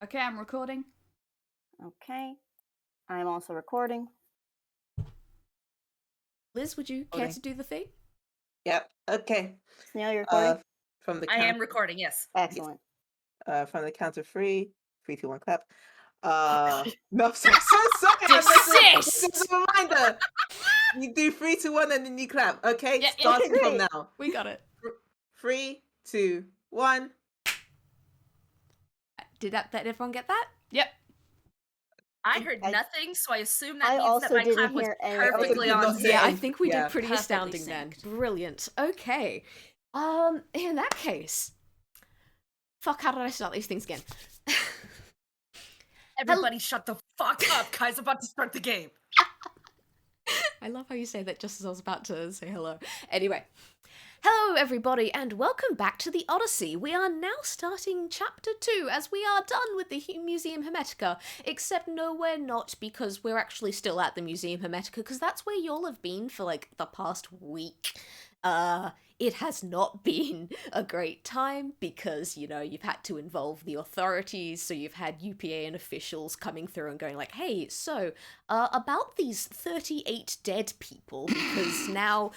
Okay, I'm recording. Okay. I'm also recording. Liz, would you care to do the thing? Yep. Okay. Snail, you're recording? From the I count, am recording, yes. Excellent. from the count of 3, 3, 2, 1, clap. No, sorry. This is a reminder. You do 3, 2, 1, and then you clap. Okay, Yeah, starting from now. We got it. 3, 2, 1. Did everyone get that? Yep. I heard nothing, so I assume that I means also that my didn't clap was hear any- perfectly I also did on not sync. hear Yeah, I any- think we did yeah. pretty Perfectly astounding then. synced. Brilliant. Okay. In that case, fuck, how did I start these things again? Everybody shut the fuck up. Kai's about to start the game. I love how you say that just as I was about to say hello. Anyway. Hello everybody and welcome back to the Oddyssey. We are now starting chapter 2 as we are done with the Museum Hermetica. Except no we're not, because we're actually still at the Museum Hermetica because that's where y'all have been for like the past week. It has not been a great time because, you know, you've had to involve the authorities, so you've had UPA and officials coming through and going like, hey, so, about these 38 dead people, because now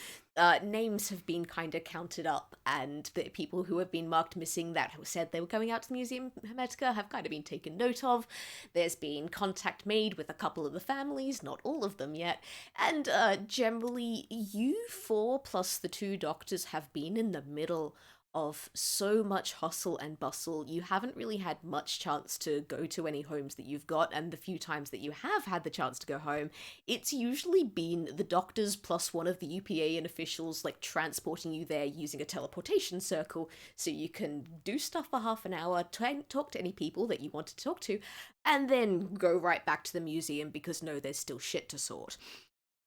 names have been kind of counted up, and the people who have been marked missing that said they were going out to the Museum Hermetica have kind of been taken note of. There's been contact made with a couple of the families, not all of them yet, and generally you four plus the two doctors have been in the middle of so much hustle and bustle. You haven't really had much chance to go to any homes that you've got, and the few times that you have had the chance to go home, it's usually been the doctors plus one of the UPA and officials like transporting you there using a teleportation circle so you can do stuff for half an hour, talk to any people that you want to talk to, and then go right back to the museum because no, there's still shit to sort.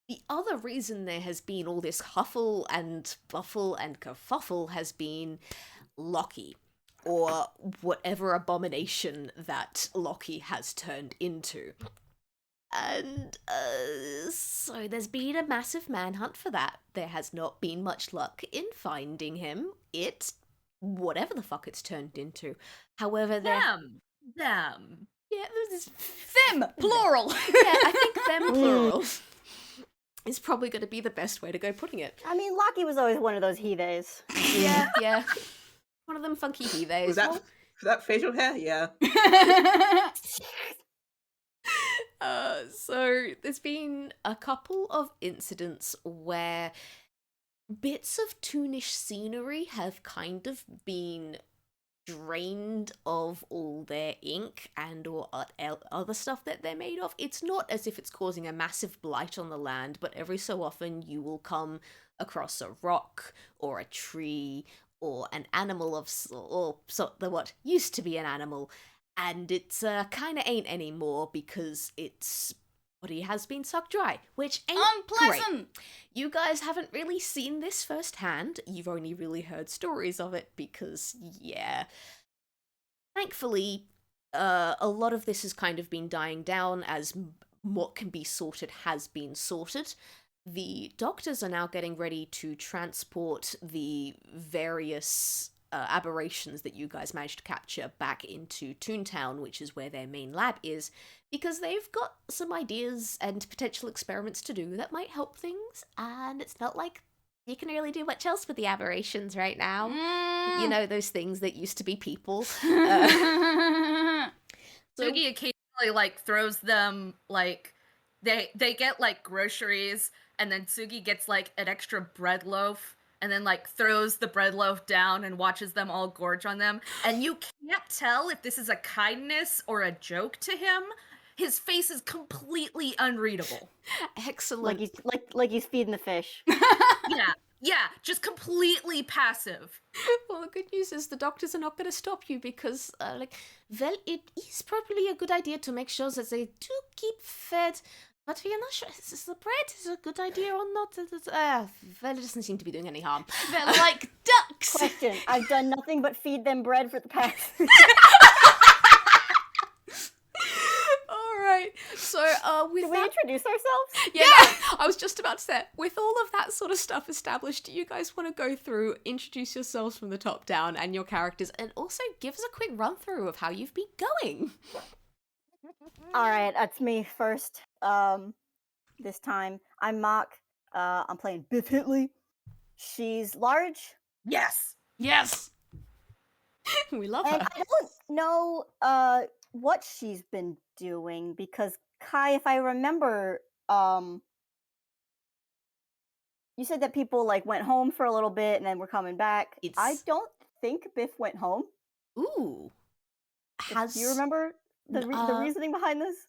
The other reason there has been all this huffle and buffle and kerfuffle has been Lockie, or whatever abomination that Lockie has turned into. And, so there's been a massive manhunt for that. There has not been much luck in finding him. Whatever the fuck it's turned into. However, Them. Yeah, there's Them, plural. Yeah, I think them plural is probably going to be the best way to go putting it. I mean, Lockie was always one of those he-theys. Yeah. One of them funky he-theys. Was that facial hair? Yeah. So there's been a couple of incidents where bits of Toonish scenery have kind of been drained of all their ink and or other stuff that they're made of. It's not as if it's causing a massive blight on the land, but every so often you will come across a rock or a tree or an animal what used to be an animal, and it's kind of ain't anymore because its body has been sucked dry, which ain't Unpleasant. great. You guys haven't really seen this firsthand. You've only really heard stories of it because, yeah. Thankfully, a lot of this has kind of been dying down as what can be sorted has been sorted. The doctors are now getting ready to transport the various aberrations that you guys managed to capture back into Toontown, which is where their main lab is, because they've got some ideas and potential experiments to do that might help things, and it's not like you can really do much else with the aberrations right now. You know, those things that used to be people. Tsugi occasionally, like, throws them, like, they get, like, groceries, and then Tsugi gets, like, an extra bread loaf, and then, like, throws the bread loaf down and watches them all gorge on them. And you can't tell if this is a kindness or a joke to him. His face is completely unreadable. Excellent. Like he's feeding the fish. Yeah, just completely passive. Well, the good news is the doctors are not going to stop you because, well, it is probably a good idea to make sure that they do keep fed, but we are not sure is the bread is a good idea or not. Well, it doesn't seem to be doing any harm. They're like ducks. Question, I've done nothing but feed them bread for the past... Alright, so, Did we introduce ourselves? Yeah, I was just about to say, with all of that sort of stuff established, do you guys want to go through, introduce yourselves from the top down and your characters, and also give us a quick run through of how you've been going? All right, that's me first. This time I'm Mock. I'm playing Biff Hitley. She's large, Yes. Yes. We love and her. I don't know what she's been doing because Kai, if I remember, you said that people like went home for a little bit and then were coming back. I It's- don't think Biff went home. Ooh. Do you remember the reasoning behind this?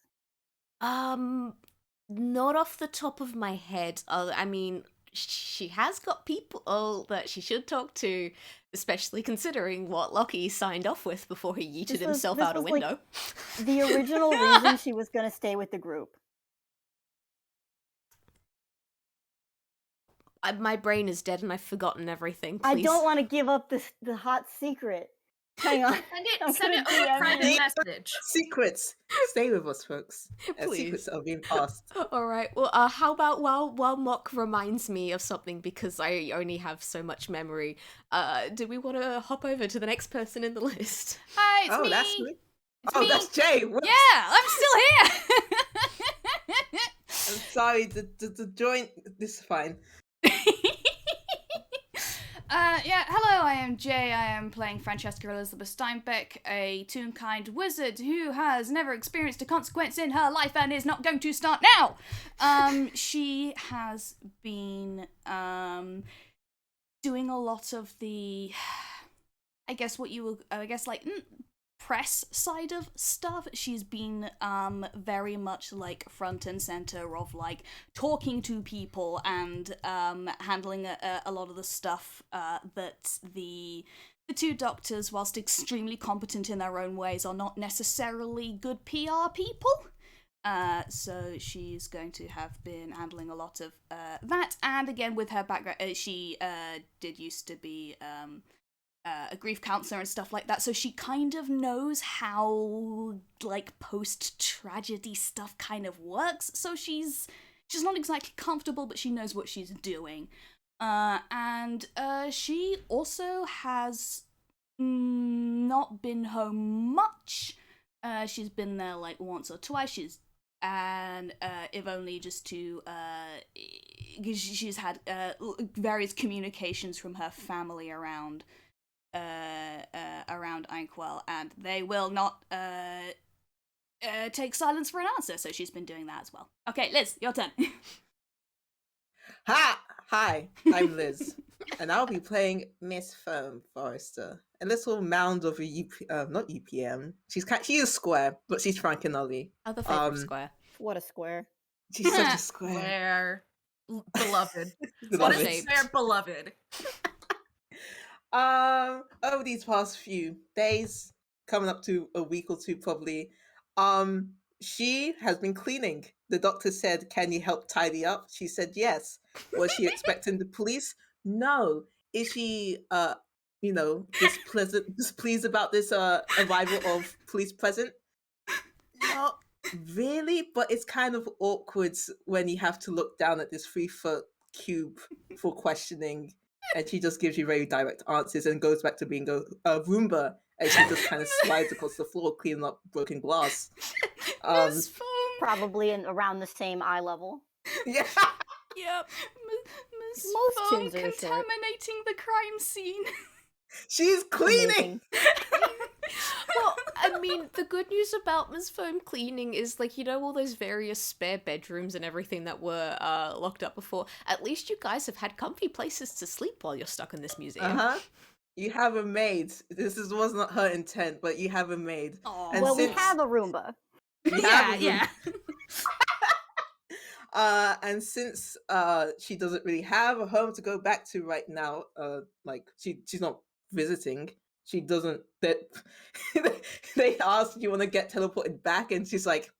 Not off the top of my head. I mean, she has got people that she should talk to, especially considering what Lockie signed off with before he yeeted himself out a like, window. the original reason she was going to stay with the group. My brain is dead and I've forgotten everything. Please. I don't want to give up the hot secret. Hang on. Send it over private message. Secrets. Stay with us, folks. Please. Secrets are being passed. All right. Well, how about while Mock reminds me of something, because I only have so much memory. Do we want to hop over to the next person in the list? Hi, it's Oh, me. that's me. It's Oh, me. that's Jay. Whoops. Yeah, I'm still here. I'm sorry. The joint. This is fine. Yeah, hello, I am Jay. I am playing Francesca Elizabeth Steinbeck, a Toon-kind wizard who has never experienced a consequence in her life and is not going to start now. She has been doing a lot of the, press side of stuff. She's been very much like front and center of like talking to people and handling a lot of the stuff that the two doctors, whilst extremely competent in their own ways, are not necessarily good PR people. So she's going to have been handling a lot of that, and again with her background, she did used to be a grief counselor and stuff like that, so she kind of knows how like post-tragedy stuff kind of works. So she's not exactly comfortable, but she knows what she's doing. And she also has not been home much. She's been there like once or twice. If only just to she's had various communications from her family around Inkwell, and they will not take silence for an answer, so she's been doing that as well. Okay, Liz, your turn. Hi, I'm Liz, and I'll be playing Miss Foam Forrester, a little mound of a not UPM. She is square, but she's Frankenolly. Other favorite square. What a square. She's such a square. Where beloved. What Beloved. is their beloved? Over these past few days, coming up to a week or two probably, she has been cleaning. The doctor said, "Can you help tidy up?" She said yes. Was she expecting the police? No. Is she displeased about this arrival of police present? Not really, but it's kind of awkward when you have to look down at this 3-foot cube for questioning. And she just gives you very direct answers and goes back to being a Roomba, and she just kind of slides across the floor cleaning up broken glass. Miss Foam. Probably in around the same eye level. Yeah. Yep. Miss Most Foam tunes are short. contaminating the crime scene. She's cleaning. Amazing. Well, I mean, the good news about Miss Foam cleaning is, like, you know, all those various spare bedrooms and everything that were locked up before. At least you guys have had comfy places to sleep while you're stuck in this museum. You have a maid. Was not her intent, but you have a maid. Aw. And Well, we since- have a Roomba. You have a Yeah. and since she doesn't really have a home to go back to right now, like she's not visiting. She doesn't. They ask, "Do you want to get teleported back?" And she's like,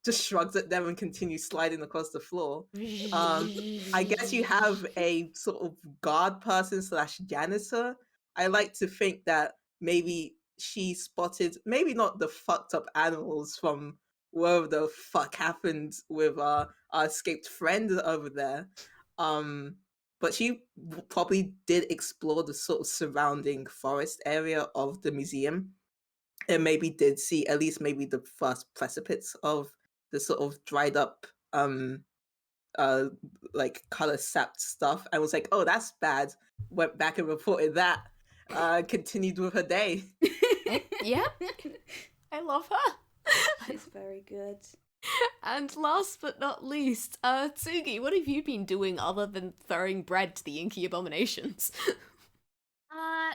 just shrugs at them and continues sliding across the floor. I guess you have a sort of guard person / janitor. I like to think that maybe she spotted, maybe not the fucked up animals from whatever the fuck happened with our escaped friend over there. But she probably did explore the sort of surrounding forest area of the museum, and maybe did see at least maybe the first precipice of the sort of dried up like color sapped stuff, and was like, oh, that's bad. Went back and reported that. Continued with her day. Yeah, I love her. She's very good. And last but not least, Tsugi, what have you been doing other than throwing bread to the inky abominations?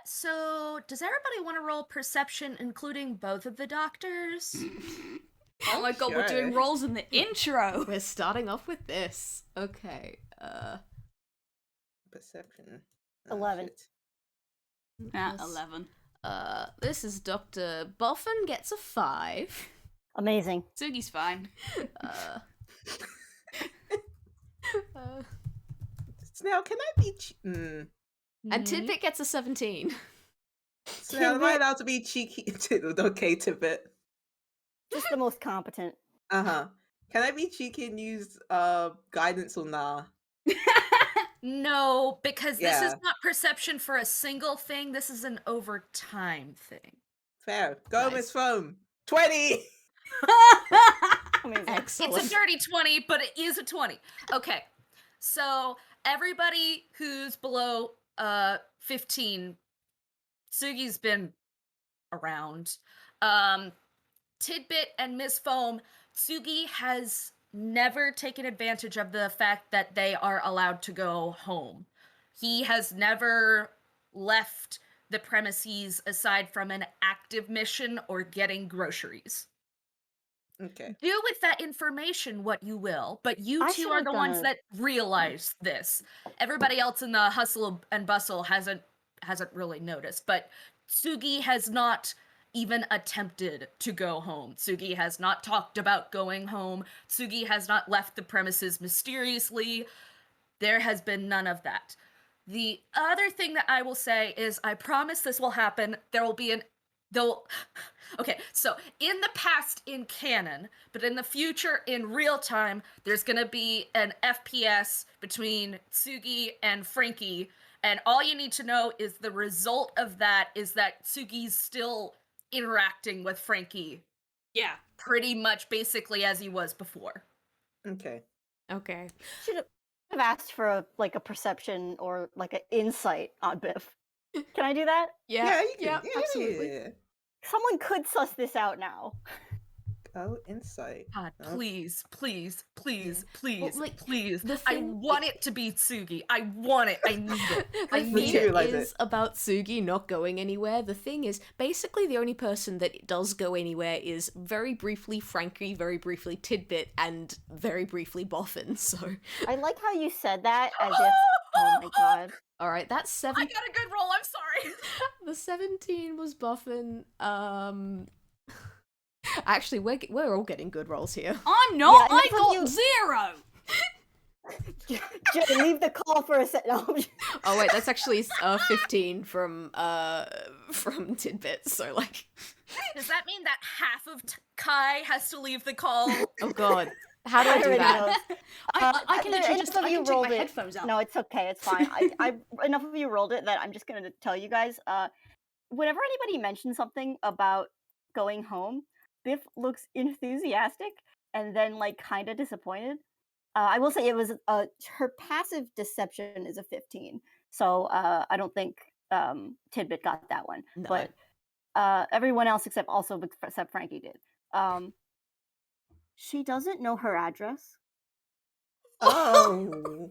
So does everybody want to roll perception, including both of the doctors? Oh my god, we're doing Sure. rolls in the intro. We're starting off with this. Okay. Perception. 11. Shit. Ah, Yes. 11. This is Dr. Boffin gets a 5. Amazing. Tsugi's fine. Uh, uh, Snail, can I be? and Mhm. Tidbit gets a 17. Snail, am I allowed to be cheeky? Okay, Tidbit. Just the most competent. Uh-huh. Can I be cheeky and use guidance or nah? No, because this is Yeah. not perception for a single thing. This is an over time thing. Fair. Go, Nice. Miss Foam. 20! Amazing. Excellent. It's a dirty 20, but it is a 20. Okay. So everybody who's below 15, Tsugi's been around. Tidbit and Miss Foam, Tsugi has never taken advantage of the fact that they are allowed to go home. He has never left the premises aside from an active mission or getting groceries. Okay. Do with that information what you will, but you I two are should've the done ones a- that realize this. Everybody else in the hustle and bustle hasn't really noticed, but Tsugi has not even attempted to go home. Tsugi has not talked about going home. Tsugi has not left the premises mysteriously. There has been none of that. The other thing that I will say is I promise this will happen. There will be okay, so in the past in canon, but in the future in real time, there's gonna be an FPS between Tsugi and Frankie, and all you need to know is the result of that is that Tsugi's still interacting with Frankie Yeah. pretty much basically as he was before. Okay. Okay. Should have asked for a perception or like an insight on Biff. Can I do that? Yeah, you can. Yeah, absolutely. Yeah. Someone could suss this out now. Oh, insight. God, Oh. please, please, please, please, like, please. the I thing- want it to be Tsugi. I want it. I need it. The I thing need it. Materialize is it. about Tsugi not going anywhere. The thing is, basically the only person that does go anywhere is very briefly Frankie, very briefly Tidbit, and very briefly Boffin. So, I like how you said that as if. Oh my god. all right, that's I 7. got a good roll. I'm sorry. The 17 was Boffin. Actually, we're all getting good rolls here. I'm not. Yeah, I and got you- 0. Jay, leave the call for a second. No, Oh wait, that's actually 15 from Tidbit. So like, Does that mean that half of Kai has to leave the call? oh god, how do I do already that? know. I can literally enough just of I you can take rolled my it. headphones out. No, it's okay. It's fine. I enough of you rolled it that I'm just gonna tell you guys. Whenever anybody mentions something about going home, Biff looks enthusiastic and then like kind of disappointed. I will say it was her passive deception is a 15, so I don't think Tidbit got that one, No. but everyone else except Frankie did. She doesn't know her address. Oh.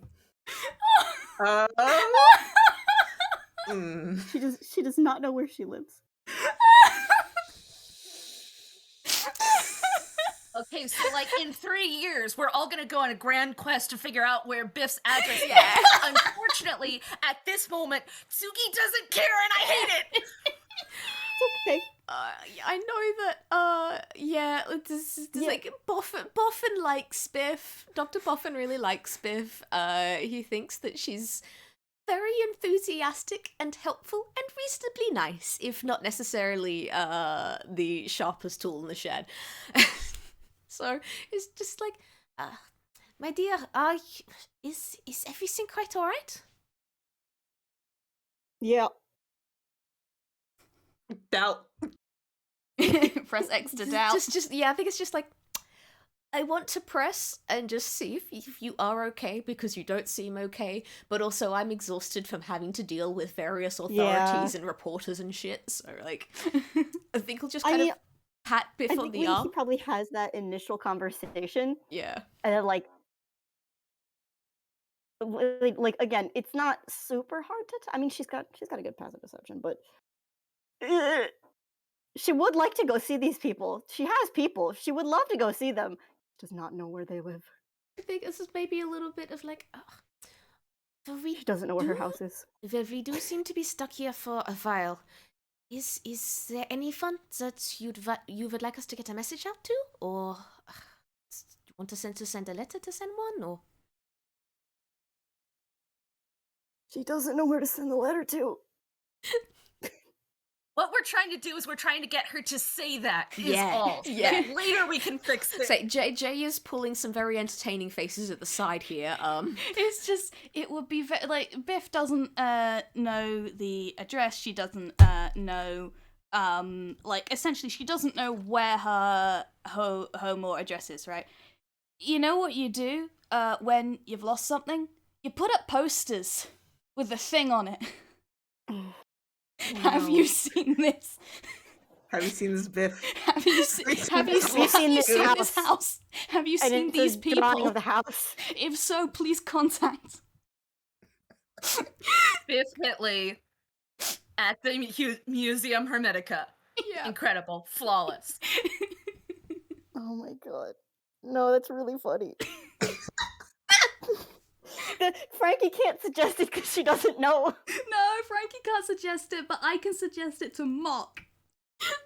Mm. She does not know where she lives. Okay, so like in 3 years, we're all gonna go on a grand quest to figure out where Biff's address is. Yeah. Unfortunately, at this moment, Tsugi doesn't care and I hate it. It's okay. I know that. Yeah, this Yeah. like Boffin likes Biff. Dr. Boffin really likes Biff. He thinks that she's very enthusiastic and helpful and reasonably nice, if not necessarily the sharpest tool in the shed. So it's just like, my dear, is everything quite alright? Yeah. Doubt. Press X to doubt. Yeah, I think it's just like, I want to press and just see if you are okay, because you don't seem okay, but also I'm exhausted from having to deal with various authorities and reporters and shit, so like, I think I'll just kind of pat Biff on the arm. He probably has that initial conversation. Yeah. And then like again, it's not super hard to I mean, she's got a good passive perception, but she would like to go see these people. She has people. She would love to go see them. Does not know where they live. I think this is maybe a little bit of like, She doesn't know where her house is. we do seem to be stuck here for a while. Is there any fun that you would like us to get a message out to, or you want to send a letter to send one, or? She doesn't know where to send the letter to. What we're trying to do is we're trying to get her to say that, is Yeah, all. yeah. Then later we can fix it. So Jay is pulling some very entertaining faces at the side here. It's just, it would be like, Biff doesn't know the address. She doesn't know, like, essentially she doesn't know where her home or address is, right? You know what you do when you've lost something? You put up posters with a thing on it. Have you seen this? Have you seen this, Biff? Have you seen this house? Have you seen these people? Drawing of the house. If so, please contact. Biff Hitley at the Museum Hermetica. Yeah. Incredible. Flawless. Oh my god. No, that's really funny. Frankie can't suggest it because she doesn't know. No, Frankie can't suggest it, but I can suggest it to Mock.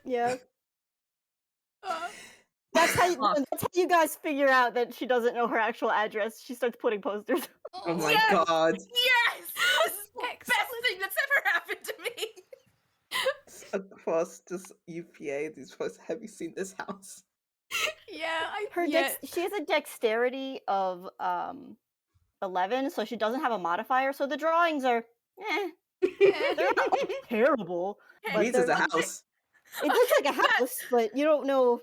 Yeah. That's how you guys figure out that she doesn't know her actual address. She starts putting posters. Oh my Yes! god. Yes! This is the best thing that's ever happened to me! Across just UPA, these folks, have you seen this house? Yeah, She has a dexterity of 11, so she doesn't have a modifier, so the drawings are they're not terrible. It reads as a house. It looks like a house, but you don't know.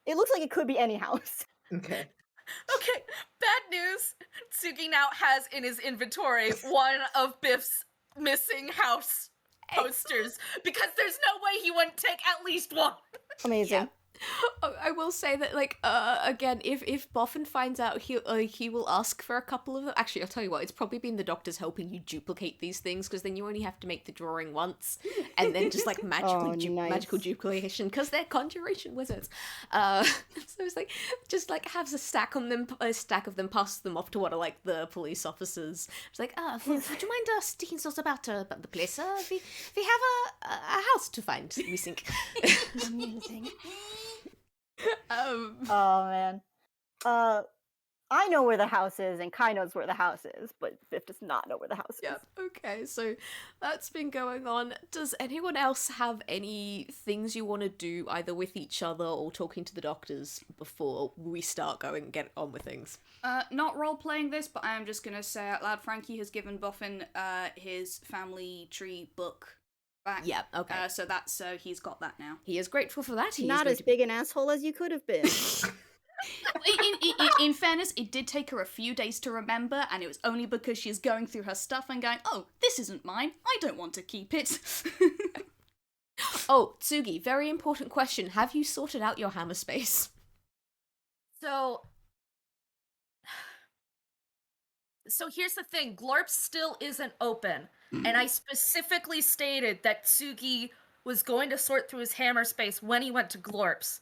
It looks like it could be any house. Okay. Okay, bad news. Tsugi now has in his inventory one of Biff's missing house posters because there's no way he wouldn't take at least one. Amazing. Yeah. I will say that, like, again, if Boffin finds out, he will ask for a couple of them. Actually, I'll tell you what, it's probably been the doctors helping you duplicate these things, because then you only have to make the drawing once, and then just, like, magical duplication, because they're conjuration wizards. So it's like, just, like, have a stack of them, pass them off to one of, like, the police officers. It's like, would you mind sticking those about the place? We have a house to find, we think. Amazing. Oh man. I know where the house is, and Kai knows where the house is, but Biff does not know where the house is. Yep. Okay, so that's been going on. Does anyone else have any things you want to do, either with each other or talking to the doctors, before we start going and get on with things? Not role-playing this, but I am just gonna say out loud, Frankie has given Boffin his family tree book back. Yeah, okay. So he's got that now. He is grateful for that. He Not as big an asshole as you could have been. In fairness, it did take her a few days to remember, and it was only because she's going through her stuff and going, oh, this isn't mine, I don't want to keep it. Oh, Tsugi, very important question. Have you sorted out your hammer space? So here's the thing, Glorp still isn't open, and I specifically stated that Tsugi was going to sort through his hammer space when he went to Glorp's.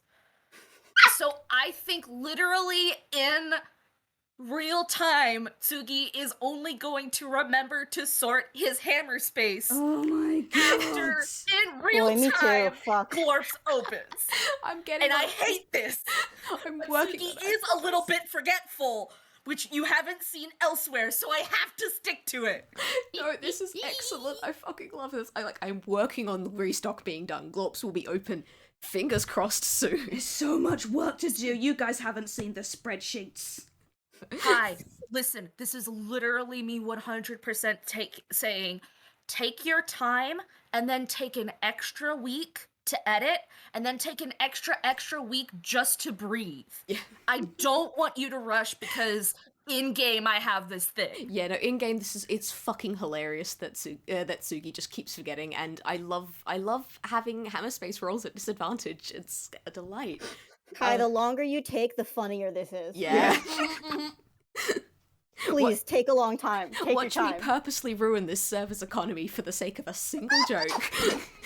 So I think literally in real time, Tsugi is only going to remember to sort his hammer space. Oh my god. After, in real time, Glorp's opens. I'm getting I hate this. I'm But working Tsugi on that is a little bit forgetful, which you haven't seen elsewhere, so I have to stick to it. No, this is excellent. I fucking love this. I'm working on the restock being done. Glorps will be open Fingers crossed soon. There's so much work to do. You guys haven't seen the spreadsheets. Hi, listen, this is literally me 100% saying, take your time and then take an extra week to edit and then take an extra week just to breathe. Yeah. I don't want you to rush because in game I have this thing. Yeah, no, in game it's fucking hilarious that that Tsugi just keeps forgetting, and I love having hammer space rolls at disadvantage. It's a delight. Kai, the longer you take, the funnier this is. Yeah. Please take a long time. Take your Watch time. me purposely ruin this server's economy for the sake of a single joke.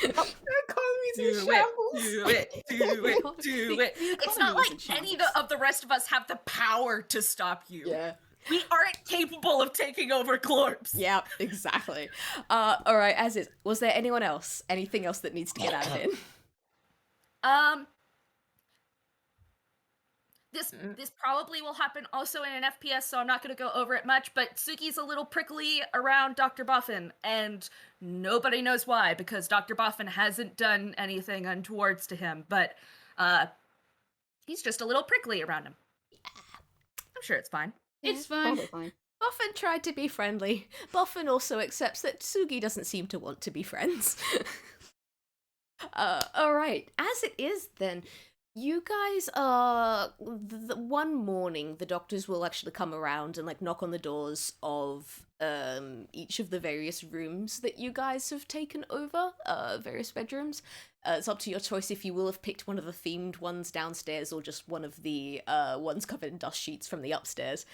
Economy's in shambles. Do it. It's not like any of the rest of us have the power to stop you. Yeah. We aren't capable of taking over Glorps. Yeah, exactly. Alright, as is. Was there anyone else? Anything else that needs to get added in? This probably will happen also in an FPS, so I'm not going to go over it much, but Tsuki's a little prickly around Dr. Boffin, and nobody knows why, because Dr. Boffin hasn't done anything untowards to him, but he's just a little prickly around him. I'm sure it's fine. It's fine. Totally fine. Boffin tried to be friendly. Boffin also accepts that Tsugi doesn't seem to want to be friends. Alright, as it is then, you guys are... one morning, the doctors will actually come around and, like, knock on the doors of each of the various rooms that you guys have taken over, various bedrooms. It's up to your choice if you will have picked one of the themed ones downstairs or just one of the ones covered in dust sheets from the upstairs.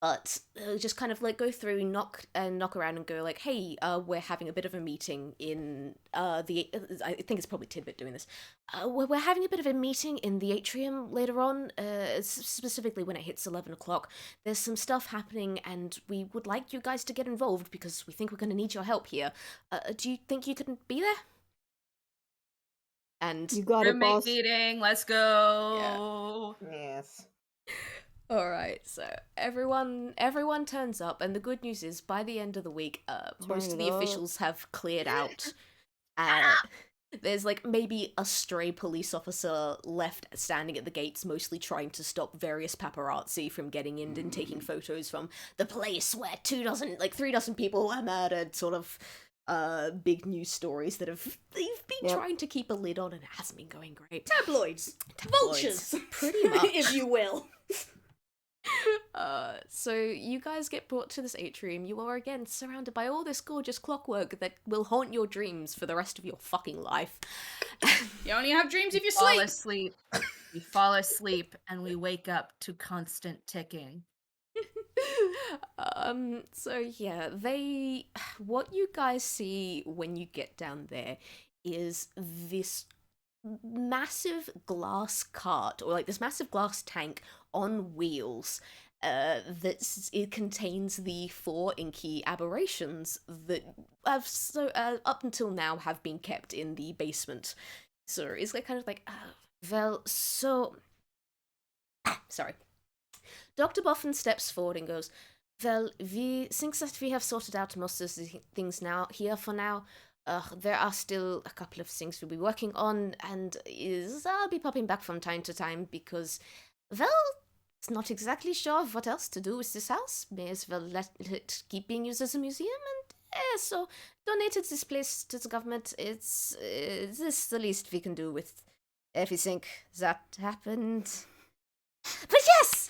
But just kind of like go through, knock around and go like, hey, we're having a bit of a meeting in I think it's probably Tidbit doing this. We're having a bit of a meeting in the atrium later on, specifically when it hits 11 o'clock. There's some stuff happening and we would like you guys to get involved because we think we're going to need your help here. Do you think you could be there? And You got it, Roommate boss. meeting, let's go. Yes. Alright, so everyone turns up, and the good news is, by the end of the week, most of the officials have cleared out. There's, like, maybe a stray police officer left standing at the gates, mostly trying to stop various paparazzi from getting in and taking photos from the place where 3 dozen people were murdered, sort of, big news stories that they've been trying to keep a lid on, and it hasn't been going great. Tabloids. Vultures. Pretty much. If you will. So you guys get brought to this atrium. You are again surrounded by all this gorgeous clockwork that will haunt your dreams for the rest of your fucking life. You only have dreams if you Fall sleep. asleep. We fall asleep and we wake up to constant ticking. So yeah, what you guys see when you get down there is this massive glass cart, or like this massive glass tank on wheels, it contains the 4 inky aberrations that have up until now have been kept in the basement. So it's like kind of like, sorry. Dr. Boffin steps forward and goes, well, we think that we have sorted out most of the things now here for now. There are still a couple of things we'll be working on, and I'll be popping back from time to time because, well, it's not exactly sure what else to do with this house. May as well let it keep being used as a museum, and so donated this place to the government. It's this is the least we can do with everything that happened. But yes,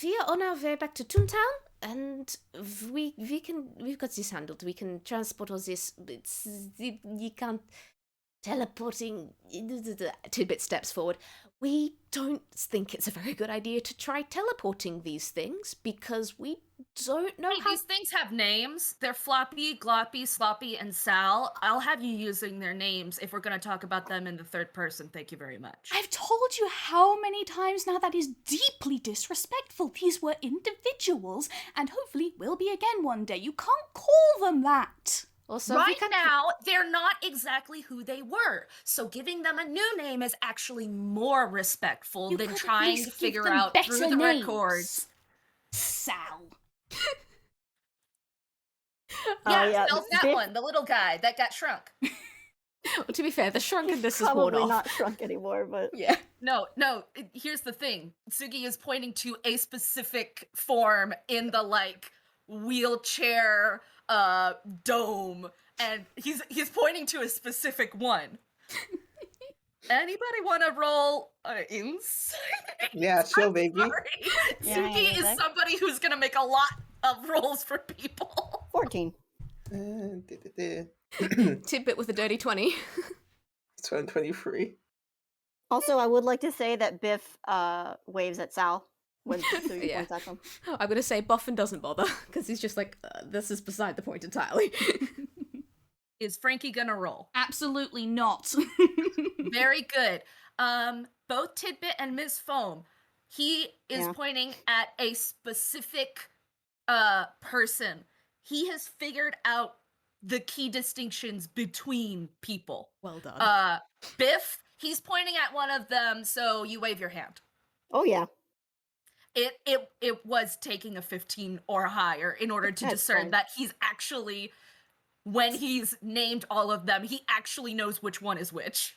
we are on our way back to Toontown. And we've got this handled. We can transport all this. You can't teleporting. Tidbit steps forward. We don't think it's a very good idea to try teleporting these things because we don't know how. These things have names. They're Floppy, Gloppy, Sloppy, and Sal. I'll have you using their names if we're going to talk about them in the third person. Thank you very much. I've told you how many times now that is deeply disrespectful. These were individuals, and hopefully will be again one day. You can't call them that. Also, right now, they're not exactly who they were. So giving them a new name is actually more respectful You than could at trying least to give figure them out through better the names. records. Sal. Yeah, yeah, Sal's that Biff- one, the little guy that got shrunk. Well, to be fair, the shrunken-ness is worn Probably off. not shrunk anymore, but Yeah. No, here's the thing. Tsugi is pointing to a specific form in the like wheelchair dome, and he's pointing to a specific one. Anybody want to roll insight? Yeah, sure, baby. Sorry. Yeah, Tsugi hang on a is sec. somebody who's gonna make a lot of rolls for people. 14. Tidbit with a dirty 20. Turn 23. Also, I would like to say that Biff waves at Sal when Tsugi Yeah. points at them. I'm going to say Buffin doesn't bother, because he's just like, this is beside the point entirely. Is Frankie gonna roll? Absolutely not. Very good. Both Tidbit and Ms. Foam, he is Yeah. pointing at a specific person. He has figured out the key distinctions between people. Well done. Biff, he's pointing at one of them, so you wave your hand. Oh, yeah. It was taking a 15 or higher in order to That's discern fine. that he's actually, when he's named all of them, he actually knows which one is which.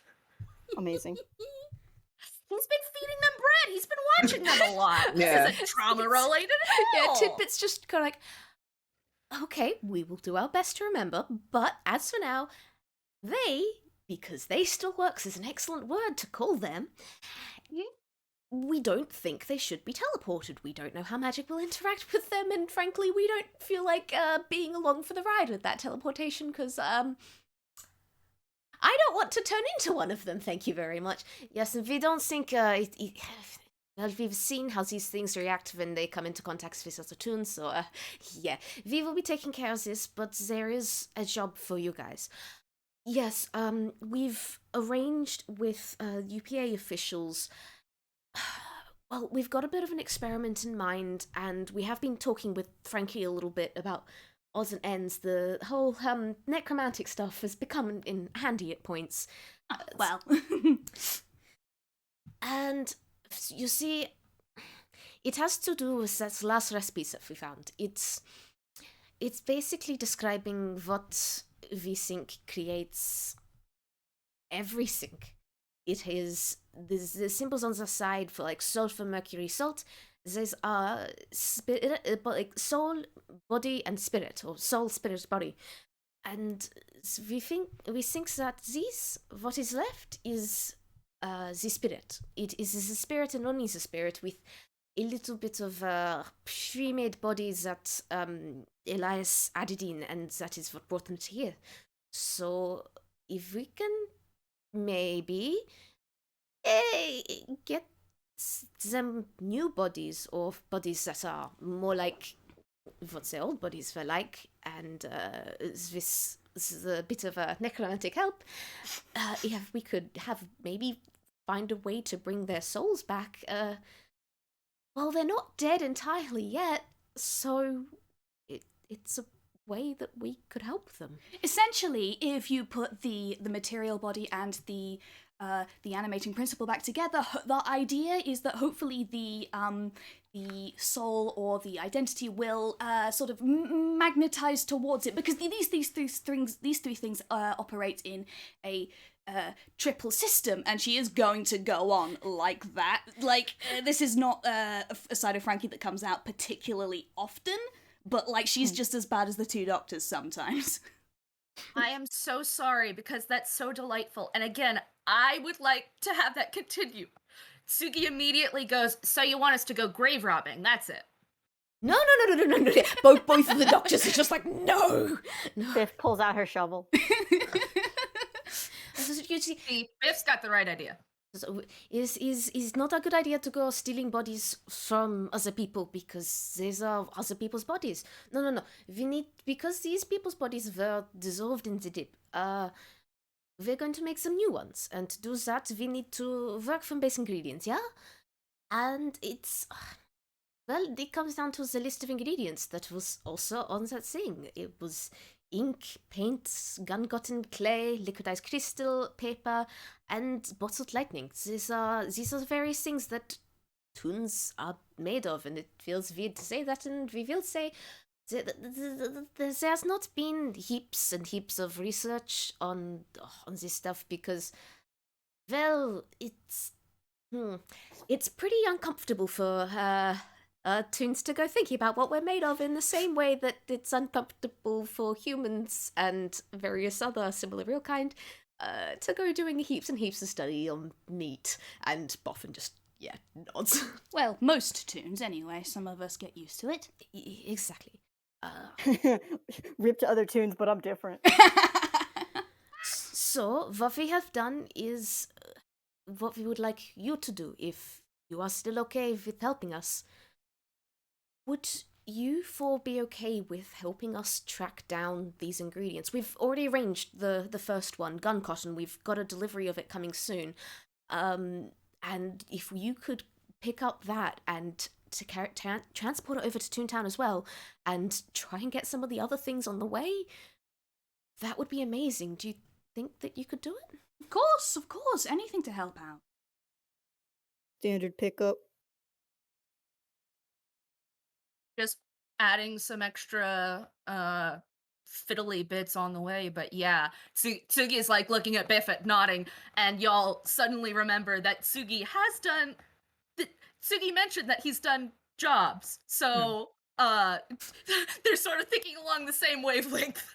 Amazing. He's been feeding them bread. He's been watching them a lot. Yeah. This isn't trauma-related at Yeah, all. Tidbit's just kind of like, okay, we will do our best to remember, but as for now, because they still works is an excellent word to call them, we don't think they should be teleported. We don't know how magic will interact with them, and frankly, we don't feel like being along for the ride with that teleportation, because, I don't want to turn into one of them, thank you very much. Yes, and we don't think, well, we've seen how these things react when they come into contact with other Toons, so, yeah. We will be taking care of this, but there is a job for you guys. Yes, we've arranged with, UPA officials. Well, we've got a bit of an experiment in mind, and we have been talking with Frankie a little bit about odds and ends. The whole, necromantic stuff has become in handy at points. Well. And you see, it has to do with that last recipe that we found. It's basically describing what we think creates everything. It is the symbols on the side for like sulfur, mercury, salt. These are like soul, body, and spirit, or soul, spirit, body. And we think that what is left is the spirit. It is the spirit and only the spirit, with a little bit of pre-made bodies that Elias added in, and that is what brought them to here. So if we can maybe get them new bodies, or bodies that are more like what their old bodies were like, and this is a bit of a necromantic help. If we could maybe find a way to bring their souls back. Well, they're not dead entirely yet, so it's a way that we could help them. Essentially, if you put the material body and the animating principle back together, the idea is that hopefully the soul or the identity will sort of magnetize towards it, because these three things operate in a triple system, and she is going to go on like that. Like, this is not a side of Frankie that comes out particularly often, but like, she's just as bad as the two doctors sometimes. I am so sorry, because that's so delightful. And again, I would like to have that continue. Tsugi immediately goes, so you want us to go grave robbing, that's it. No. Both of the doctors are just like, no. Biff pulls out her shovel. You see, See, Biff's got the right idea. so is not a good idea to go stealing bodies from other people, because these are other people's bodies. No. We need, because these people's bodies were dissolved in the dip. We're going to make some new ones, and to do that, we need to work from base ingredients, yeah? And it's, well, it comes down to the list of ingredients that was also on that thing. It was ink, paint, gun-gotten clay, liquidized crystal, paper, and bottled lightning. These are the various things that Toons are made of, and it feels weird to say that, and we will say, There's not been heaps and heaps of research on this stuff because, well, it's pretty uncomfortable for Toons to go thinking about what we're made of in the same way that it's uncomfortable for humans and various other similar real kind to go doing heaps and heaps of study on meat. And Boffin just, nods. Well, most Toons anyway. Some of us get used to it. Exactly. Rip to other tunes, but I'm different. So, what we have done is what we would like you to do if you are still okay with helping us. Would you four be okay with helping us track down these ingredients? We've already arranged the first one, gun cotton. We've got a delivery of it coming soon. And if you could pick up that and to transport it over to Toontown as well, and try and get some of the other things on the way, that would be amazing. Do you think that you could do it? Of course. Anything to help out. Standard pickup. Just adding some extra fiddly bits on the way, but yeah, Tsugi is like looking at Biff and nodding, and y'all suddenly remember that Tsugi mentioned that he's done jobs, so they're sort of thinking along the same wavelength.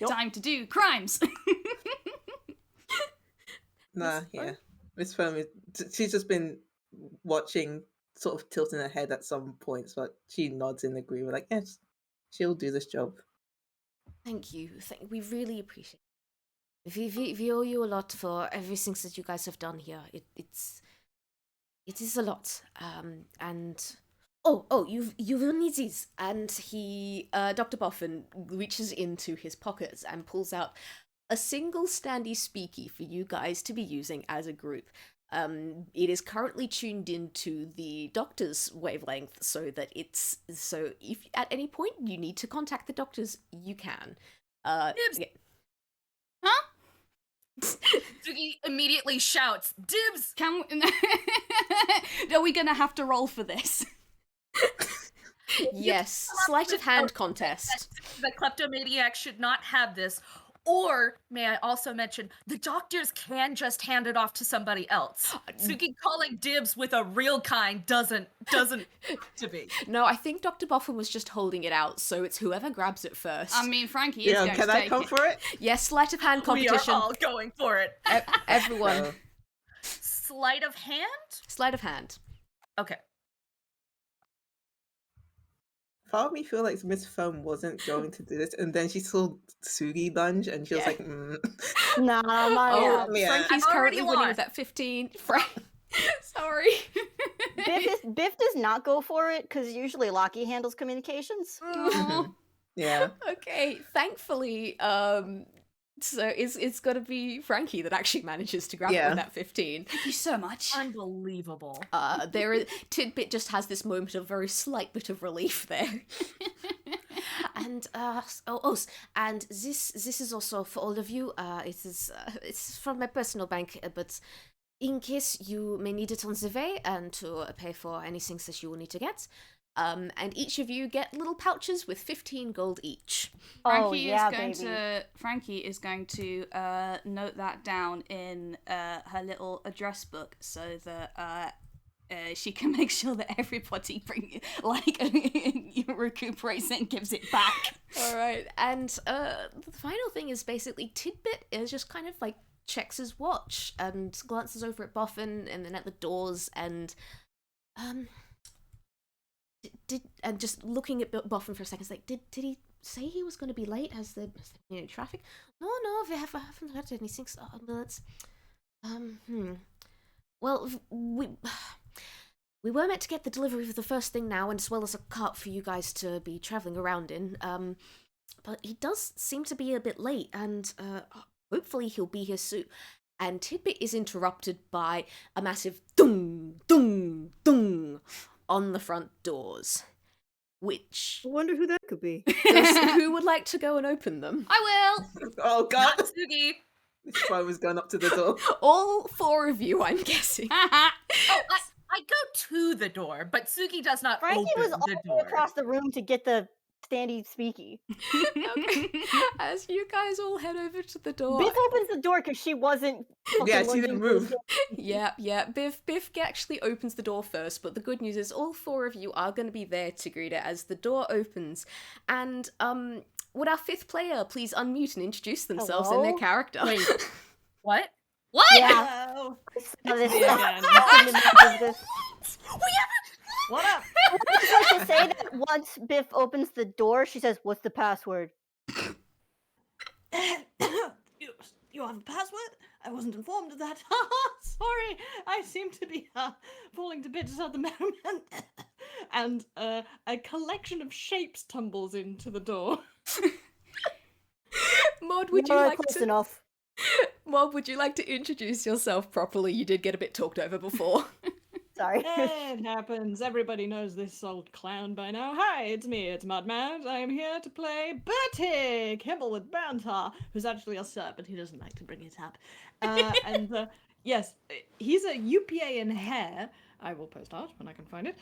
Yep. Time to do crimes. Nah, yeah. Miss Foam, she's just been watching, sort of tilting her head at some points, but she nods in agreement, like, yes, she'll do this job. Thank you. We really appreciate it. We owe you a lot for everything that you guys have done here. It is a lot. And you will need these. And he, Dr. Boffin reaches into his pockets and pulls out a single standy speaky for you guys to be using as a group. It is currently tuned into the doctor's wavelength so if at any point you need to contact the doctors, you can. Dibs! Yeah. Huh? Tsugi immediately shouts, "Dibs!" Are we gonna have to roll for this? Yes, sleight of hand contest. The kleptomaniac should not have this. Or, may I also mention, the doctors can just hand it off to somebody else. Tsugi calling dibs with a real kind doesn't to be. No, I think Dr. Boffin was just holding it out, so it's whoever grabs it first. I mean, Frankie is going to take it. Can I come for it? Yes, sleight of hand competition. We are all going for it. Everyone. Sleight of hand? Sleight of hand. Okay. Part of me feel like Miss Foam wasn't going to do this, and then she saw Tsugi lunge, and she was like, Nah, Oh, yeah. Frankie's I've currently already winning won. with that 15. Sorry. Biff does not go for it because usually Lockie handles communications. Yeah. Okay, thankfully, so it's got to be Frankie that actually manages to grab it with that 15. Thank you so much. Unbelievable. Tidbit just has this moment of very slight bit of relief there. And and this is also for all of you. It's from my personal bank, but in case you may need it on the way and to pay for anything that you will need to get. And each of you get little pouches with 15 gold each. Frankie is going to note that down in her little address book so that she can make sure that everybody recuperates and gives it back. All right, and the final thing is basically Tidbit is just kind of like checks his watch and glances over at Boffin and then at the doors and just looking at Boffin for a second, it's like, did he say he was going to be late? Has there been any traffic? No, we haven't heard anything. So, let's, Well, we were meant to get the delivery for the first thing now, and as well as a cart for you guys to be travelling around in. But he does seem to be a bit late, and hopefully he'll be here soon. And Tidbit is interrupted by a massive dung, dung, dung on the front doors, which... I wonder who that could be. Who would like to go and open them? I will! Oh, God. Not Tsugi. This one was going up to the door. All four of you, I'm guessing. Oh, I go to the door, but Tsugi does not Frankie open was all the the way door. across the room to get the standy speaky. Okay. As you guys all head over to the door. Biff opens the door because she wasn't fucking Yeah, she looking didn't for move. the- Yeah. Biff actually opens the door first, but the good news is all four of you are going to be there to greet it as the door opens. And would our fifth player please unmute and introduce themselves and their Hello? character? Wait. What? Yeah. Hello. Now this Me is again. What up? I just like to say that once Biff opens the door, she says, "What's the password?" You have a password? I wasn't informed of that. Sorry, I seem to be falling to bits at the moment. And a collection of shapes tumbles into the door. Maud, would No, you like close to? enough. Maud, would you like to introduce yourself properly? You did get a bit talked over before. Sorry. It happens. Everybody knows this old clown by now. Hi, it's me. It's Modmad. I am here to play Bertie, Kibble with banter, who's actually a sir, but he doesn't like to bring it up. Yes, he's a UPA in hair. I will post art when I can find it.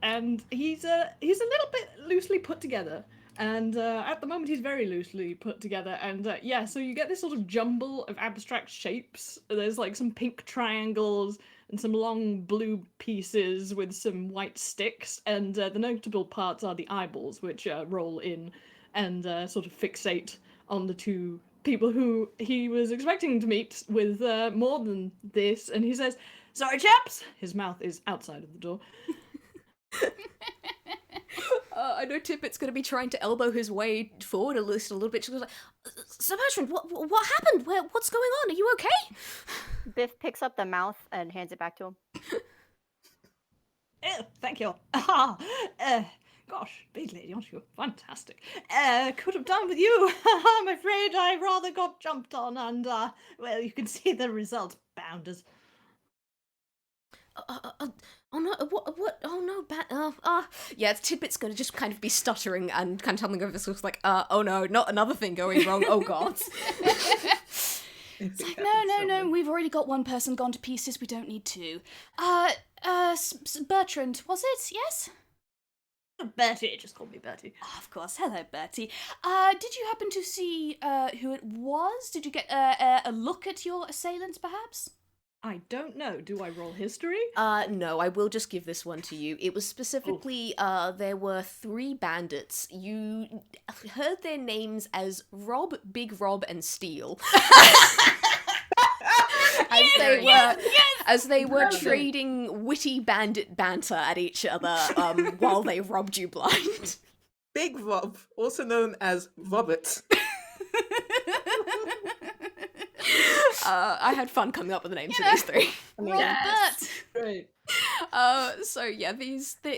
And he's a little bit loosely put together. And at the moment, he's very loosely put together. And yeah, so you get this sort of jumble of abstract shapes. There's like some pink triangles and some long blue pieces with some white sticks. And the notable parts are the eyeballs, which roll in and sort of fixate on the two people who he was expecting to meet with more than this. And he says, "Sorry, chaps." His mouth is outside of the door. I know Tippet's going to be trying to elbow his way forward a little bit. She goes like, "Sir Bertrand, what happened? What's going on? Are you okay?" Biff picks up the mouth and hands it back to him. Thank you. Gosh, big lady, aren't you? Fantastic. Could have done with you. I'm afraid I rather got jumped on, and well, you can see the result. Bounders. Oh no! What? Oh no! Yeah, Tidbit's gonna just kind of be stuttering and kind of tumbling over. So it's like, oh no, not another thing going wrong. Oh god! It's like, no, we've already got one person gone to pieces, we don't need two. Bertrand, was it? Yes? Bertie, just call me Bertie. Oh, of course, hello, Bertie. Did you happen to see, who it was? Did you get, a look at your assailants, perhaps? I don't know. Do I roll history? No, I will just give this one to you. It was specifically, there were 3 bandits. You heard their names as Rob, Big Rob, and Steel. As they were trading witty bandit banter at each other while they robbed you blind. Big Rob, also known as Robert. I had fun coming up with the names for these 3. Robert! Great. So yeah,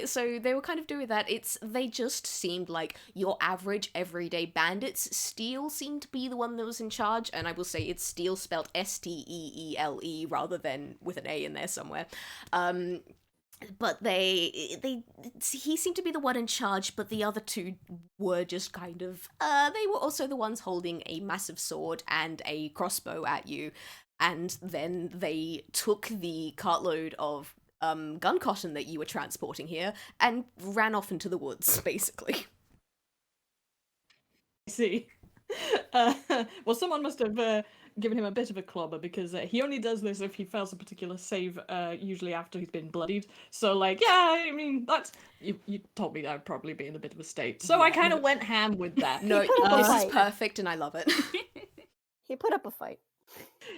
so they were kind of doing that. They just seemed like your average everyday bandits. Steel seemed to be the one that was in charge, and I will say it's Steel spelled Steele rather than with an A in there somewhere. But he seemed to be the one in charge, but the other 2 were just kind of, they were also the ones holding a massive sword and a crossbow at you, and then they took the cartload of gun cotton that you were transporting here and ran off into the woods, basically. I see. Well, someone must have given him a bit of a clobber, because he only does this if he fails a particular save, usually after he's been bloodied. So, like, yeah, I mean, that's... You told me I'd probably be in a bit of a state. So I kind of went ham with that. No, put up a this is fight. perfect and I love it. He put up a fight.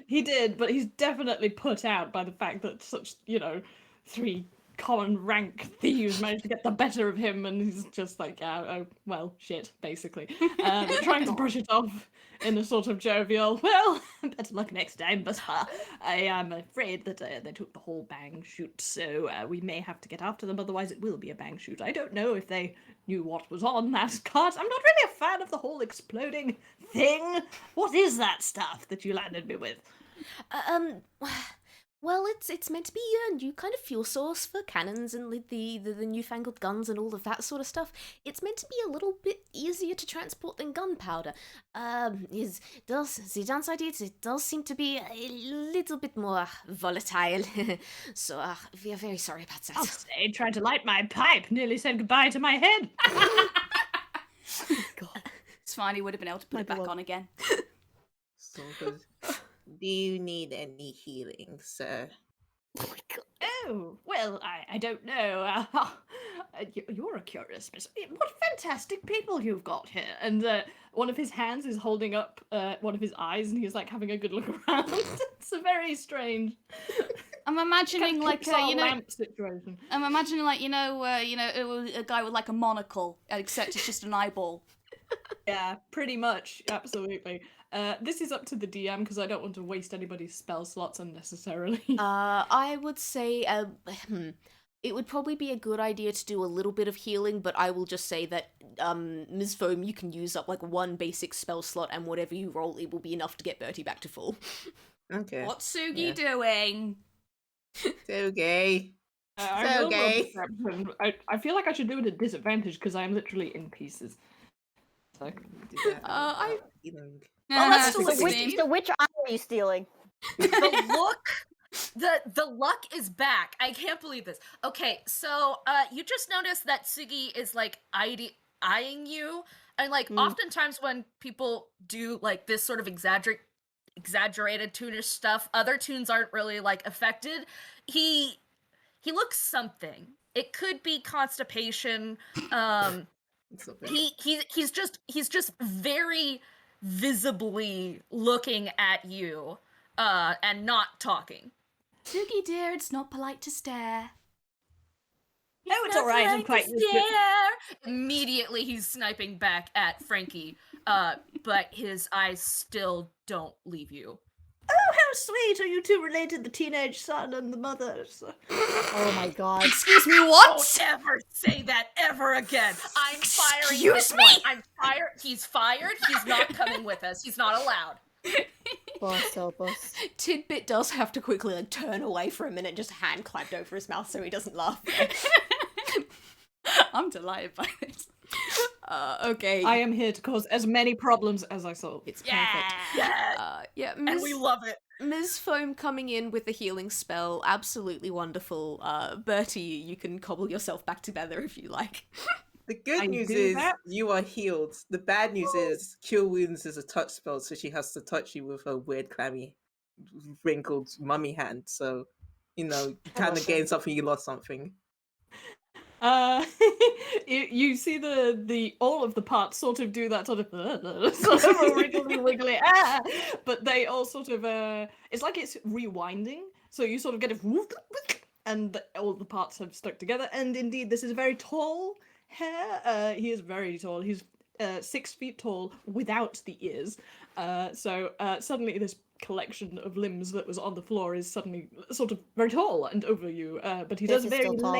He did, but he's definitely put out by the fact that such, 3 common rank thieves managed to get the better of him, and he's just like, oh, well, shit, basically. Trying to brush it off in a sort of jovial, well, better luck next time, but I am afraid that they took the whole bang shoot, so we may have to get after them, otherwise it will be a bang shoot. I don't know if they knew what was on that cart. I'm not really a fan of the whole exploding thing. What is that stuff that you landed me with? Well, it's meant to be a new kind of fuel source for cannons and the newfangled guns and all of that sort of stuff. It's meant to be a little bit easier to transport than gunpowder. The downside is it does seem to be a little bit more volatile. So we are very sorry about that. I'll say, trying to light my pipe, nearly said goodbye to my head. God. It's fine, he would have been able to put it back beloved. on again. So good. Do you need any healing, sir? Oh, well, I don't know. You're a curious person. What fantastic people you've got here. And one of his hands is holding up one of his eyes, and he's like having a good look around. It's a very strange I'm imagining kind of like Pixar lamp situation. I'm imagining like a guy with like a monocle, except it's just an eyeball. Yeah, pretty much, absolutely. This is up to the DM because I don't want to waste anybody's spell slots unnecessarily. I would say it would probably be a good idea to do a little bit of healing, but I will just say that Ms. Foam, you can use up like one basic spell slot, and whatever you roll, it will be enough to get Bertie back to full. Okay. What's Tsugi Yeah. doing? So gay. I So will roll gay. perception. I feel like I should do it at disadvantage because I am literally in pieces. So. Healing. Oh, that's still So a which, 16. so which eye are you stealing? The look, the luck is back. I can't believe this. Okay, so you just noticed that Tsugi is like eyeing you, and like oftentimes when people do like this sort of exaggerated Toonish stuff, other Toons aren't really like affected. He looks something. It could be constipation. He's just very visibly looking at you and not talking. Tsugi dear, it's not polite to stare. No, it's all right. I'm quite used to it. Immediately he's sniping back at Frankie, but his eyes still don't leave you. Oh, how sweet! Are you two related? The teenage son and the mother. Oh my god. Excuse me, what? Don't ever say that ever again. I'm firing Excuse this me? one. I'm fired. He's fired. He's not coming with us. He's not allowed. Boss help us. Tidbit does have to quickly like turn away for a minute, just hand clapped over his mouth so he doesn't laugh. I'm delighted by this. Okay. I am here to cause as many problems as I solve. It's Yeah. perfect. Yeah. Yeah, And we love it. Ms. Foam coming in with the healing spell, absolutely wonderful. Bertie, you can cobble yourself back together if you like. The good I news do is that. you are healed. The bad news is Cure Wounds is a touch spell, so she has to touch you with her weird, clammy, wrinkled mummy hand. So, you kind of gain something, you lost something. You see the all of the parts sort of do that sort of a wiggly, but they all sort of it's like it's rewinding. So you sort of get it, and all the parts have stuck together. And indeed, this is a very tall hair. He is very tall. He's 6 feet tall without the ears. So suddenly this collection of limbs that was on the floor is suddenly sort of very tall and over you. But he does a This is very still taller.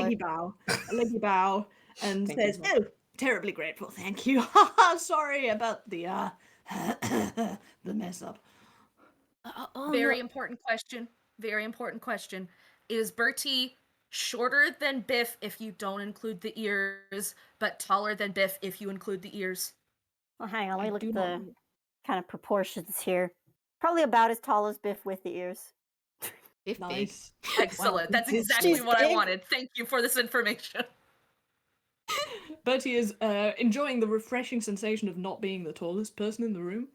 leggy bow, and Thank says, you. "Oh, terribly grateful, thank you. Sorry about the the mess up." Very important question. Very important question. Is Bertie shorter than Biff if you don't include the ears, but taller than Biff if you include the ears? Well, hang on, let I me look do at not the know. kind of proportions here. Probably about as tall as Biff with the ears. If big. Nice. Excellent. That's She's exactly what I big. wanted. Thank you for this information. Bertie is enjoying the refreshing sensation of not being the tallest person in the room.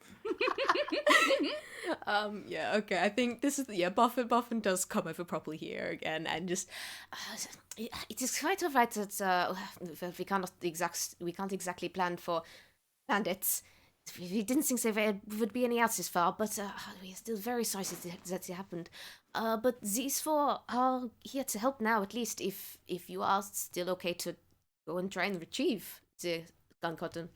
Yeah, okay, I think this is, Buffin does come over properly here again, and just, it is quite alright that, we can't exactly plan for bandits. We didn't think there would be any else this far, but, we are still very sorry that it happened. But these four are here to help now, at least, if you are still okay to go and try and retrieve the gun cotton.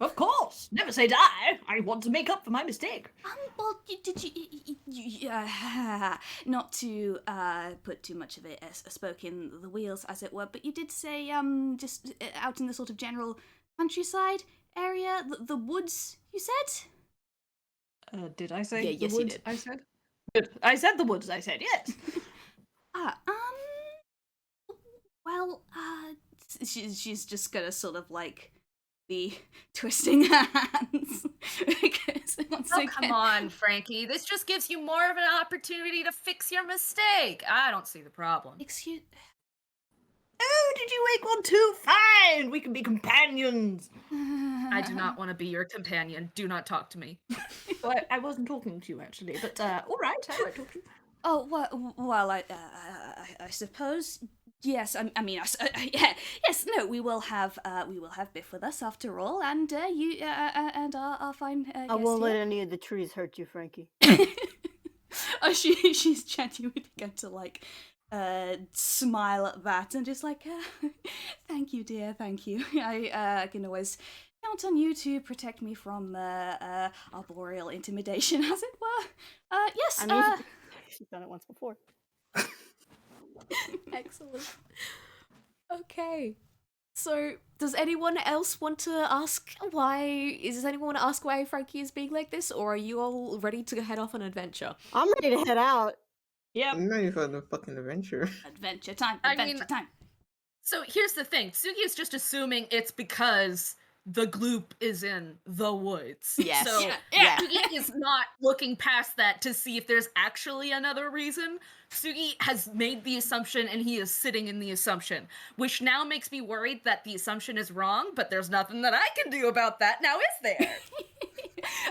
Of course, never say die. I want to make up for my mistake. Well, not to put too much of it as a spoke in the wheels, as it were, but you did say, just out in the sort of general countryside area, the woods, you said? Did I say Yeah, the yes, you woods? did. I said. Good. I said the woods, I said yes. Well, she's just gonna sort of like be twisting her hands. Because once Oh, again, come on, Frankie. This just gives you more of an opportunity to fix your mistake. I don't see the problem. Excuse. Oh, did you make one too? Fine, we can be companions. I do not want to be your companion. Do not talk to me. Well, I wasn't talking to you actually, but all right, I won't talk to you. Oh well, I suppose. Yes, I mean, yeah, yes. No, we will have Biff with us after all, and you and our fine. I won't let any of the trees hurt you, Frankie. Oh, she's genuinely going to like smile at that and just like, thank you, dear, thank you. I can always count on you to protect me from arboreal intimidation, as it were. Yes. I mean, she's done it once before. Excellent. Okay. So, does anyone else want to ask why? Does anyone want to ask why Frankie is being like this, or are you all ready to head off on an adventure? I'm ready to head out. Yep. I'm ready for the fucking adventure. Adventure time. I Adventure mean- time. So here's the thing. Tsugi is just assuming it's because the gloop is in the woods. Yes. So Yeah. Tsugi is not looking past that to see if there's actually another reason. Tsugi has made the assumption and he is sitting in the assumption, which now makes me worried that the assumption is wrong, but there's nothing that I can do about that now, is there?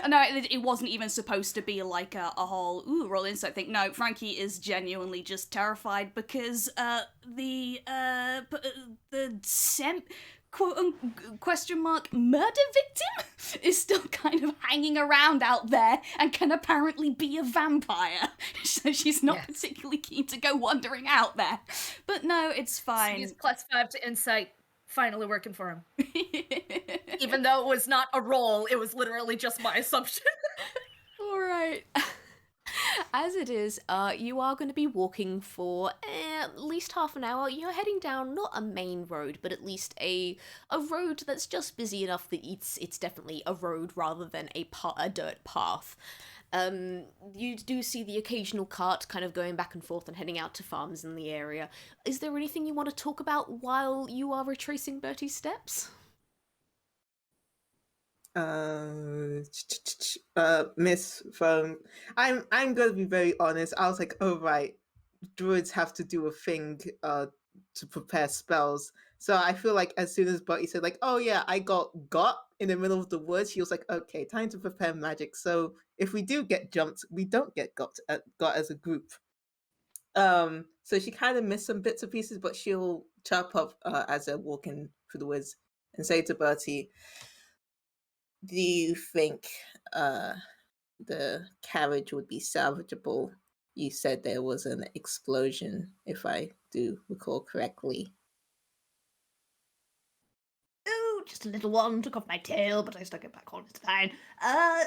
No, it wasn't even supposed to be like a whole roll insight thing. No, Frankie is genuinely just terrified because the question mark murder victim is still kind of hanging around out there and can apparently be a vampire. So she's not Yes. particularly keen to go wandering out there. But no, it's fine. Tsugi's +5 to insight finally working for him. Even though it was not a roll, it was literally just my assumption. All right. As it is, you are going to be walking for at least half an hour. You're heading down not a main road, but at least a road that's just busy enough that it's definitely a road rather than a dirt path. You do see the occasional cart kind of going back and forth and heading out to farms in the area. Is there anything you want to talk about while you are retracing Bertie's steps? Miss Phone. I'm gonna be very honest. I was like, oh right, druids have to do a thing to prepare spells. So I feel like as soon as Bertie said like, oh yeah, I got in the middle of the woods, he was like, okay, time to prepare magic. So if we do get jumped, we don't get got as a group. So she kind of missed some bits and pieces, but she'll chirp up as they're walking through the woods and say to Bertie, do you think the carriage would be salvageable? You said there was an explosion, if I do recall correctly. Oh, just a little one. Took off my tail, but I stuck it back on. It's fine. It was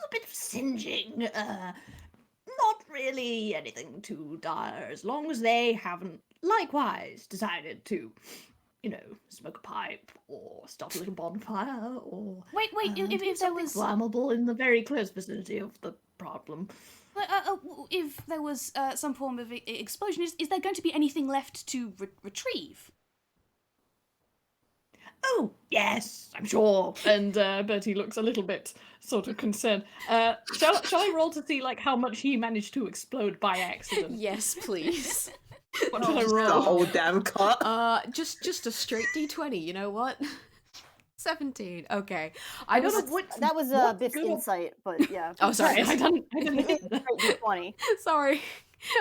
a bit of singeing. Not really anything too dire, as long as they haven't likewise decided to, smoke a pipe or start a little bonfire or Wait, do if there something was flammable in the very close vicinity of the problem. if there was some form of explosion, is there going to be anything left to retrieve? Oh, yes, I'm sure. And Bertie looks a little bit sort of concerned. Shall I roll to see like how much he managed to explode by accident? Yes, please. What should I The roll? whole damn cart. Just a straight D20, you know what? 17. Okay. I was don't know what That was what Biff's good- insight, but yeah. Oh, sorry. I didn't. Straight D20. Sorry.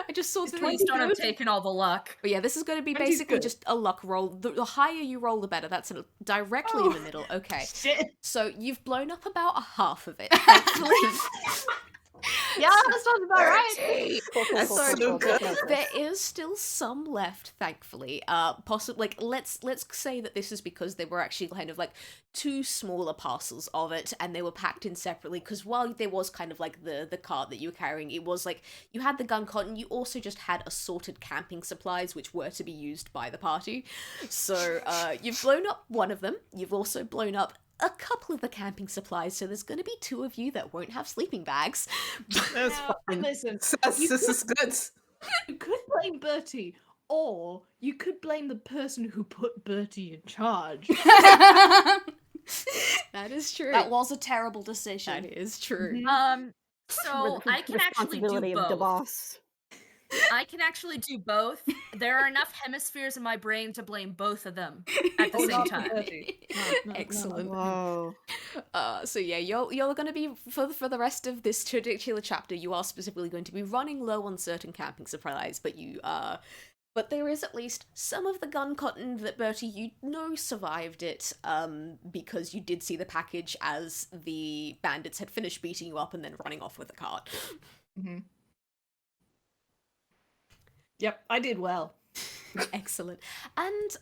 I just saw the Please don't have taken all the luck. But yeah, this is going to be 20's basically good. just a luck roll. The higher you roll, the better. That's directly in the middle. Okay. Shit. So you've blown up about a half of it, thankfully. Yeah, that sounds about right. That's so good. There is still some left, thankfully. Possibly, like let's say that this is because they were actually kind of like two smaller parcels of it, and they were packed in separately. Because while there was kind of like the cart that you were carrying, it was like you had the gun cart, and you also just had assorted camping supplies, which were to be used by the party. So you've blown up one of them. You've also blown up a couple of the camping supplies, so there's going to be 2 of you that won't have sleeping bags. That's Now, fine. listen, This is good. you could blame Bertie, or you could blame the person who put Bertie in charge. That is true. That was a terrible decision. That is true. So I can actually do Responsibility of the both. boss. I can actually do both. There are enough hemispheres in my brain to blame both of them at the Oh, same not time. Bertie. No. Excellent. Whoa. So yeah, you're going to be for the rest of this particular chapter. You are specifically going to be running low on certain camping supplies, but there is at least some of the gun cotton that Bertie you know survived it, because you did see the package as the bandits had finished beating you up and then running off with the cart. Mm-hmm. Yep, I did well. Excellent. And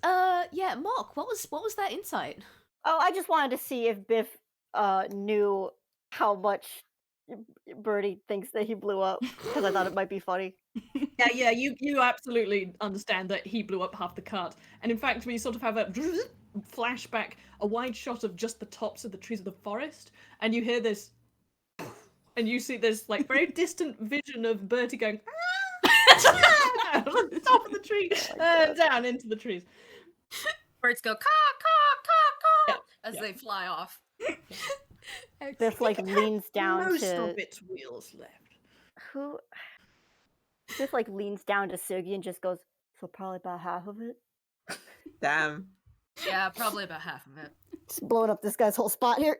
yeah, Mark, what was that insight? Oh, I just wanted to see if Biff knew how much Bertie thinks that he blew up, because I thought it might be funny. Yeah, you absolutely understand that he blew up half the cart. And in fact, we sort of have a flashback, a wide shot of just the tops of the trees of the forest, and you hear this, and you see this like very distant vision of Bertie going on the top of the tree, down into the trees. Birds go caw caw caw caw as yeah. they fly off. Biff like leans down Most to of its wheels left. who? Biff like leans down to Tsugi and just goes, "So probably about half of it." Damn. Yeah, probably about half of it. Just blowing up this guy's whole spot here.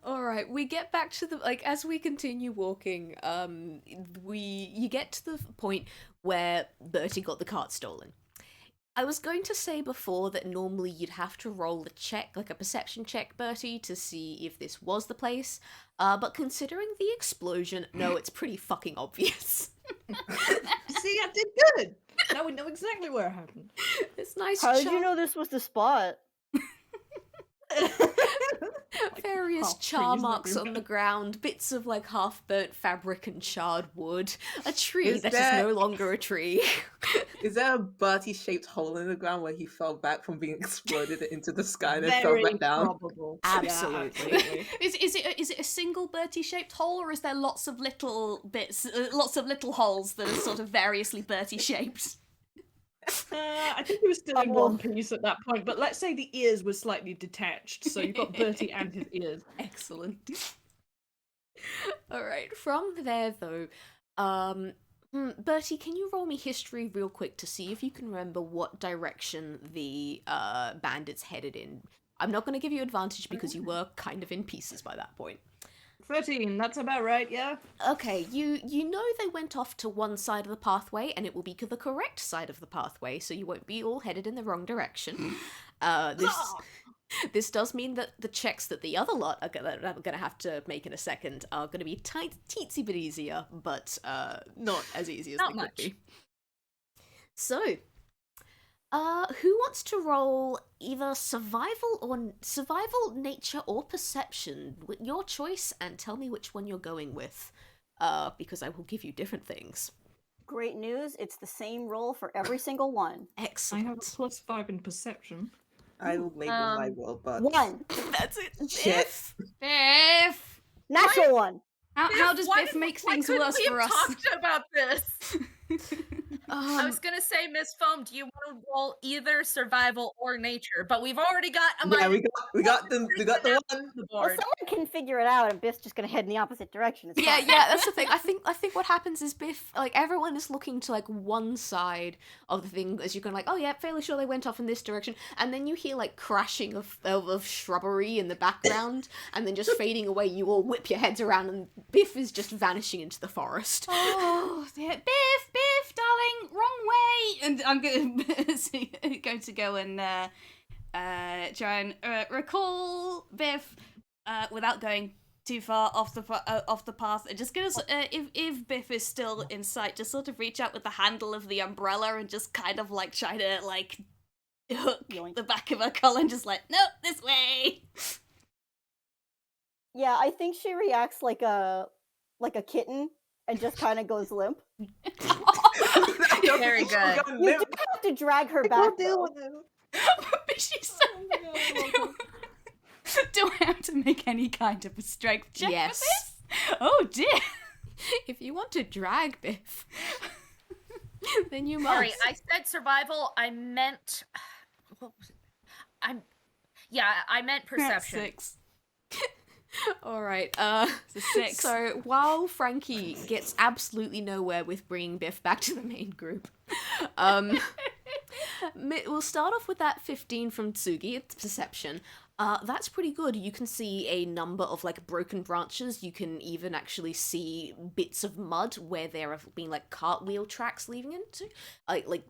All right, we get back to the as we continue walking. You get to the point where Bertie got the cart stolen. I was going to say before that normally you'd have to roll a check, like a perception check, Bertie, to see if this was the place. But considering the explosion, no, it's pretty fucking obvious. See, I did good. Now we know exactly where it happened. It's nice. How did you know this was the spot? Various half char trees marks on everywhere. the ground, bits of like half burnt fabric and charred wood, a tree Is that is there- no longer a tree. Is there a Bertie-shaped hole in the ground where he fell back from being exploded into the sky and then Very fell back down? probable. Absolutely. Yeah, Is it a single Bertie-shaped hole, or is there lots of little bits, lots of little holes that are sort of variously Bertie-shaped? I think he was still in one piece at that point, but let's say the ears were slightly detached, so you've got Bertie and his ears. Excellent. All right. From there, though, Bertie, can you roll me history real quick to see if you can remember what direction the bandits headed in? I'm not going to give you advantage because you were kind of in pieces by that point. 13, that's about right, yeah? Okay, you know they went off to one side of the pathway, and it will be the correct side of the pathway, so you won't be all headed in the wrong direction. This does mean that the checks that the other lot are gonna have to make in a second are gonna be teensy bit easier, but not as easy as Not they much. could be. So, who wants to roll either survival, nature, or perception? Your choice, and tell me which one you're going with, because I will give you different things. Great news! It's the same roll for every single one. I Excellent. have a +5 in perception. I will label my will, but 1 That's it. Shit. Biff! natural one. How does Why Biff did- make why things couldn't worse we for have us? talked about this. I Um, was gonna say, Miss Foam, do you want to roll either survival or nature? But we've already got a yeah, minus we got the one. on the Well, board. someone can figure it out, and Biff's just gonna head in the opposite direction. It's yeah, fine. that's the thing. I think what happens is Biff, like everyone is looking to like one side of the thing as you're going like, oh yeah, fairly sure they went off in this direction, and then you hear like crashing of shrubbery in the background, and then just fading away. You all whip your heads around, and Biff is just vanishing into the forest. Oh, dear. Biff, darling, wrong way. And I'm going to go and try and recall Biff without going too far off the path. And just gonna if Biff is still in sight, just sort of reach out with the handle of the umbrella and just kind of like try to like hook Yoink. the back of her collar and just like, nope, this way. Yeah, I think she reacts like a kitten and just kind of goes limp. Very good. You do have to drag her back. Though. She's so... Do I have to make any kind of a strength check Yes. for this? Oh dear. If you want to drag Biff, then you must. Sorry, I said survival. I meant. What was it? I meant perception. 6. All right. It's a 6. So while Frankie gets absolutely nowhere with bringing Biff back to the main group, we'll start off with that 15 from Tsugi. It's perception. That's pretty good. You can see a number of like broken branches. You can even actually see bits of mud where there have been like cartwheel tracks leading into, like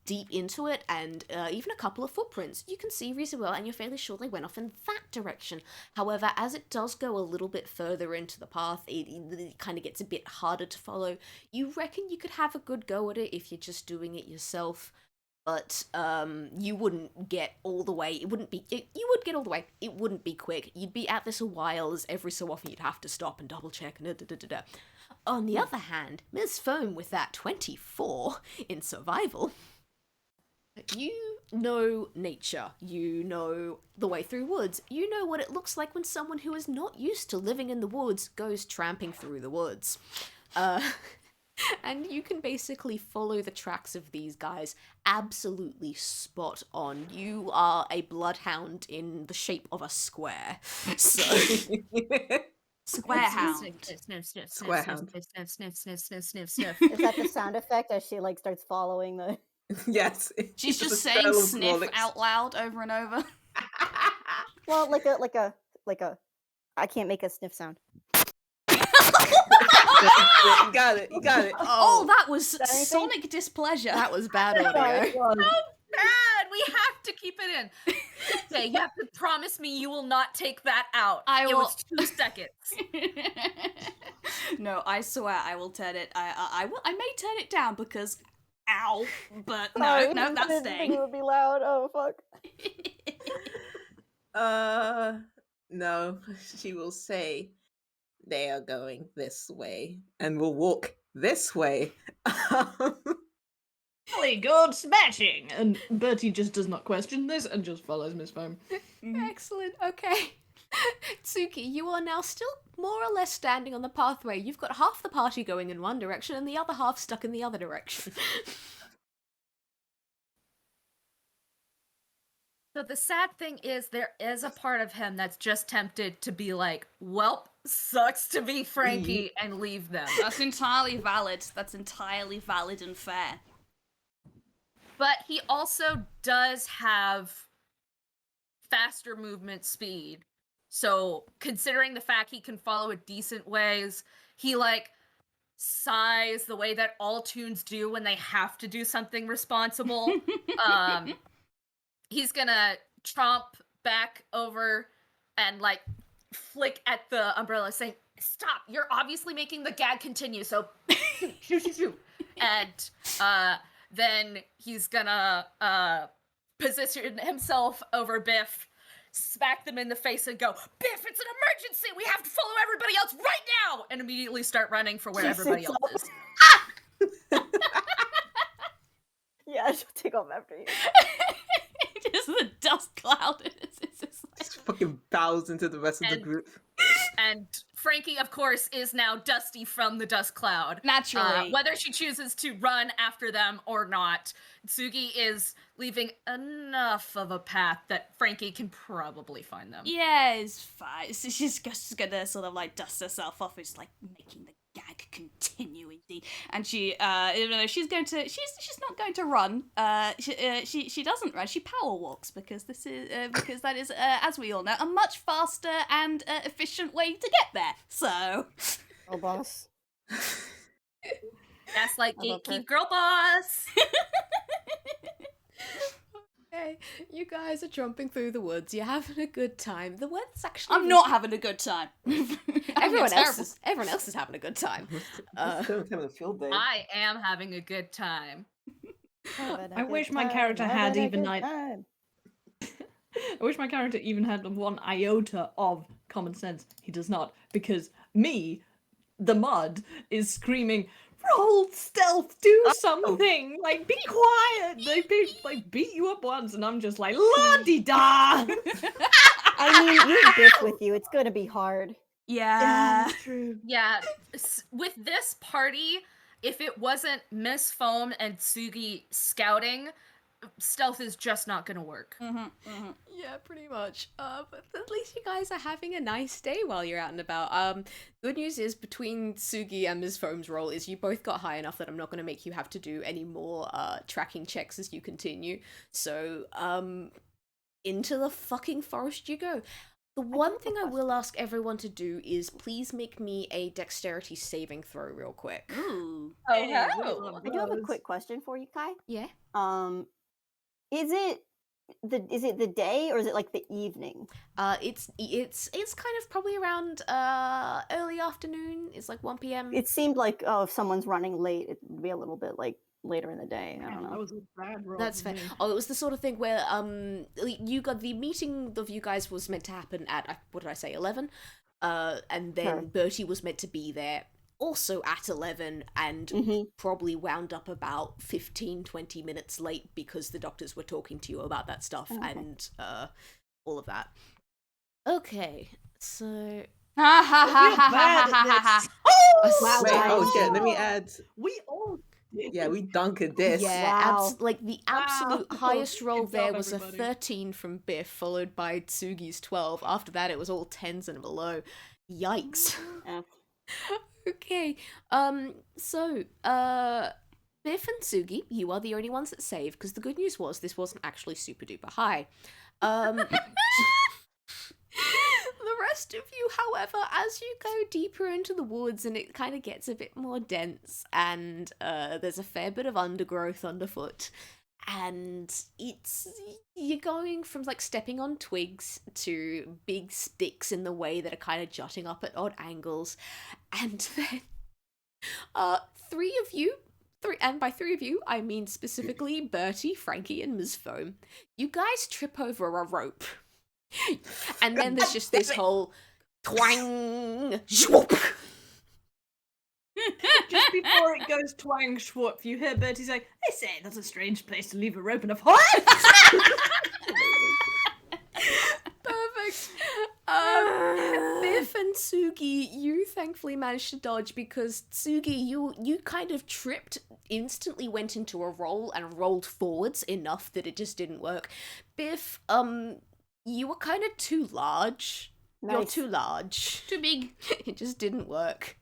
deep into it, and even a couple of footprints. You can see reasonably well, and you're fairly sure they went off in that direction. However, as it does go a little bit further into the path, it kind of gets a bit harder to follow. You reckon you could have a good go at it if you're just doing it yourself. But you wouldn't get all the way. You would get all the way. It wouldn't be quick. You'd be at this a while, as every so often you'd have to stop and double check. On the other hand, Ms. Foam with that 24 in survival, you know nature. You know the way through woods. You know what it looks like when someone who is not used to living in the woods goes tramping through the woods. And you can basically follow the tracks of these guys absolutely spot on. You are a bloodhound in the shape of a square. So Square hound. Sniff, sniff, Square sniff, hound. sniff, sniff, sniff, sniff, sniff, sniff, sniff. Is that the sound effect as she like starts following the? Yes. She's it's just a saying trail of sniff Rolex. out loud over and over. Well, like a. I can't make a sniff sound. You got it. You got it. Oh, that was anything? sonic displeasure. that was bad Sorry, audio. God. Bad. We have to keep it in. Okay, you have to promise me you will not take that out. I It will- was 2 seconds. No, I swear I will turn it. I may turn it down because, ow. But no, Sorry, no, I that's didn't think staying. it would be loud. Oh fuck. No. She will say, they are going this way, and will walk this way. Really good smashing! And Bertie just does not question this and just follows Miss Foam. Excellent. Okay. Tsuki, you are now still more or less standing on the pathway. You've got half the party going in one direction and the other half stuck in the other direction. So the sad thing is there is a part of him that's just tempted to be like, well, sucks to be Frankie and leave them. That's entirely valid. That's entirely valid and fair. But he also does have faster movement speed. So considering the fact he can follow it decent ways, he like sighs the way that all Toons do when they have to do something responsible. He's gonna tromp back over and like flick at the umbrella saying, stop, you're obviously making the gag continue, so shoot. And then he's gonna position himself over Biff, smack them in the face and go, Biff, it's an emergency, we have to follow everybody else right now, and immediately start running for where everybody else is. Yeah, she'll take off after you. Just the dust cloud. It's just like... Just fucking bows into the rest of the And- group. And Frankie, of course, is now Dusty from the dust cloud. Naturally. Whether she chooses to run after them or not, Tsugi is leaving enough of a path that Frankie can probably find them. Yeah, it's fine. So she's just gonna sort of like dust herself off. It's like making the gag continue, indeed. And she, she's not going to run. She doesn't run. She power walks because that is, as we all know, a much faster and efficient way to get there. So, Oh, boss. That's like I love her. gatekeep girl boss. Okay, you guys are jumping through the woods. You're having a good time. The weather's actually... I'm not having a good time. Everyone else is having a good time. Having a field day. I am having a good time. I wish my character had even I wish my character even had 1 iota of common sense. He does not, because me, the mud, is screaming, Roll stealth, do something. Like, be quiet. They beat you up once, and I'm just like, la-di-da. I mean, you have Biff with you. It's gonna be hard. Yeah. That's true. Yeah, with this party, if it wasn't Miss Foam and Tsugi scouting, stealth is just not gonna work. Yeah, pretty much. But at least you guys are having a nice day while you're out and about. Good news is between Tsugi and Ms. Foam's role is you both got high enough that I'm not going to make you have to do any more tracking checks as you continue. So, into the fucking forest you go. The one thing I will ask everyone to do is please make me a dexterity saving throw real quick. Ooh. Hey, we Oh. love I do have a those. quick question for you, Kai. Yeah. Is it the day or is it like the evening? It's kind of probably around early afternoon. It's like 1 p.m. It seemed like if someone's running late, it would be a little bit like later in the day. I don't That know. was a bad roll. That's for fair. me. Oh, it was the sort of thing where you got the meeting of you guys was meant to happen at what did I say, 11? And then Sure. Bertie was meant to be there also at 11 and Mhm. probably wound up about 15-20 minutes late because the doctors were talking to you about that stuff Okay. and all of that. Okay, so Ha ha ha We're ha bad ha at ha ha. this. Wow, Wait, guys. oh shit, let me add. We all did. Yeah, we dunkered this. yeah, Wow. like the absolute Wow. highest roll Good there job, was a everybody. 13 from Biff, followed by Tsugi's 12. After that, it was all 10s and below. Yikes. Yeah. Okay, so, Biff and Tsugi, you are the only ones that saved, because the good news was this wasn't actually super duper high. The rest of you, however, as you go deeper into the woods and it kind of gets a bit more dense and there's a fair bit of undergrowth underfoot, and you're going from like stepping on twigs to big sticks in the way that are kind of jutting up at odd angles, and then and by three of you, I mean specifically Bertie, Frankie, and Ms. Foam. You guys trip over a rope. And then there's just this whole twang, zwoop. Just before it goes twang schwup, you hear Bertie say, "I say, that's a strange place to leave a rope in a forest." Perfect. Biff and Tsugi, you thankfully managed to dodge because Tsugi, you kind of tripped, instantly went into a roll and rolled forwards enough that it just didn't work. Biff, you were kind of too large. You're Nice. too large. Too big. It just didn't work.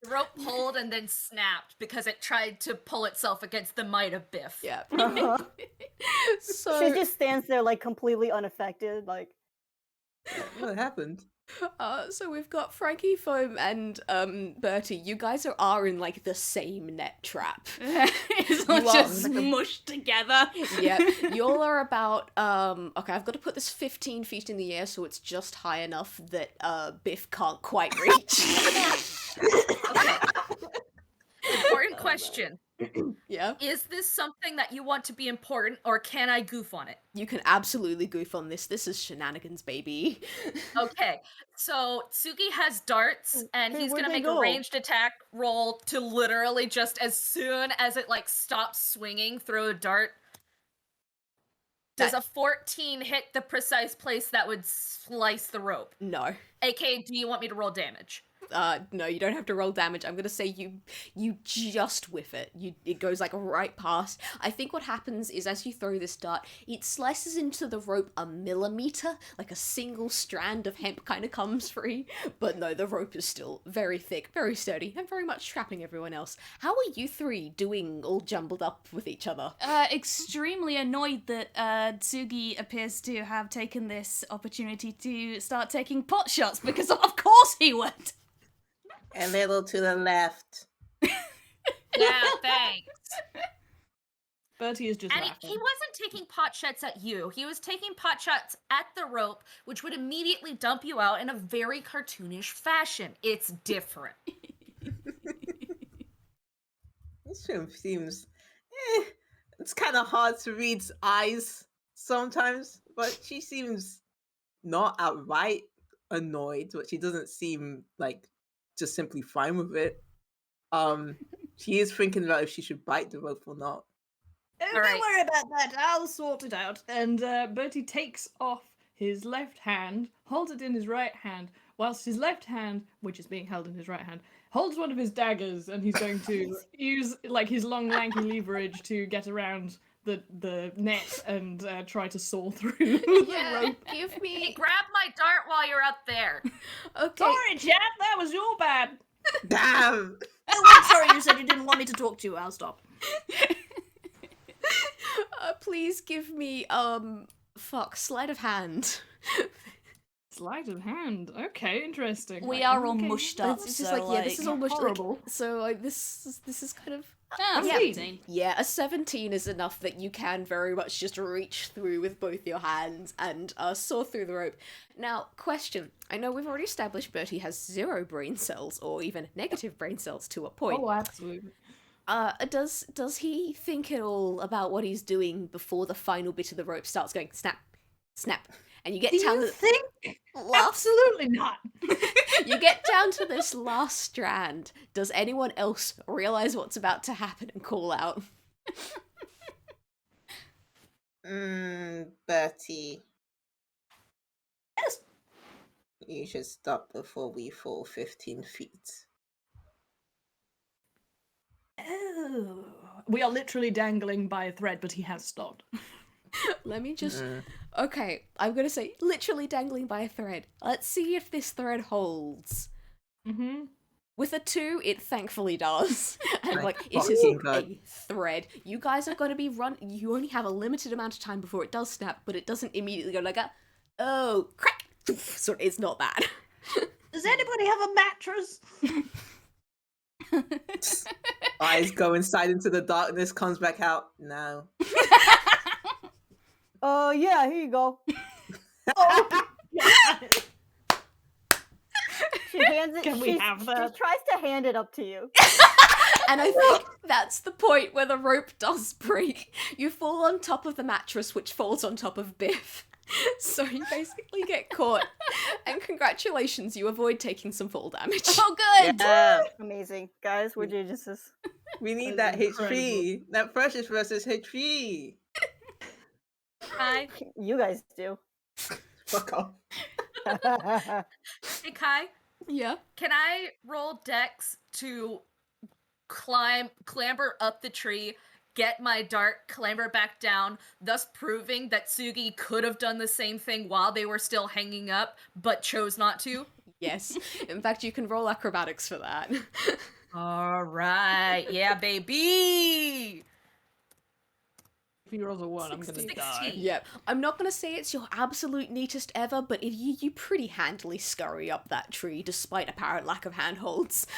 The rope pulled and then snapped because it tried to pull itself against the might of Biff. Yeah. Uh-huh. So, She just stands there like completely unaffected, like What happened? so we've got Frankie, Foam, and Bertie. You guys are in like the same net trap. It's all You are just like a- mushed together. Yep, y'all are about okay, I've got to put this 15 feet in the air so it's just high enough that Biff can't quite reach. Okay. Important question. Yeah, Is this something that you want to be important, or can I goof on it? you can absolutely goof on this. This is shenanigans, baby. Okay, so Tsugi has darts, and Hey, he's where'd gonna they make go? a ranged attack roll to literally just as soon as it like stops swinging, throw a dart. Does a 14 hit the precise place that would slice the rope? No. AK, do you want me to roll damage? No, you don't have to roll damage. I'm gonna say you just whiff it. It goes like right past. I think what happens is as you throw this dart, it slices into the rope a millimeter, like a single strand of hemp kind of comes free. But no, the rope is still very thick, very sturdy, and very much trapping everyone else. How are you three doing all jumbled up with each other? Extremely annoyed that Tsugi appears to have taken this opportunity to start taking pot shots because of course he would. A little to the left. Yeah, thanks. Bertie is just And laughing. he wasn't taking pot shots at you. He was taking pot shots at the rope, which would immediately dump you out in a very cartoonish fashion. It's different. This film seems. It's kind of hard to read eyes sometimes, but she seems not outright annoyed, but she doesn't seem like just simply fine with it. She is thinking about if she should bite the rope or not. Don't Alright. worry about that. I'll sort it out. And Bertie takes off his left hand, holds it in his right hand, whilst his left hand, which is being held in his right hand, holds one of his daggers, and he's going to use like his long lanky leverage to get around the net and try to saw through the Yeah, rope. give Hey, me. grab my dart while you're up there. Okay. Sorry, chat, that was your bad. Damn! Oh, wait, sorry, you said you didn't want me to talk to you. I'll stop. Please give me sleight of hand. Sleight of hand. Okay, interesting. We Like, are all okay. mushed up, It's just so like, yeah, this is almost horrible. like, so like this is kind of Ah, Yeah. 17. yeah, a 17 is enough that you can very much just reach through with both your hands and saw through the rope. Now, question. I know we've already established Bertie has 0 brain cells, or even negative brain cells to a point. Oh, absolutely. Does he think at all about what he's doing before the final bit of the rope starts going snap, snap, and you get Do down you to think? last Absolutely not. you get down to this last strand. Does anyone else realize what's about to happen and call out? Bertie. Yes. You should stop before we fall 15 feet. Oh. We are literally dangling by a thread, but he has stopped. Let me just. Okay, I'm gonna say literally dangling by a thread. Let's see if this thread holds. Mm-hmm. With a 2, it thankfully does. And Thank like, it is fucking God. a thread. You guys are gonna be you only have a limited amount of time before it does snap, but it doesn't immediately go like a, oh, crack! So it's not bad. Does anybody have a mattress? Eyes go inside into the darkness, comes back out. No. Yeah, here you go. She hands it. Can we she have that? tries to hand it up to you. And I think that's the point where the rope does break. You fall on top of the mattress, which falls on top of Biff. So you basically get caught. And congratulations, you avoid taking some fall damage. Oh, good! Yeah. Amazing, guys. We're geniuses. We need That that is HP. That precious versus HP. Kai, You guys do. Fuck off. hey Kai, Yeah. can I roll Dex to clamber up the tree, get my dart, clamber back down, thus proving that Tsugi could have done the same thing while they were still hanging up, but chose not to? Yes. In fact, you can roll acrobatics for that. Alright, yeah, baby! If he rolls a 1, I'm gonna 16. die. Yep. I'm not going to say it's your absolute neatest ever, but if you pretty handily scurry up that tree despite apparent lack of handholds.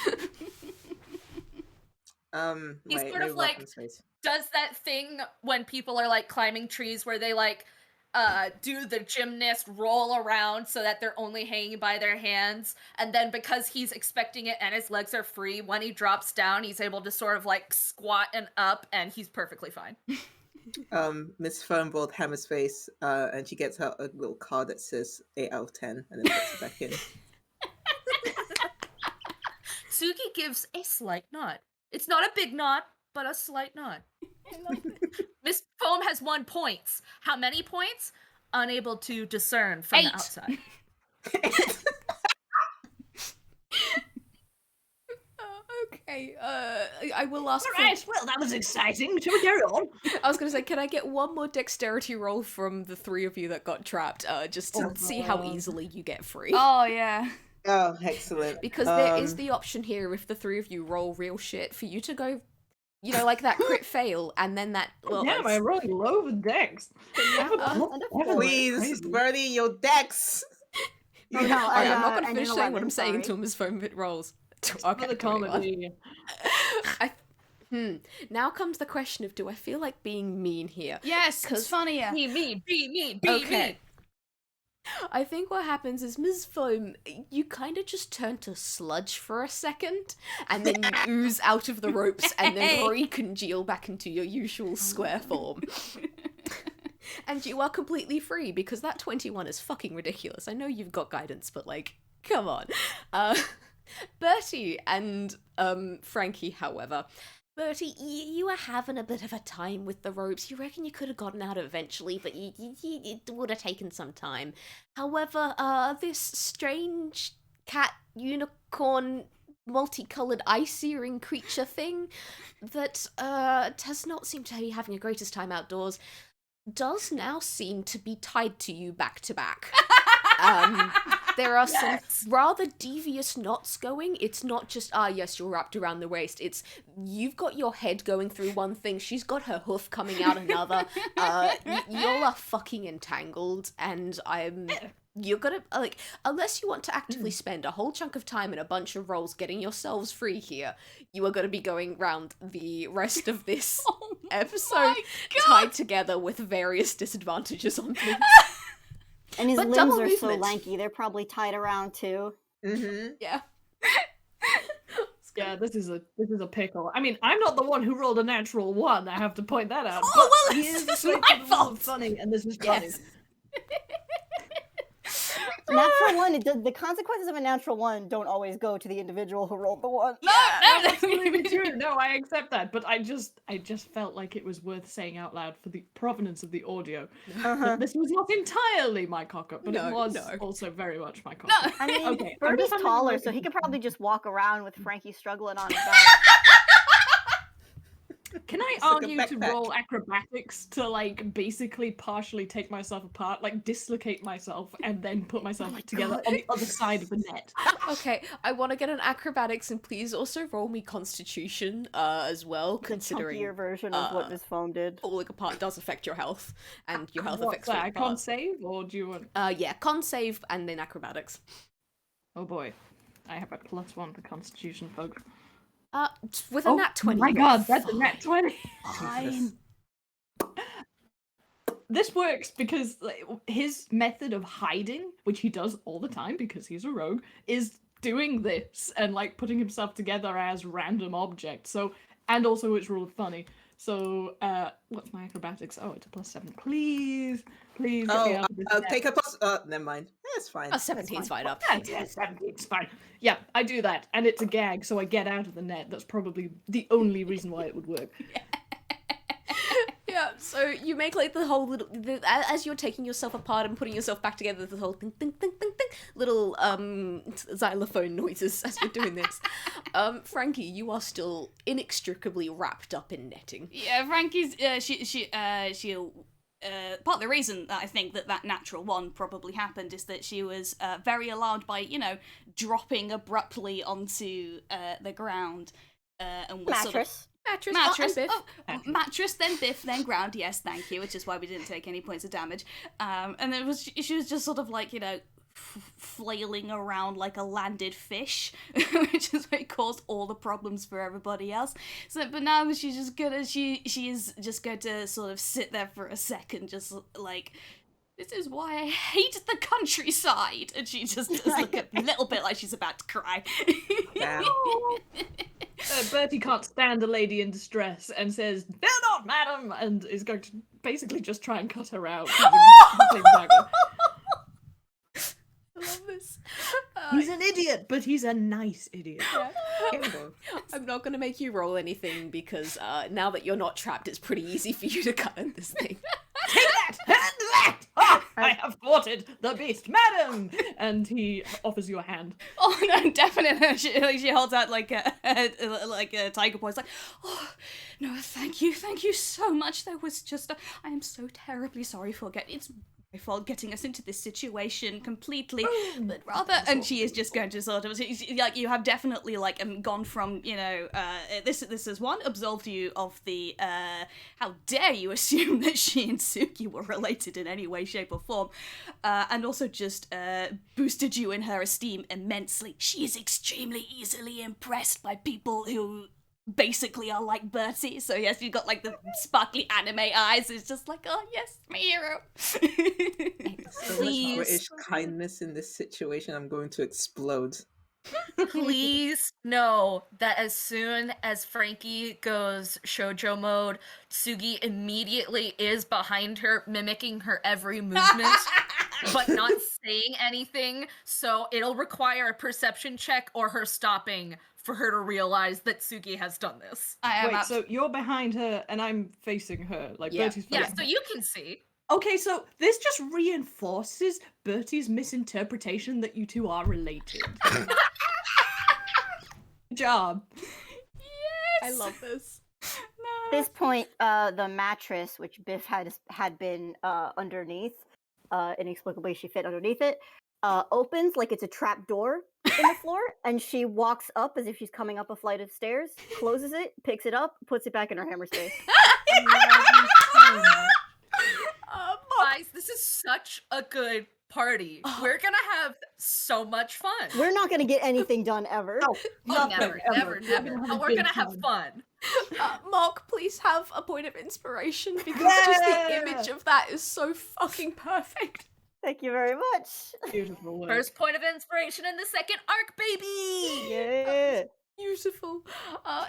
He's wait, sort no of like- weapon space. Does that thing when people are like climbing trees where they like do the gymnast roll around so that they're only hanging by their hands, and then because he's expecting it and his legs are free, when he drops down he's able to sort of like squat and up and he's perfectly fine. Miss Fernbold hammers face, and she gets out a little card that says 8 out of 10, and then puts it back in. Tsugi gives a slight nod. It's not a big nod, but a slight nod. Miss Foam has 1 point. How many points? Unable to discern from 8. the outside. Okay, I will ask for... Alright, well, that was exciting. Shall we carry on? I was going to say, can I get one more dexterity roll from the 3 of you that got trapped, just to see how easily you get free? Oh, yeah. Oh, excellent. Because there is the option here, if the 3 of you roll real shit, for you to go, you know, like that crit fail, and then that... Well, Damn, I'm rolling low with Dex. Please, Bertie, your dex! Oh, no, Alright, I'm not going and to an finish saying what 11, I'm saying sorry. until Ms. Foam rolls. For the 21. comedy. Now comes the question of, do I feel like being mean here? Yes, 'Cause- it's funnier. Be mean, be mean, be Okay. mean. I think what happens is, Ms. Foam, you kind of just turn to sludge for a second, and then you ooze out of the ropes, and then recongeal back into your usual square form. And you are completely free, because that 21 is fucking ridiculous. I know you've got guidance, but, like, come on. Bertie and Frankie, however. Bertie, you were having a bit of a time with the ropes. You reckon you could have gotten out eventually, but it would have taken some time. However, this strange cat unicorn multicolored ice-searing creature thing that does not seem to be having the greatest time outdoors does now seem to be tied to you back to back. There are some rather devious knots going. It's not just, yes, you're wrapped around the waist. It's, you've got your head going through one thing, she's got her hoof coming out another. Y'all are fucking entangled, and you're gonna, like, unless you want to actively spend a whole chunk of time and a bunch of rolls getting yourselves free here, you are gonna be going round the rest of this episode tied together with various disadvantages on things. And his But limbs double are so movement. lanky, they're probably tied around too. Mm-hmm. Yeah. Yeah, this is a pickle. I mean, I'm not the one who rolled a natural 1. I have to point that out. Oh, but well, he it's is just like, my this is fault. funny, and this is funny. Yes. Natural 1, the consequences of a natural 1 don't always go to the individual who rolled the 1. No, That's absolutely true. No, I accept that, but I just felt like it was worth saying out loud for the provenance of the audio. that This was not entirely my cock-up, but No, it was no. also very much my cock-up. No. I mean, Okay, I'm Bertie's just having a taller, look so at he this could one. probably just walk around with Frankie struggling on his back. Can I It's like a argue to backpack. roll acrobatics to, like, basically partially take myself apart, like, dislocate myself, and then put myself together on the other side of the net? Okay, I want to get an acrobatics, and please also roll me Constitution as well, The considering chunkier version of what this foam did. falling apart does affect your health, and your health What's affects that? falling I apart. can't save, or do you want... Yeah, con save and then acrobatics. Oh boy. I have a +1 for Constitution, folks. With a nat 20. my you're god, that's a nat fine. 20! Fine. This works because like, his method of hiding, which he does all the time because he's a rogue, is doing this and like putting himself together as random objects. So, and also it's really funny. So, what's my acrobatics? Oh, it's a +7. Please, please get me out of this net. Take a plus. Never mind. It's fine. 17's fine up. Yeah, 17, it's fine. Yeah, I do that, and it's a gag, so I get out of the net. That's probably the only reason why it would work. Yeah, so you make like the whole little, as you're taking yourself apart and putting yourself back together, the whole ding, ding, ding, ding, ding, little xylophone noises as you're doing this. Frankie, you are still inextricably wrapped up in netting. Yeah, Frankie's she'll part of the reason that I think that natural 1 probably happened is that she was very alarmed by, dropping abruptly onto the ground and was sort of Mattress. And Biff. Mattress, then Biff, then ground. Yes, thank you. Which is why we didn't take any points of damage. And then she was just sort of like flailing around like a landed fish, which is what caused all the problems for everybody else. So, but now she's just gonna she is just going to sort of sit there for a second, just like. This is why I hate the countryside, and she just does look a little bit like she's about to cry. Damn. Bertie can't stand a lady in distress and says, "Fear not, madam," and is going to basically just try and cut her out. using the same dagger. I love this. He's an idiot, but he's a nice idiot. I'm not going to make you roll anything because now that you're not trapped, it's pretty easy for you to cut in this thing. Take that and that! Ah, I have thwarted the beast, madam! And he offers you a hand. Oh no, definitely. She holds out like a tiger paw. It's like, oh no, thank you so much. There was just I am so terribly sorry for it's my fault getting us into this situation completely, but rather, and she is just going to sort of like you have definitely like gone from this is one absolved you of the how dare you assume that she and Tsugi were related in any way, shape or form, and also just boosted you in her esteem immensely. She is extremely easily impressed by people who basically are like Bertie, so yes, you've got like the sparkly anime eyes. It's just like, oh yes, my hero. So much British kindness in this situation. I'm going to explode. Please know that as soon as Frankie goes shoujo mode, Tsugi immediately is behind her, mimicking her every movement. but not saying anything. So it'll require a perception check or her stopping for her to realize that Tsugi has done this. I am Wait, so you're behind her and I'm facing her, like Yeah. Bertie's Yeah, facing so her. you can see. Okay, so this just reinforces Bertie's misinterpretation that you two are related. Good job. I love this. At this point, the mattress, which Biff had been underneath, inexplicably she fit underneath it, opens like it's a trap door in the floor, and she walks up as if she's coming up a flight of stairs, closes it, picks it up, puts it back in her hammer space. Guys, this is such a good party. We're gonna have so much fun. We're not gonna get anything done ever. Oh, never. But we're gonna have fun. Mark, please have a point of inspiration because just the image of that is so fucking perfect. Thank you very much. Beautiful work. First point of inspiration in the second arc, baby! Yeah. Beautiful.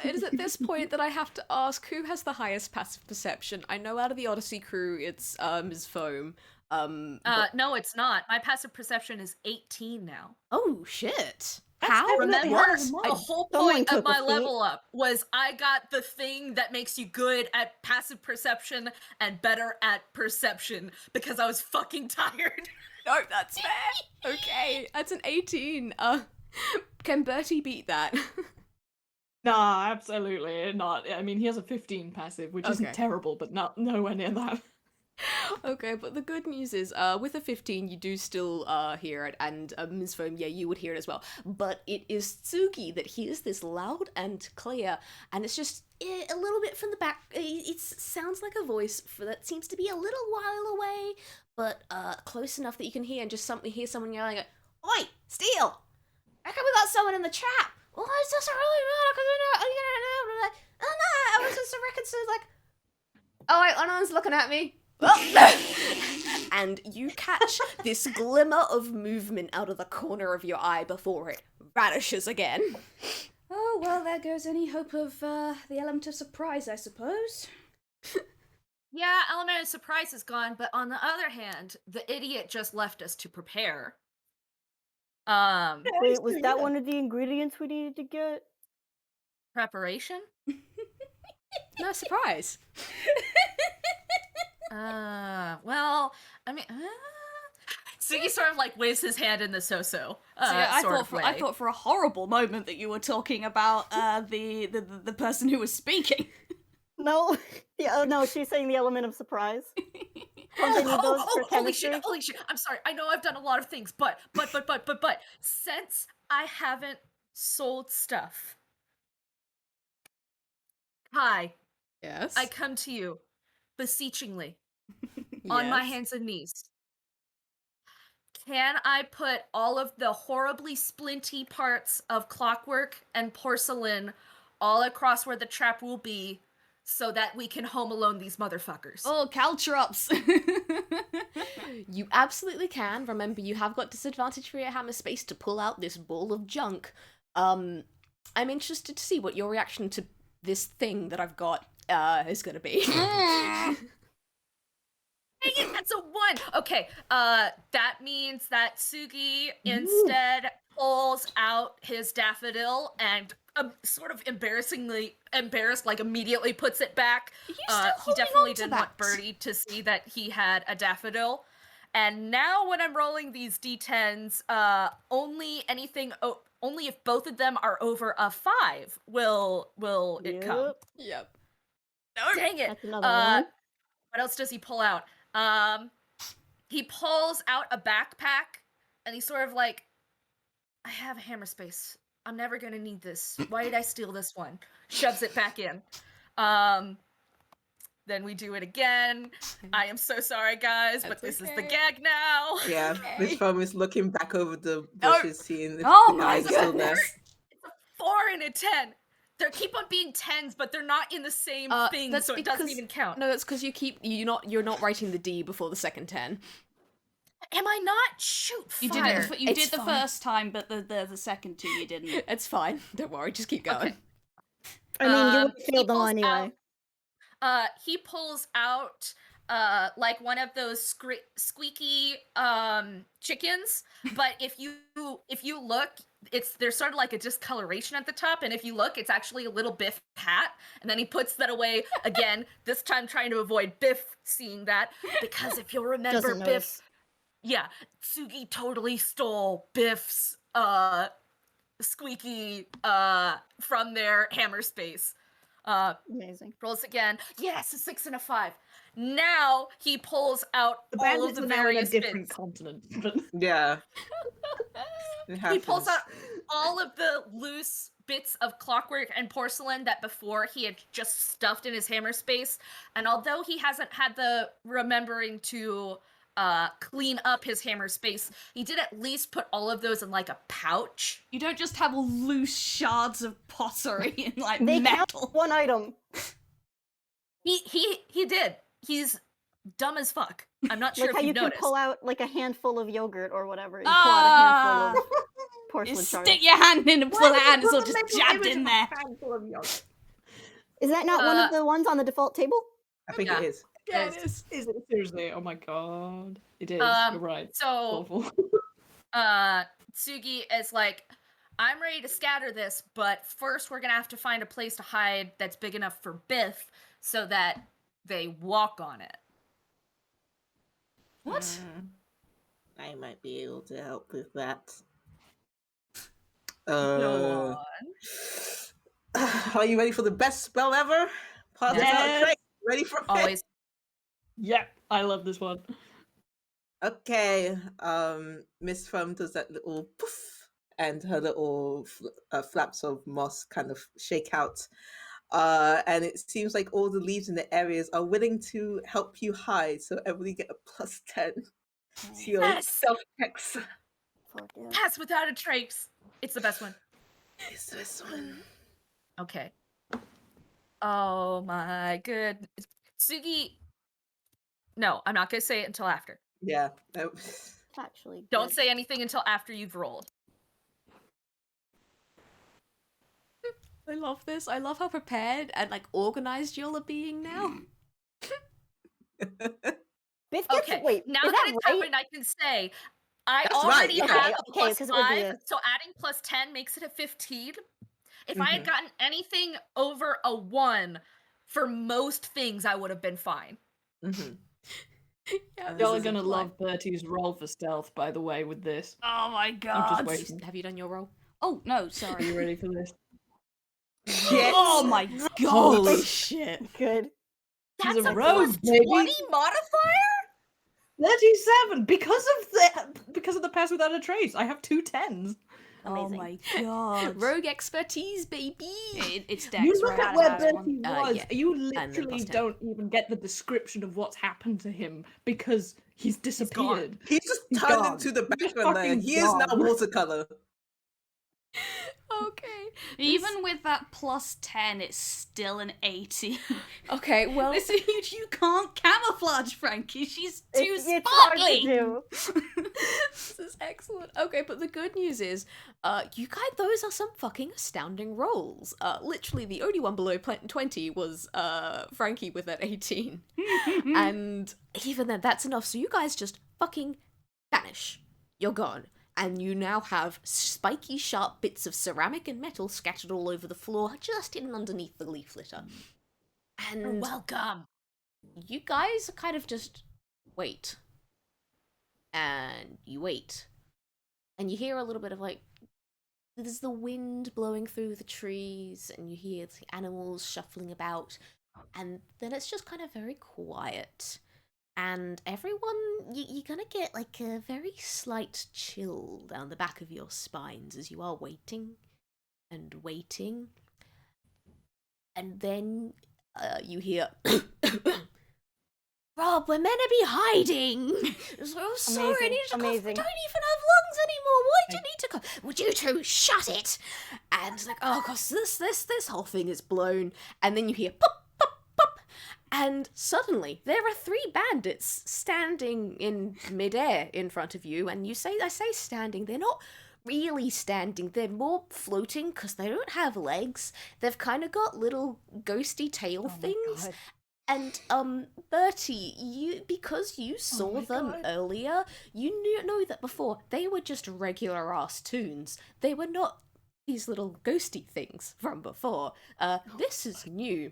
It is at this point that I have to ask who has the highest passive perception. I know out of the Odyssey crew, it's Ms. Foam. No, it's not. My passive perception is 18 now. Oh shit! That's How? definitely Remember, higher than mine. the whole Someone point of took a my feat. level up was I got the thing that makes you good at passive perception and better at perception because I was fucking tired. No, that's fair. Okay, that's an 18. Can Bertie beat that? Nah, absolutely not. I mean, he has a 15 passive, which Okay. isn't terrible, but nowhere near that. Okay, but the good news is, with a 15, you do still hear it, and Ms. Foam, yeah, you would hear it as well. But it is Tsugi that hears this loud and clear, and it's just a little bit from the back. It sounds like a voice that seems to be a little while away, but close enough that you can hear, and just hear someone yelling, "Oi, Steal! How come we got someone in the trap? Well, it's just really bad because I was just a record, so like, oh wait, no one's looking at me." And you catch this glimmer of movement out of the corner of your eye before it vanishes again. Oh, well, there goes any hope of the element of surprise, I suppose. Yeah, element of surprise is gone, but on the other hand, the idiot just left us to prepare. Wait, was that one of the ingredients we needed to get? Preparation? No surprise. Well, I mean, so he sort of like waves his hand in the so-so. I sort of way. thought for a horrible moment that you were talking about the person who was speaking. No. Yeah, no, she's saying the element of surprise. Don't they need those for holy chemistry? shit, holy shit. I'm sorry. I know I've done a lot of things, but, since I haven't sold stuff, hi, Yes. I come to you beseechingly on my Yes. hands and knees. Can I put all of the horribly splinty parts of clockwork and porcelain all across where the trap will be so that we can home alone these motherfuckers? Oh, caltrops. You absolutely can. Remember, you have got disadvantage for your hammer space to pull out this ball of junk. I'm interested to see what your reaction to this thing that I've got is gonna be. Dang it, that's a 1! Okay, that means that Tsugi instead pulls out his daffodil and sort of embarrassed, like immediately puts it back. Are you still He holding definitely on to didn't that? want Bertie to see that he had a daffodil. And now when I'm rolling these d10s, only if both of them are over a 5 will it come. Yep. Dang it! That's another one. What else does he pull out? He pulls out a backpack, and he's sort of like, I have a hammer space. I'm never gonna need this. Why did I steal this one? Shoves it back in. Then we do it again. I am so sorry, guys, but That's this is the okay. gag now. Yeah, Miss Foam is looking back over the Oh. bushes, seeing if Oh the my eyes are still there. It's a 4 and a 10. They keep on being 10s, but they're not in the same thing, that's so it doesn't because- even count. No, that's because you're not writing the D before the second 10. Am I not? Shoot, You fire. did it. You It's did the fine. first time, but the second two you didn't. It's fine. Don't worry. Just keep going. Okay. I mean, you would He fail them pulls anyway. He pulls out like one of those squeaky chickens, but if you look, there's sort of like a discoloration at the top, and if you look, it's actually a little Biff hat, and then he puts that away again, this time trying to avoid Biff seeing that, because if you'll remember, Doesn't Biff, notice. yeah, Tsugi totally stole Biff's squeaky from their hammer space. Amazing. Rolls again. Yes, a 6 and a 5. Now he pulls out The all of bandits the are now in a various different bits. continent. But Yeah. He pulls out all of the loose bits of clockwork and porcelain that before he had just stuffed in his hammer space. And although he hasn't had the remembering to clean up his hammer space, he did at least put all of those in like a pouch. You don't just have loose shards of pottery and like They count metal. one item. He did. He's dumb as fuck. I'm not sure Like if how you you can noticed. pull out like a handful of yogurt or whatever. You pull out a handful of You porcelain shards. stick your hand in and pull it out and it's all just jabbed in there. Is that not one of the ones on the default table? I think Yeah. it is. Yeah, it is. is it seriously? Oh my god. It is. You're right. So Awful. Tsugi is like, I'm ready to scatter this, but first we're gonna have to find a place to hide that's big enough for Biff so that they walk on it. What? I might be able to help with that. Go on. Are you ready for the best spell ever? Pass it out, Yes. Craig. Ready for it? Always. Yep, I love this one. Okay. Miss Thumb does that little poof, and her little flaps of moss kind of shake out. And it seems like all the leaves in the areas are willing to help you hide, so everybody get a +10 to your Yes. stealth checks. Fuck yeah. Pass without a trace. It's the best one. Is this one? Okay. Oh my good. Tsugi. No, I'm not gonna say it until after. Yeah. Actually, Don't good. say anything until after you've rolled. I love this. I love how prepared and like organized y'all are being now. Biff gets, Okay. wait, Now is that that it's right? happened, I can say I That's right, already yeah. have a Okay, plus 'cause it would be 5, a- so adding +10 makes it a 15. If I had Mhm. gotten anything over a 1 for most things, I would have been fine. Mhm. Yeah, Y'all are this is gonna a love Bertie's roll for stealth, by the way, with this. Oh my I'm god. just waiting. Have you done your roll? Oh no, Are you sorry. ready for this? Shit. Oh my god. Holy shit. Good. She's That's a a rogue, plus baby. 20 modifier? 37! Because of the pass without a trace. I have 2 10s. Oh Amazing. my god. Rogue expertise, baby. It's You Dex, look right? at where Has one. Bertie was. yeah. You then literally +10. don't even get the description of what's happened to him because he's disappeared. He's just He's turned gone. into the He's just background layer. fucking He is now gone. watercolor. Okay. Even with that +10, it's still an 80. Okay, well, This is, you can't camouflage Frankie. She's too It's hard to sparkly. do. this is excellent. Okay, but the good news is, you guys, those are some fucking astounding rolls. Literally, the only one below 20 was Frankie with that 18. And even then, that's enough. So you guys just fucking vanish. You're gone. And you now have spiky, sharp bits of ceramic and metal scattered all over the floor, just hidden underneath the leaf litter. You're And welcome. you guys kind of just wait. And you wait. And you hear a little bit of like, there's the wind blowing through the trees, and you hear the animals shuffling about. And then it's just kind of very quiet. And everyone, you're gonna get like a very slight chill down the back of your spines as you are waiting and waiting. And then you hear, Rob, we're meant to be hiding. So sorry, I Amazing, need to cough. We amazing. don't even have lungs anymore. Why do you need to cough? Would you two shut it? And it's like, oh gosh, this whole thing is blown. And then you hear pop, pop, pop. And suddenly there are 3 bandits standing in midair in front of you. And I say standing, they're not really standing, they're more floating because they don't have legs. They've kind of got little ghosty tail things. God. And Bertie, because you saw my them God. earlier, you know that before they were just regular ass Toons. They were not these little ghosty things from before. This is new.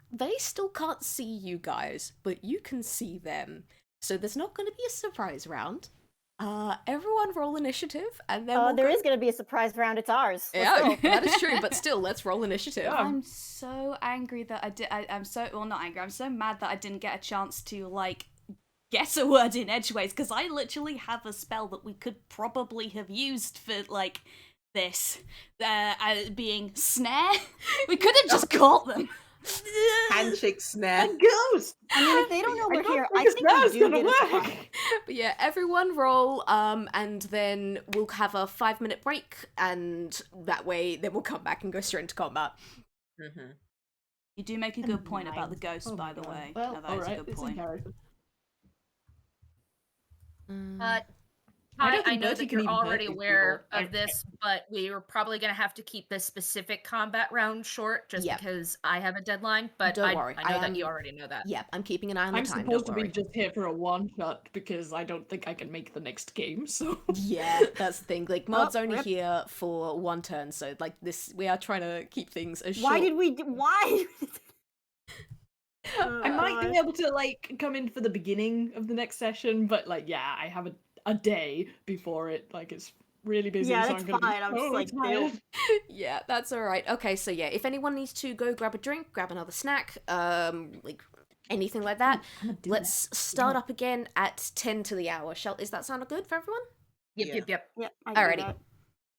They still can't see you guys, but you can see them. So there's not going to be a surprise round. Everyone roll initiative, and then There is going to be a surprise round. It's ours. Let's Yeah, go. that is true. But still, let's roll initiative. Yeah. I'm so angry that I did. I'm so not angry. I'm so mad that I didn't get a chance to like get a word in edgeways because I literally have a spell that we could probably have used for like this, being snare. We could have just caught them. Handshake snare. Ghost! I mean, if they don't know we're here, I think think we it's do gonna get a work. surprise. But yeah, everyone roll, and then we'll have a 5-minute break, and that way, then we'll come back and go straight into combat. Mm-hmm. You do make a good point about the ghosts, Oh by my the God. way. Well, No, that all is right, a good it's in point. character. I don't think know Bertie that can you're even hurt already these aware people. of this, but we are probably going to have to keep this specific combat round short just Yep. because I have a deadline. But Don't I worry, I know I that you am- already know that. Yep, I'm keeping an eye on the I'm time, supposed to don't be worry. just here for a one-shot because I don't think I can make the next game, so... Yeah, that's the thing. Like, Mod's only rip. here for one turn, so, like, this, we are trying to keep things as short. Why did we? Why? I might be able to, like, come in for the beginning of the next session, but, like, yeah, I have a day before it. Like, it's really busy, Yeah, so that's I'm gonna fine. be I'm just so like, tired. Yeah, that's alright. Okay, so yeah, if anyone needs to go grab a drink, grab another snack, like, anything like that, I'm gonna do let's start up again at 10 to the hour. Is that sound good for everyone? Yep, Yeah. yep, yep. Yeah, I can do Alrighty.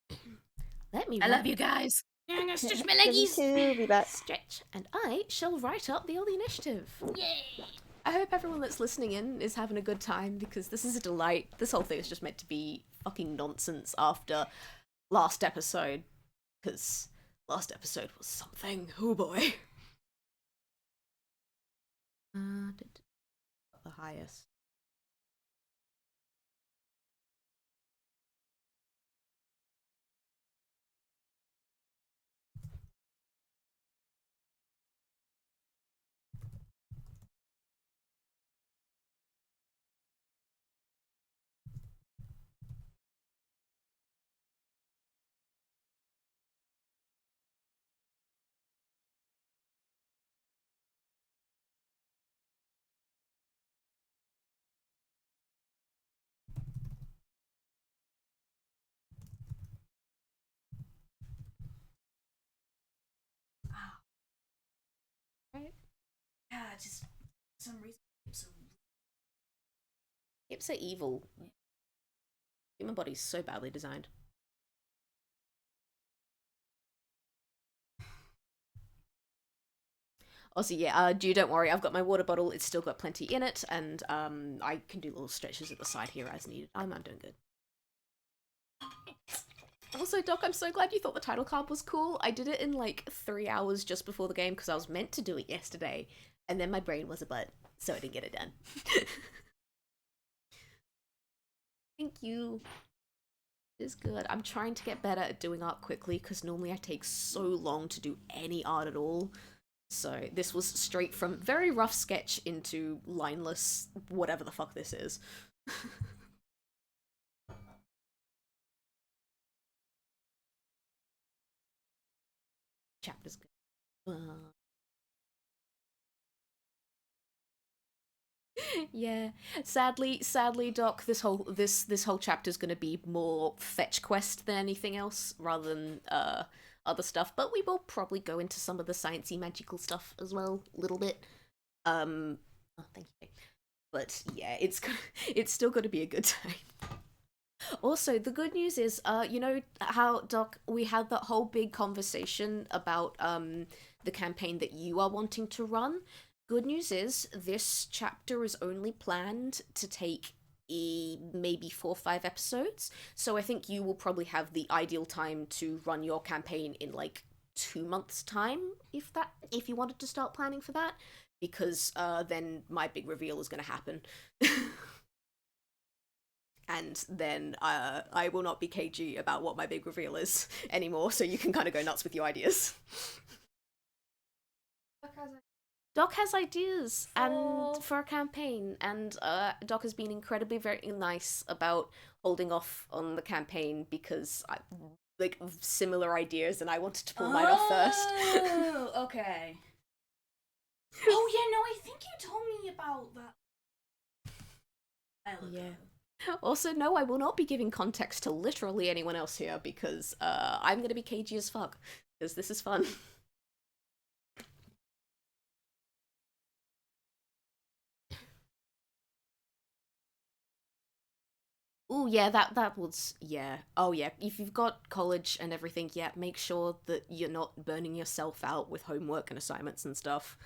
that. Let me I love you guys. I'm gonna stretch my Love you leggies. too, be back. Stretch, and I shall write up the initiative. Yay! I hope everyone that's listening in is having a good time because this is a delight. This whole thing is just meant to be fucking nonsense after last episode, because last episode was something. Oh boy. The highest. Right? Yeah, just for some reason. Hips are evil. Human body's so badly designed. Also, yeah, don't worry, I've got my water bottle, it's still got plenty in it, and I can do little stretches at the side here as needed. I'm doing good. Also, Doc, I'm so glad you thought the title card was cool. I did it in like 3 hours just before the game because I was meant to do it yesterday, and then my brain was a butt, so I didn't get it done. Thank you. It is good. I'm trying to get better at doing art quickly because normally I take so long to do any art at all. So this was straight from very rough sketch into lineless whatever the fuck this is. Chapter's good. Yeah, sadly, Doc, this whole chapter's gonna be more fetch quest than anything else, rather than other stuff. But we will probably go into some of the sciencey magical stuff as well, a little bit. Oh, thank you. But yeah, it's still gonna be a good time. Also, the good news is, you know how, Doc, we had that whole big conversation about the campaign that you are wanting to run. Good news is, this chapter is only planned to take maybe 4 or 5 episodes, so I think you will probably have the ideal time to run your campaign in like 2 months' time, if you wanted to start planning for that, because then my big reveal is going to happen. And then I will not be cagey about what my big reveal is anymore, so you can kind of go nuts with your ideas. Doc has ideas and For- for a campaign, and Doc has been incredibly very nice about holding off on the campaign because I like similar ideas, and I wanted to pull mine off first. Oh, okay. Oh yeah, no, I think you told me about that. Yeah. Also, no, I will not be giving context to literally anyone else here because I'm gonna be cagey as fuck because this is fun. Oh yeah, that was yeah. Oh yeah, if you've got college and everything, yeah, make sure that you're not burning yourself out with homework and assignments and stuff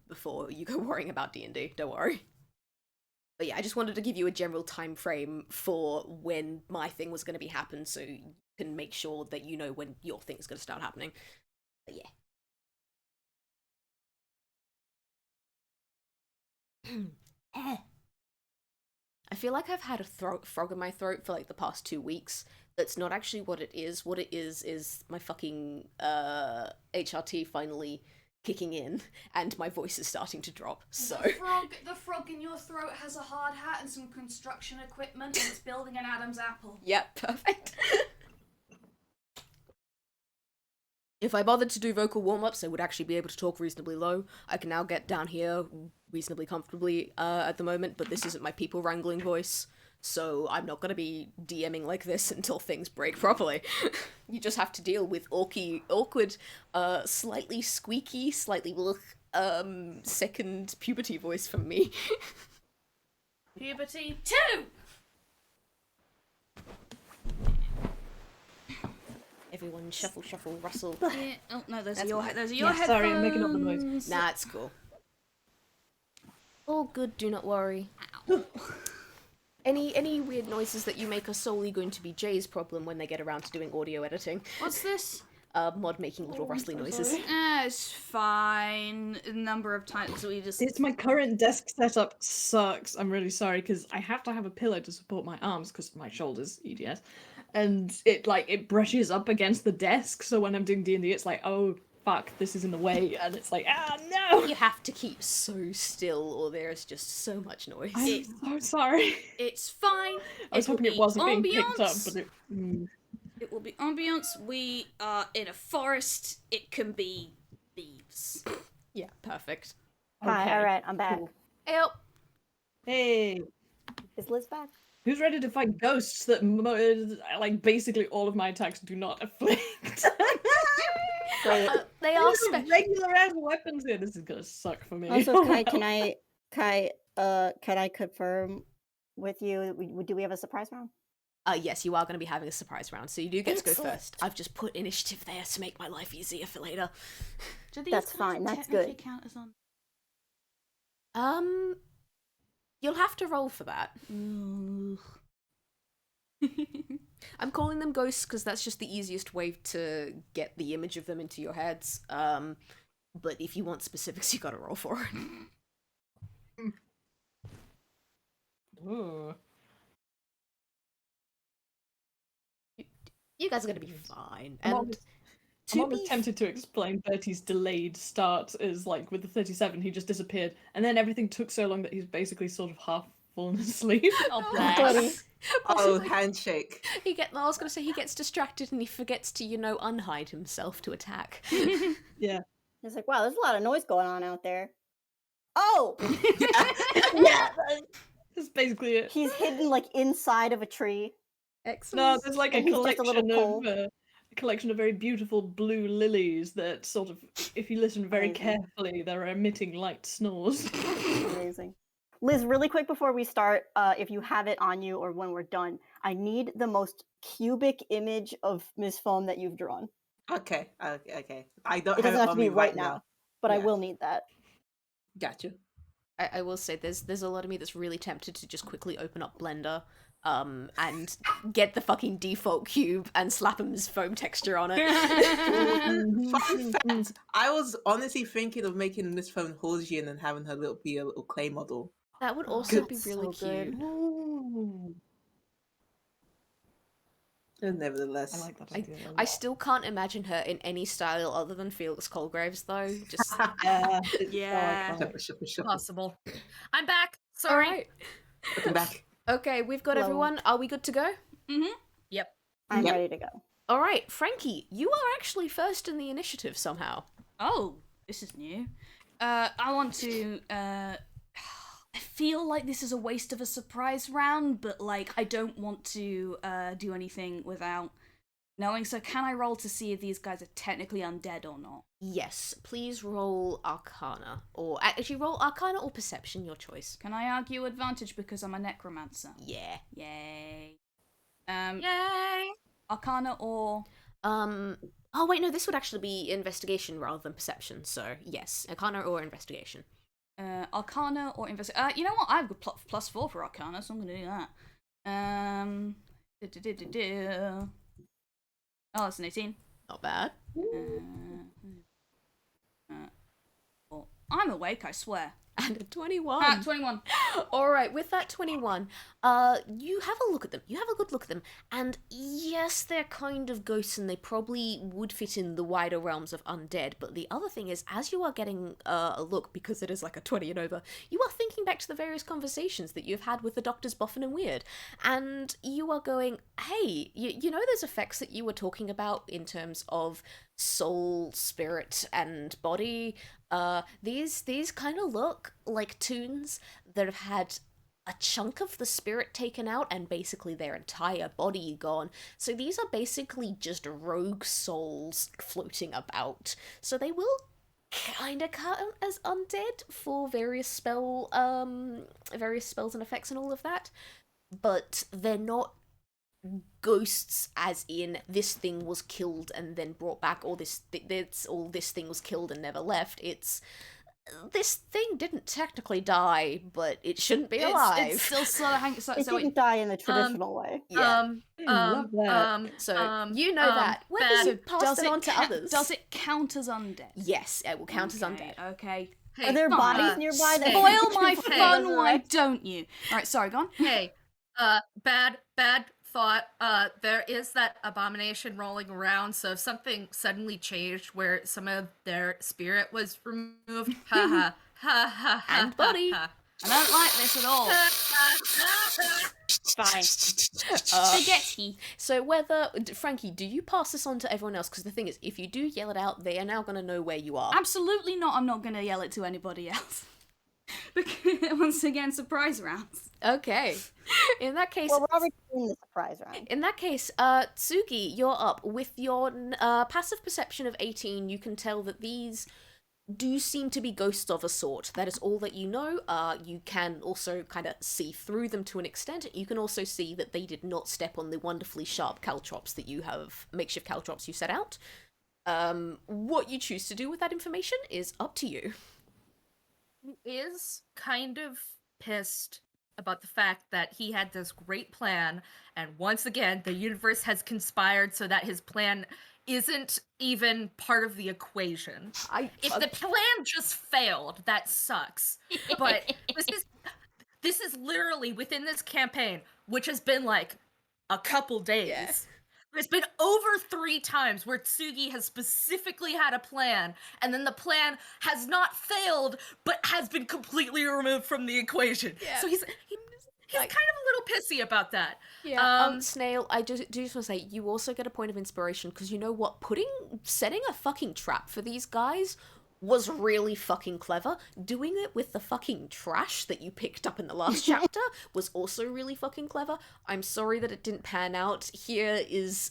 before you go worrying about D&D. Don't worry. But yeah, I just wanted to give you a general time frame for when my thing was going to be happen so you can make sure that you know when your thing's going to start happening. But yeah. I feel like I've had a frog in my throat for like the past 2 weeks. That's not actually what it is. What it is my fucking HRT finally kicking in, and my voice is starting to drop. So The frog in your throat has a hard hat and some construction equipment, and it's building an Adam's apple. Yep, perfect. If I bothered to do vocal warm-ups, I would actually be able to talk reasonably low. I can now get down here reasonably comfortably at the moment, but this isn't my people wrangling voice, so I'm not going to be DMing like this until things break properly. You just have to deal with awkward, slightly squeaky, slightly second puberty voice from me. Puberty 2! Everyone shuffle, shuffle, rustle. Yeah. Oh no, those are your headphones. Sorry, I'm making all the noise. Nah, it's cool. All good, do not worry. Any weird noises that you make are solely going to be Jay's problem when they get around to doing audio editing. What's this? Mod making little rustly noises. It's fine. A number of times we just... It's my current desk setup sucks. I'm really sorry because I have to have a pillow to support my arms because my shoulders, EDS. And it brushes up against the desk, so when I'm doing D&D it's like, oh fuck, this is in the way, and it's like, ah no! You have to keep so still or there's just so much noise. I'm so sorry. It's fine. I was hoping it wasn't being picked up, ambience. but It will be ambience. We are in a forest. It can be thieves. Yeah, perfect. Hi, Okay, alright, I'm back. cool. Help! Hey, Is Liz back? who's ready to fight ghosts that like basically all of my attacks do not afflict? Great. They are These special. regular ass weapons here. This is gonna suck for me. Also, can I confirm with you? Do we have a surprise round? Yes, you are going to be having a surprise round, so you do get to go Excellent. first. I've just put initiative there to make my life easier for later. Do these That's guys fine, that's technically good. count as on? You'll have to roll for that. I'm calling them ghosts because that's just the easiest way to get the image of them into your heads. But if you want specifics, you gotta roll for it. Ooh. You guys are gonna be fine. I'm And almost- I'm to almost be tempted to explain Bertie's delayed start is like with the 37, he just disappeared, and then everything took so long that he's basically sort of half fallen asleep. Oh, Buddy. Oh, Possibly. handshake. I was gonna say he gets distracted and he forgets to, unhide himself to attack. Yeah. It's like, wow, there's a lot of noise going on out there. Oh! Yeah. That's basically it. He's hidden like inside of a tree. Excellent. No, there's like a And he's just a little collection of very beautiful blue lilies that sort of, if you listen very Amazing. carefully, they're emitting light snores. Amazing. Liz, really quick before we start, if you have it on you or when we're done, I need the most cubic image of Miss Foam that you've drawn. Okay. I don't It have doesn't it have on to be me right now, but I Yeah. will need that. Gotcha. I will say there's a lot of me that's really tempted to just quickly open up Blender and get the fucking default cube and slap his foam texture on it. Fun fact, I was honestly thinking of making Miss Phone Horsian and having her be a little clay model. That would Oh, also be that's really so good. cute. Ooh. And nevertheless, I like that idea. a I lot. still can't imagine her in any style other than Felix Colgrave's, though. Just Yeah, it's Yeah. so iconic. shuffle, shuffle. Possible. I'm back. all Sorry. right. Welcome back. Okay, we've got Hello. everyone. Are we good to go? Mm-hmm. Yep. I'm Yep. ready to go. All right, Frankie, you are actually first in the initiative somehow. Oh, this is new. I want to. I feel like this is a waste of a surprise round, but like I don't want to do anything without knowing. So can I roll to see if these guys are technically undead or not? Yes, please roll Arcana, or actually roll Arcana or Perception, your choice. Can I argue advantage because I'm a necromancer? Yeah. Yay. Yay. Arcana or Oh wait, no, this would actually be investigation rather than perception. So yes, Arcana or investigation. Arcana or you know what? I've got +4 for Arcana, so I'm gonna do that. Oh, that's an 18. Not bad. Well, I'm awake, I swear. And a 21. 21. All right, with that 21, you have a look at them. You have a good look at them, and yes, they're kind of ghosts, and they probably would fit in the wider realms of undead. But the other thing is, as you are getting a look, because it is like a 20 and over, you are thinking back to the various conversations that you've had with the doctors Boffin and Weird, and you are going, hey, you know those effects that you were talking about in terms of soul, spirit, and body? These kind of look like Toons that have had a chunk of the spirit taken out and basically their entire body gone. So these are basically just rogue souls floating about. So they will kind of count as undead for various spells and effects and all of that, but they're not ghosts as in this thing was killed and then brought back, or this thing was killed and never left. It's this thing didn't technically die, but it shouldn't be alive. It's still sort of hanging. It So didn't die in the traditional way. Yeah. love that. So you know that. Whether bad. you pass it on to others. Does it count as undead? Yes, it will count as undead. Okay. Hey, Are there fine. bodies nearby that Spoil my Hey. fun, why don't you? Alright, sorry, go on. Hey, bad thought. There is that abomination rolling around, so if something suddenly changed where some of their spirit was removed, ha ha, And body. I don't like this at all. Fine. Spaghetti. So whether Frankie, do you pass this on to everyone else? Because the thing is, if you do yell it out, they are now going to know where you are. Absolutely not. I'm not going to yell it to anybody else. Because, once again, surprise rounds. Okay. In that case, Well, we're already in the surprise round. Tsugi, you're up. With your passive perception of 18, you can tell that these do seem to be ghosts of a sort. That is all that you know. You can also kind of see through them to an extent. You can also see that they did not step on the wonderfully sharp caltrops that you have, makeshift caltrops you set out. What you choose to do with that information is up to you. He is kind of pissed about the fact that he had this great plan, and once again, the universe has conspired so that his plan isn't even part of the equation. If the plan just failed, that sucks. But this is literally within this campaign, which has been like a couple days. Yeah. There's been over 3 times where Tsugi has specifically had a plan, and then the plan has not failed, but has been completely removed from the equation. Yeah. So he's kind of a little pissy about that. Yeah. Snail, I just want to say, you also get a point of inspiration, because you know what? Setting a fucking trap for these guys was really fucking clever. Doing it with the fucking trash that you picked up in the last chapter was also really fucking clever. I'm sorry that it didn't pan out. Here is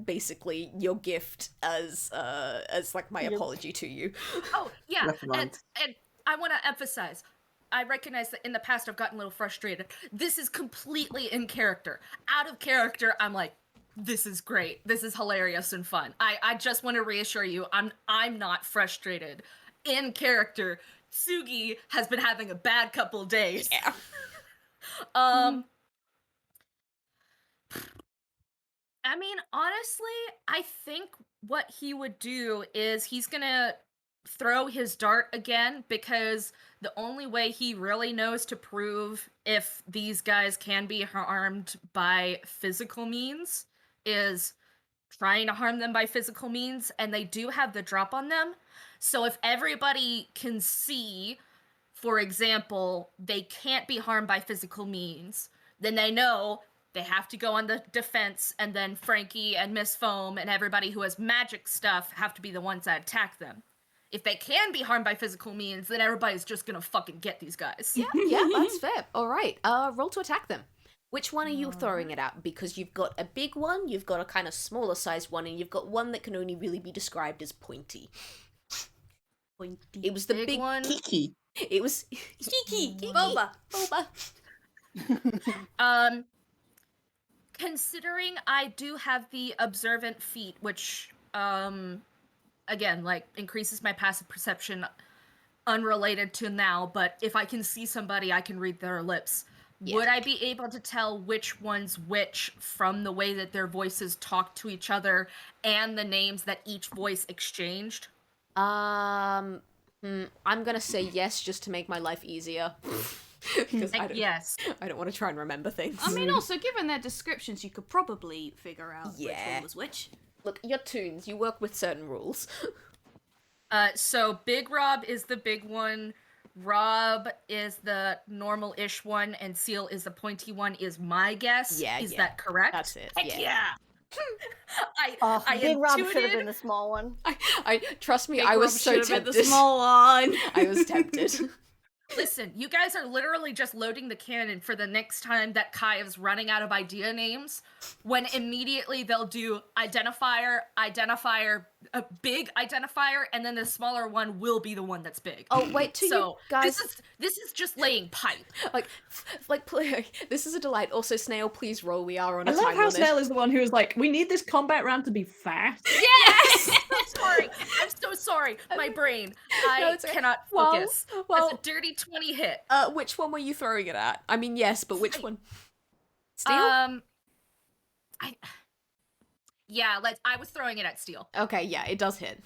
basically your gift as like my apology to you. Oh, yeah. Reprimand. And I want to emphasize, I recognize that in the past I've gotten a little frustrated. This is completely in character. Out of character, I'm like, this is great. This is hilarious and fun. I just want to reassure you, I'm not frustrated. In character, Tsugi has been having a bad couple days. Yeah. I mean, honestly, I think what he would do is he's gonna throw his dart again, because the only way he really knows to prove if these guys can be harmed by physical means is trying to harm them by physical means, and they do have the drop on them. So if everybody can see, for example, they can't be harmed by physical means, then they know they have to go on the defense, and then Frankie and Miss Foam and everybody who has magic stuff have to be the ones that attack them. If they can be harmed by physical means, then everybody's just gonna fucking get these guys. Yeah, that's fair. All right, roll to attack them. Which one are you throwing it at? Because you've got a big one, you've got a kind of smaller sized one, and you've got one that can only really be described as pointy. Pointy. It was the big one. Kiki. It was Kiki. Boba. Considering I do have the observant feat, which again, like, increases my passive perception unrelated to now, but if I can see somebody, I can read their lips. Yeah. Would I be able to tell which one's which from the way that their voices talk to each other and the names that each voice exchanged? I'm gonna say yes, just to make my life easier. Because I don't want to try and remember things. I mean, also, given their descriptions, you could probably figure out which one was which. Look, you're Toons. You work with certain rules. So Big Rob is the big one, Rob is the normal-ish one, and Seal is the pointy one, is my guess. Is that correct? That's it. Heck yeah! Big Rob should have been the small one. I trust me, Big I was Rob so should have been tempted. the small one. I was tempted. Listen, you guys are literally just loading the cannon for the next time that Kai is running out of idea names, when immediately they'll do identifier, a big identifier, and then the smaller one will be the one that's big. Oh, wait, you guys... This is just laying pipe. This is a delight. Also, Snail, please roll. We are on a I time love how limit. Snail is the one who was like, we need this combat round to be fast. Yes! I'm so sorry. My brain. I cannot focus. Well, it's a dirty 20 hit. Which one were you throwing it at? I mean, yes, but which one? Steel? I was throwing it at Steel. Okay, yeah, it does hit.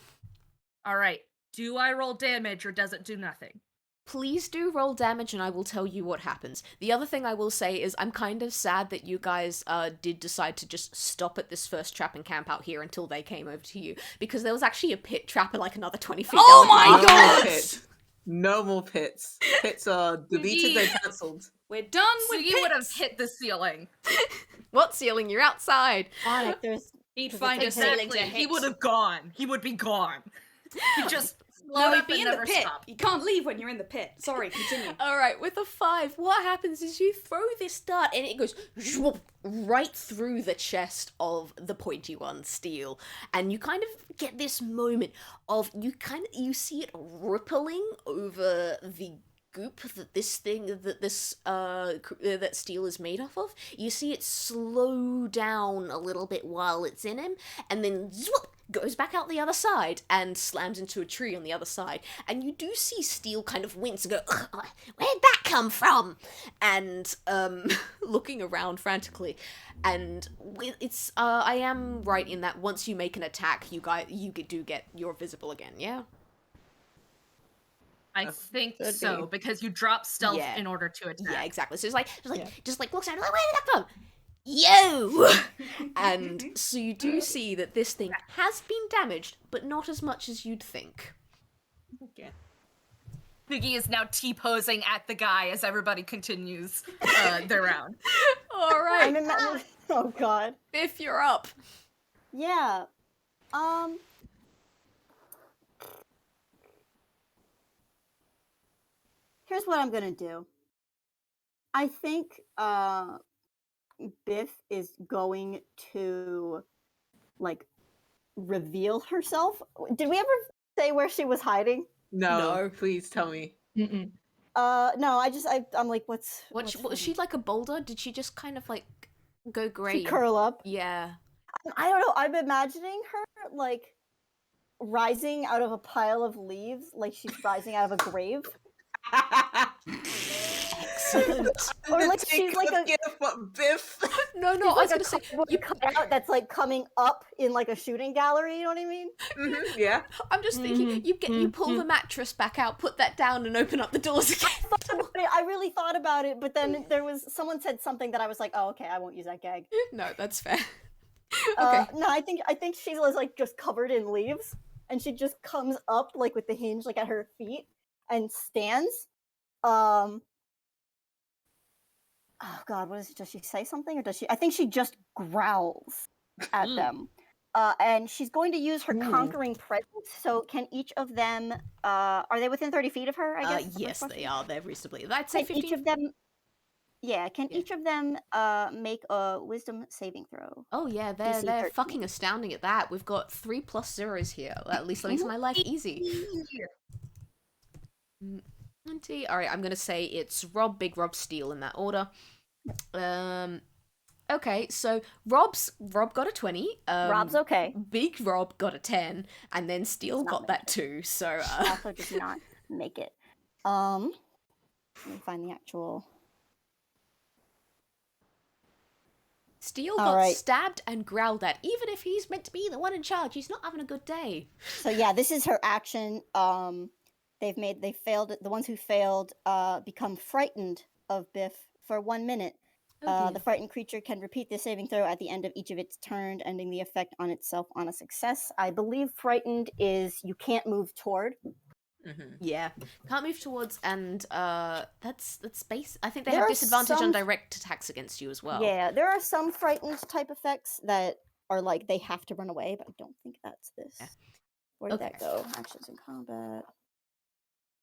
All right. Do I roll damage or does it do nothing? Please do roll damage and I will tell you what happens. The other thing I will say is I'm kind of sad that you guys did decide to just stop at this first trap and camp out here until they came over to you, because there was actually a pit trap at like another 20 feet. Oh my god! No more pits. Pits are deleted, they're cancelled. We're done with Tsugi would have hit the ceiling. What ceiling? You're outside. He'd find a Exactly. ceiling to hit. He would have gone. He would be gone. He just No, load he'd up be and in the never pit. stop. You can't leave when you're in the pit. Sorry, continue. Alright, with a 5, what happens is you throw this dart and it goes right through the chest of the pointy one, Steel. And you kind of get this moment of, you see it rippling over the goop that that Steel is made up of. You see it slow down a little bit while it's in him, and then goes back out the other side and slams into a tree on the other side. And you do see Steel kind of wince and go, where'd that come from? And looking around frantically. And it's I am right in that once you make an attack, you do get you're visible again, yeah? I think so, because you drop stealth in order to attack. Yeah, exactly. So it's just looks at it like, where did that come? Yo! And so you do see that this thing has been damaged, but not as much as you'd think. Okay. Tsugi is now T-posing at the guy as everybody continues their round. All right. Oh god. Biff, you're up. Yeah. Here's what I'm gonna do. I think Biff is going to like reveal herself. Did we ever say where she was hiding? No. Please tell me. Mm-mm. No. I'm like, what's Was she like a boulder? Did she just kind of like go grey? she curl up? Yeah. I don't know. I'm imagining her like rising out of a pile of leaves, like she's rising out of a grave. Excellent. Or like she's like a Biff. No, I was like gonna say you cut out that's like coming up in like a shooting gallery. You know what I mean? Mm-hmm, yeah. I'm just thinking you pull the mattress back out, put that down, and open up the doors again. I really thought about it, but then someone said something that I was like, oh, okay, I won't use that gag. No, that's fair. Okay. No, I think she's like just covered in leaves, and she just comes up like with the hinge like at her feet and stands. Oh God, what is it? Does she say something or does she? I think she just growls at them. And she's going to use her conquering presence. So can each of them? Are they within 30 feet of her? I guess. Yes, they are. They're reasonably. I'd say Can 15. each of them? Yeah. Can Yeah. each of them make a wisdom saving throw? Oh yeah, DC they're 13. fucking astounding at that. We've got 3 plus zeros here. At least that makes my life easy. 20. All right, I'm gonna say it's Rob, Big Rob, Steele in that order. Okay, so Rob got a 20. Rob's okay. Big Rob got a 10, and then Steele Not got that too. So Also does not make it. Let me find the actual. Steele All got right. stabbed and growled at. Even if he's meant to be the one in charge, he's not having a good day. So yeah, this is her action. They failed. The ones who failed become frightened of Biff for 1 minute. Oh dear. The frightened creature can repeat the saving throw at the end of each of its turn, ending the effect on itself on a success. I believe frightened is you can't move toward. Yeah, can't move towards, and that's base. I think they There have are disadvantage on some- direct attacks against you as well. Yeah, there are some frightened type effects that are like they have to run away, but I don't think that's this. Yeah. Where did Okay. that go? Actions in combat.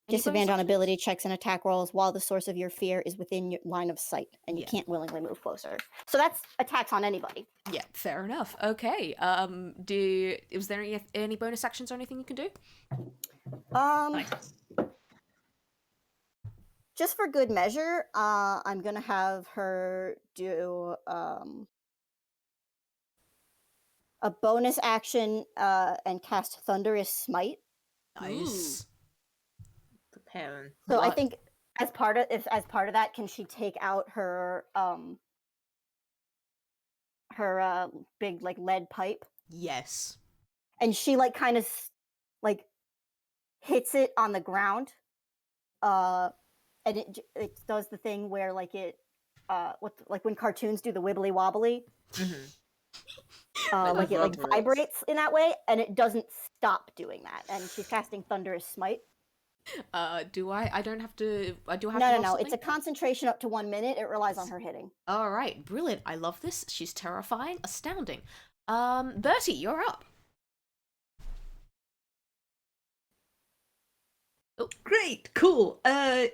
Any Disadvantage bonus on actions? ability checks and attack rolls while the source of your fear is within your line of sight, and you Yeah. can't willingly move closer. So that's attacks on anybody. Yeah, fair enough. Okay. Was there any bonus actions or anything you can do? Nice. Just for good measure, I'm gonna have her do a bonus action and cast Thunderous Smite. Nice. Preparing. So I What? think as part of that, can she take out her big like lead pipe? Yes. And she like kind of like hits it on the ground, and it does the thing where like it like when cartoons do the wibbly wobbly, like it like vibrates in that way, and it doesn't stop doing that. And she's casting Thunderous Smite. Do I? I don't have to. I do have to. No, roll no, it's a something? concentration up to 1 minute. It relies on her hitting. All right, brilliant. I love this. She's terrifying, astounding. Bertie, you're up. Great, cool.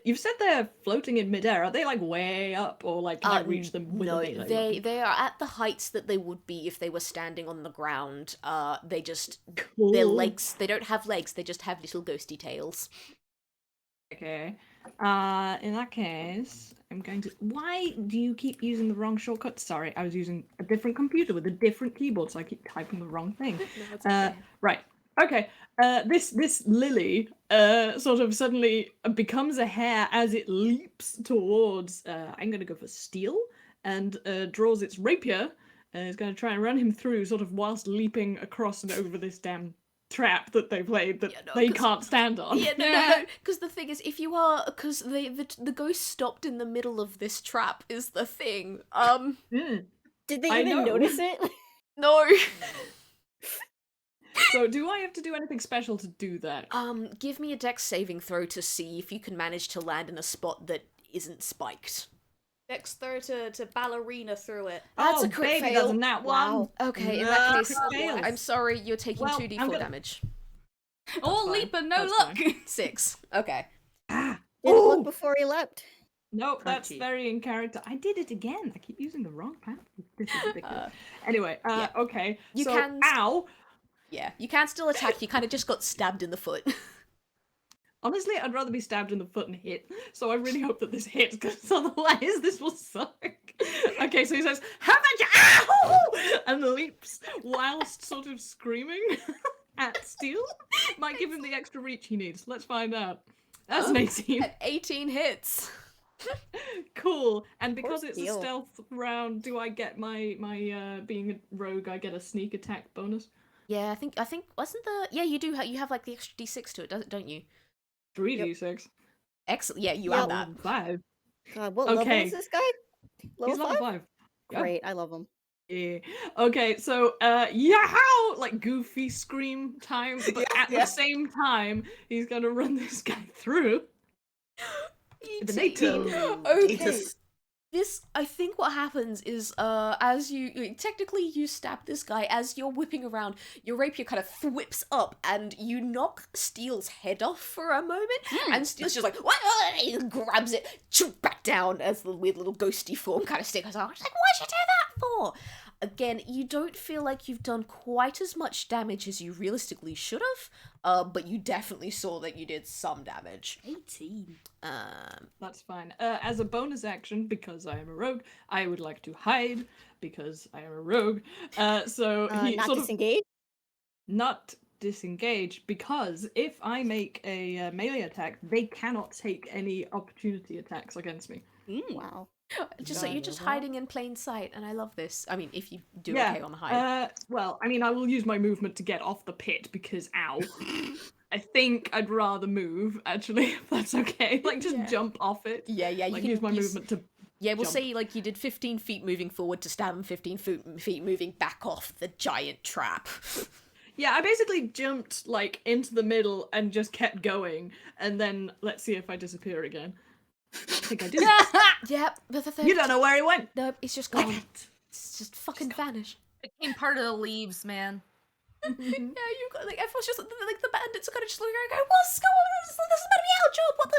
You've said they're floating in midair. Are they like way up, or like can I reach them with No, a melee they weapon? they are at the heights that they would be if they were standing on the ground. They just their Cool. legs. They don't have legs. They just have little ghosty tails. Okay. In that case, I'm going to. Why do you keep using the wrong shortcut? Sorry, I was using a different computer with a different keyboard, so I keep typing the wrong thing. No, it's okay. Right. Okay. This lily sort of suddenly becomes a hare as it leaps towards. I'm going to go for Steele and draws its rapier and is going to try and run him through, sort of whilst leaping across and over this damn trap that they played that Yeah, no, they 'cause- can't stand on. Yeah, no. Because the thing is, if you are, because the ghost stopped in the middle of this trap is the thing. Mm. Did they I even know. notice it? No. So do I have to do anything special to do that? Give me a dex saving throw to see if you can manage to land in a spot that isn't spiked. Dex throw to ballerina through it. That's oh, a crit baby, fail. that's a nat one. Wow. Okay, in No, that case, crit fails. I'm sorry, you're taking Well, 2d4 I'm gonna- damage. Oh, fine. leap and no That's luck. fine. 6. Okay. Didn't Ooh. look before he leapt. Nope, that's Crunchy. very in character. I did it again. I keep using the wrong path. This is ridiculous. Anyway, yeah. okay. You so, can- ow. Yeah, you can still attack, you kind of just got stabbed in the foot. Honestly, I'd rather be stabbed in the foot and hit. So I really hope that this hits, because otherwise this will suck. Okay, so he says, "How about you?" Ow! And leaps whilst sort of screaming at Steele. Might give him the extra reach he needs. Let's find out. That's an 18. At 18 hits. Cool. And because it's a Steele. stealth round, do I get my being a rogue? I get a sneak attack bonus. Yeah, I think wasn't the you do you have like the extra d6 to it, don't you? 3d6. Excellent. Yeah, you Yep. have that. 5. God, what level Okay. is this guy? He's Level level 5? 5. Yeah. Great, I love him. Yeah. Okay, so yow! Like goofy scream time, but Yeah, at yeah. the same time, he's gonna run this guy through. The 18. Okay. Gatus. This, I think what happens is, as technically you stab this guy, as you're whipping around, your rapier kind of whips up, and you knock Steel's head off for a moment, and Steel's just like, what? He grabs it, back down as the weird little ghosty form kind of stickers on. She's like, what'd you do that for? Again, you don't feel like you've done quite as much damage as you realistically should have, but you definitely saw that you did some damage. 18. That's fine. As a bonus action, because I am a rogue, I would like to hide because I am a rogue. So he Not sort of disengage. not disengage, because if I make a melee attack, they cannot take any opportunity attacks against me. Wow. Just so you're just hiding in plain sight, and I love this. I mean, if you do Yeah. okay on the hide. Well, I mean, I will use my movement to get off the pit because, ow. I think I'd rather move, actually, if that's okay. Like, just jump off it. Yeah, you Like, can use my movement to Yeah, we'll jump. say, like, you did 15 feet moving forward to stab him, 15 feet moving back off the giant trap. Yeah, I basically jumped, like, into the middle and just kept going, and then let's see if I disappear again. I think I did. Yep. You don't know where he went! Nope, he's just gone. It's just fucking vanish. Became part of the leaves, man. Yeah, you got, like, everyone's just, like, the bandits are kind of just looking around going, what's going on? This is meant to be our job. What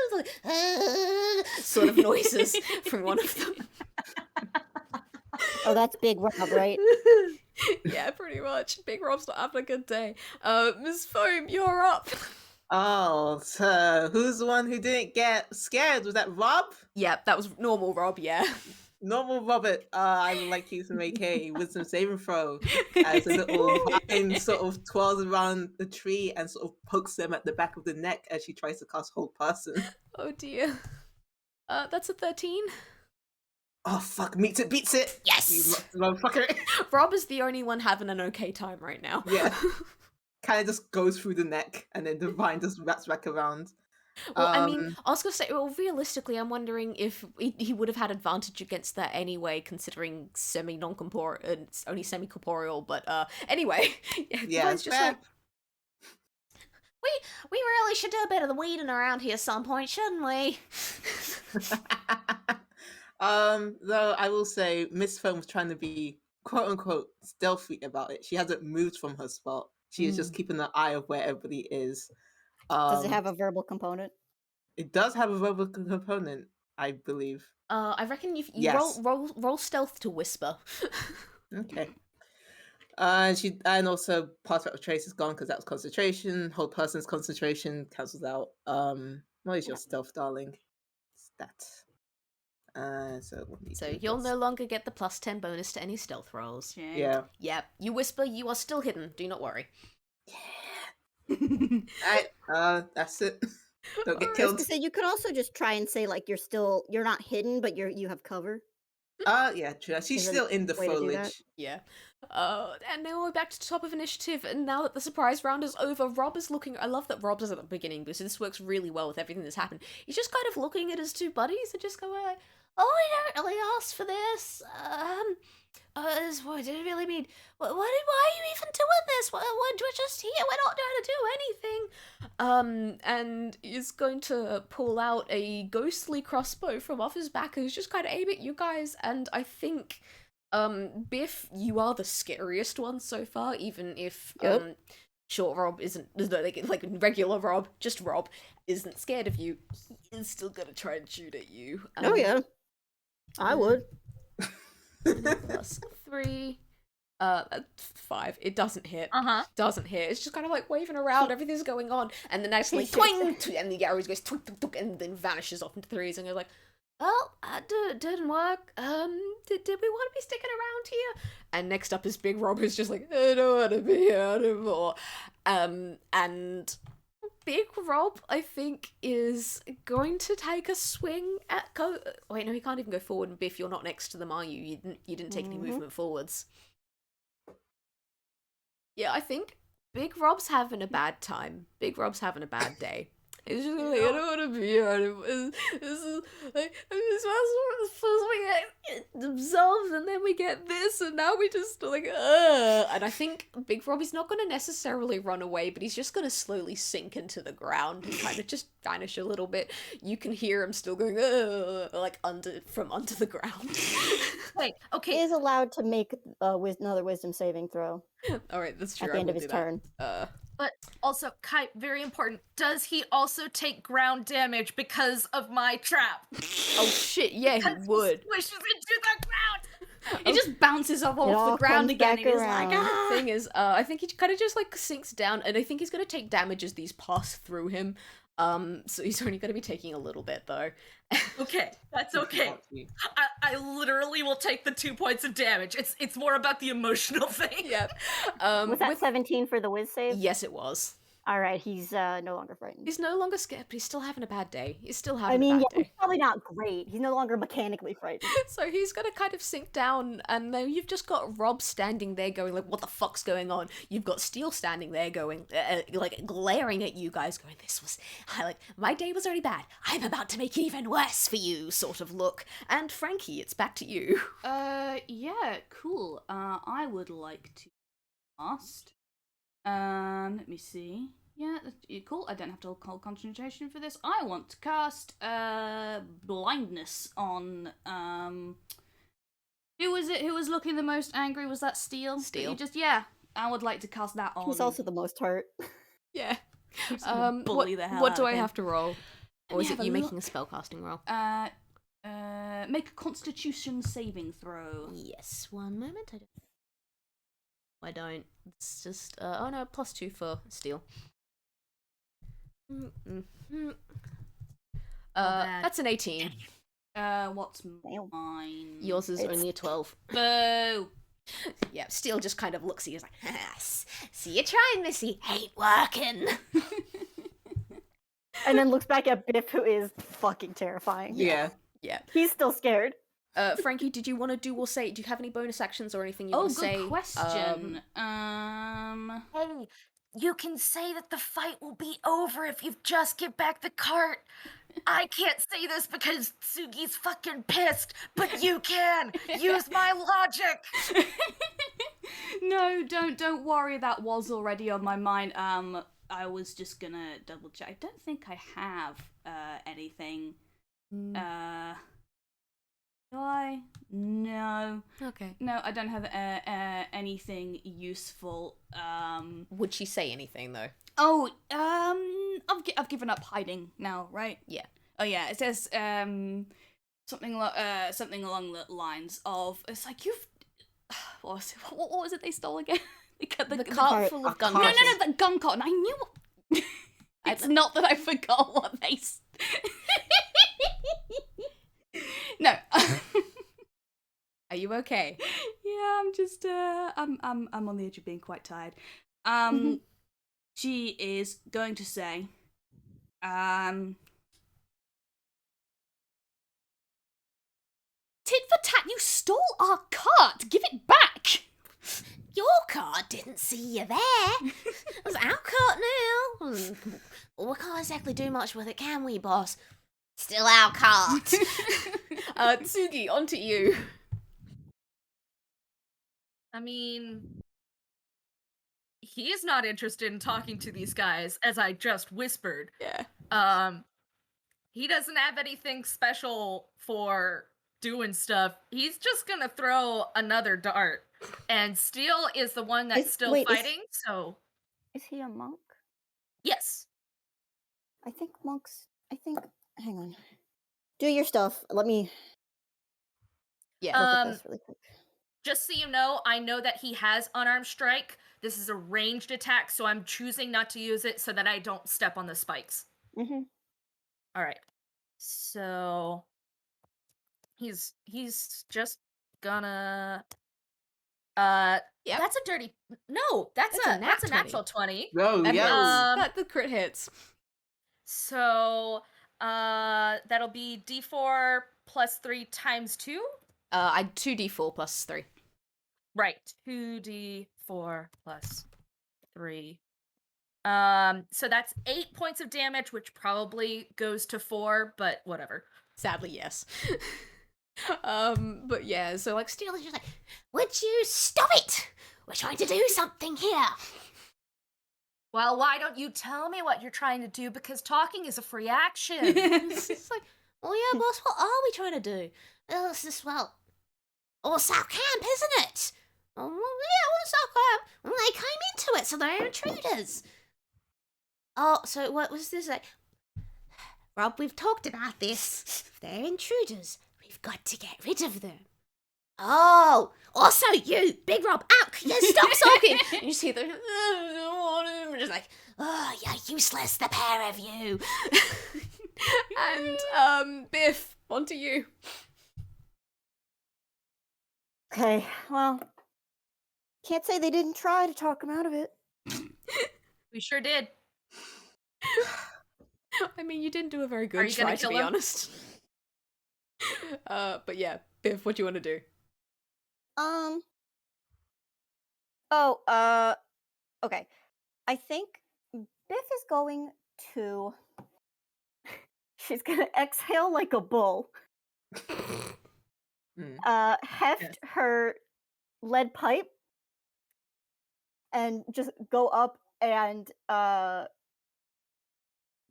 the, sort of noises from one of them. Oh, that's Big Rob, right? Yeah, pretty much. Big Rob's not having a good day. Miss Foam, you're up. Oh, so who's the one who didn't get scared? Was that Rob? Yep, that was normal Rob, yeah. Normal Robert, I would like you to make a wisdom saving throw as a little vine sort of twirls around the tree and sort of pokes them at the back of the neck as she tries to cast Hold Person. Oh dear. That's a 13. Oh fuck, meets it, beats it! Yes! You motherfucker! Rob is the only one having an okay time right now. Yeah. Kind of just goes through the neck and then the vine just wraps back around. Well, I mean, I was gonna say, well, realistically, I'm wondering if he would have had advantage against that anyway, considering it's only semi-corporeal, but, anyway. Yeah, it's just like, we really should do a bit of the weeding around here some point, shouldn't we? Though I will say Miss Foam was trying to be quote unquote stealthy about it. She hasn't moved from her spot. She is just keeping an eye of where everybody is. Does it have a verbal component? It does have a verbal component, I believe. I reckon you Yes. roll stealth to whisper. Okay. And also part of trace is gone because that was concentration. Whole person's concentration cancels out. What is your stealth, darling? Stat. So you'll no longer get the +10 bonus to any stealth rolls. Yeah. Yep. You whisper, you are still hidden. Do not worry. Alright, that's it. Don't get killed. So you could also just try and say like you're not hidden, but you have cover. Yeah, true. She's Is there still in the a way to do that? foliage. Yeah. And now we're back to the top of initiative, and now that the surprise round is over, Rob is looking. I love that Rob does at the beginning because this works really well with everything that's happened. He's just kind of looking at his two buddies and just going like, "Oh, I don't really ask for this. What did it really mean? Why are you even doing this? We're just here. We're not trying to do anything." And he's going to pull out a ghostly crossbow from off his back and he's just kind of aiming at you guys. And I think, Biff, you are the scariest one so far, even if, short Rob isn't, like regular Rob, just Rob, isn't scared of you. He is still gonna try and shoot at you. Oh yeah, I would. +3, 5. It doesn't hit. Doesn't hit. It's just kind of like waving around. Everything's going on, and then actually twing, and the arrow goes twing, twing, twing, and then vanishes off into threes. And you're like, well, it didn't work. Did we want to be sticking around here? And next up is Big Rob, who's just like, I don't want to be here anymore. And Big Rob, I think, is going to take a swing at wait, no, he can't even go forward. And Biff, you're not next to them, are you? You didn't take any movement forwards. Yeah, I think Big Rob's having a bad time. Big Rob's having a bad day. He's just like, I don't want to be here anymore. This is like, we're supposed to get themselves, and then we get this, and now we just like, And I think Big Robbie's not going to necessarily run away, but he's just going to slowly sink into the ground and kind of just vanish a little bit. You can hear him still going, like from under the ground. Wait, He okay. is allowed to make another wisdom saving throw All right, that's true. at the end of his turn. But also, Kai, very important. Does he also take ground damage because of my trap? Oh shit, yeah, he would. He squishes into the ground. It just bounces off all the ground comes again. back And he's like, around. ah! Thing is, I think he kind of just like sinks down, and I think he's gonna take damage as these pass through him. So he's only gonna be taking a little bit though. Okay, that's okay. I literally will take the 2 points of damage. It's more about the emotional thing. Yeah. Was that 17 for the whiz save? Yes, it was. All right, he's no longer frightened. He's no longer scared, but he's still having a bad day. He's still I having mean, a yeah, bad he's day. probably not great. He's no longer mechanically frightened. So he's gonna kind of sink down, and now you've just got Rob standing there going like, what the fuck's going on? You've got Steel standing there going, like, glaring at you guys going, my day was already bad. I'm about to make it even worse for you, sort of look. And Frankie, it's back to you. Yeah, cool. I would like to cast. Let me see. Yeah, cool. I don't have to hold concentration for this. I want to cast blindness on who was it who was looking the most angry? Was that Steel? Steel. I would like to cast that on. He's also the most hurt. Yeah. Who's gonna bully the hell what out do of I him. have to roll? Or me is it have you a making a look. spellcasting roll? Make a Constitution saving throw. Yes, one moment. I don't. It's just oh no, +2 for Steel. bad. That's an 18. What's Damn. mine? Yours is It's- only a 12. Boo! Yeah, Steel just kind of looks at you. He's like, see you trying, Missy. Ain't working. And then looks back at Biff, who is fucking terrifying. Yeah. Yeah. He's still scared. Frankie, did you want to do or say? Do you have any bonus actions or anything you Oh, want to good say? question. Hey, you can say that the fight will be over if you just give back the cart. I can't say this because Tsugi's fucking pissed, but you can. Use my logic. No, don't worry. That was already on my mind. I was just gonna double check. I don't think I have anything. Do I? No. Okay. No, I don't have anything useful. Would she say anything though? Oh, I've given up hiding now, right? Yeah. Oh yeah, it says something along the lines of it's like you've what was it they stole again? the The cart. cart full of gun. No, cartridges. no, the gun cotton. I knew. It's not that I forgot what they. No. Are you okay? Yeah, I'm just I'm on the edge of being quite tired. She is going to say tit for tat, you stole our cart. Give it back. Your cart didn't see you there. It's our cart now. Well, we can't exactly do much with it, can we, boss? Still our cart. Tsugi, on to you. I mean, he's not interested in talking to these guys, as I just whispered. Yeah. He doesn't have anything special for doing stuff. He's just gonna throw another dart. And Steel is the one that's still fighting, so Is he a monk? yes. I think monks. Hang on. Do your stuff. Let me Yeah. look at Um, this really quick. Just so you know, I know that he has unarmed strike. This is a ranged attack, so I'm choosing not to use it so that I don't step on the spikes. Mm-hmm. All right. So he's just gonna Yep. that's a dirty no, that's That's a a nat that's a 20. natural 20. Oh, That yeah. hits. That the crit hits. So that'll be D4 plus 3 times 2. I 2d4 plus 3. Right. 2d4 plus 3 So that's 8 points of damage, which probably goes to 4, but whatever. Sadly, yes. But yeah, so like Steel is just like, would you stop it? We're trying to do something here. Well, why don't you tell me what you're trying to do? Because talking is a free action. It's like, oh yeah, boss, what are we trying to do? It's just, well, South Camp, isn't it? Oh, well, yeah, South Camp. Well, they came into it, so they're intruders. Oh, so what was this like? Rob, we've talked about this. If they're intruders, we've got to get rid of them. Oh, also you, Big Rob, out! Yeah, stop sulking! And you see them, just like, oh, you're useless, the pair of you. And, Biff, on to you. Okay, well, can't say they didn't try to talk him out of it. We sure did. I mean, you didn't do a very Are good you gonna try, to kill be him? honest. But yeah, Biff, what do you want to do? Okay. I think Biff is going to. She's gonna exhale like a bull. Heft her lead pipe and just go up and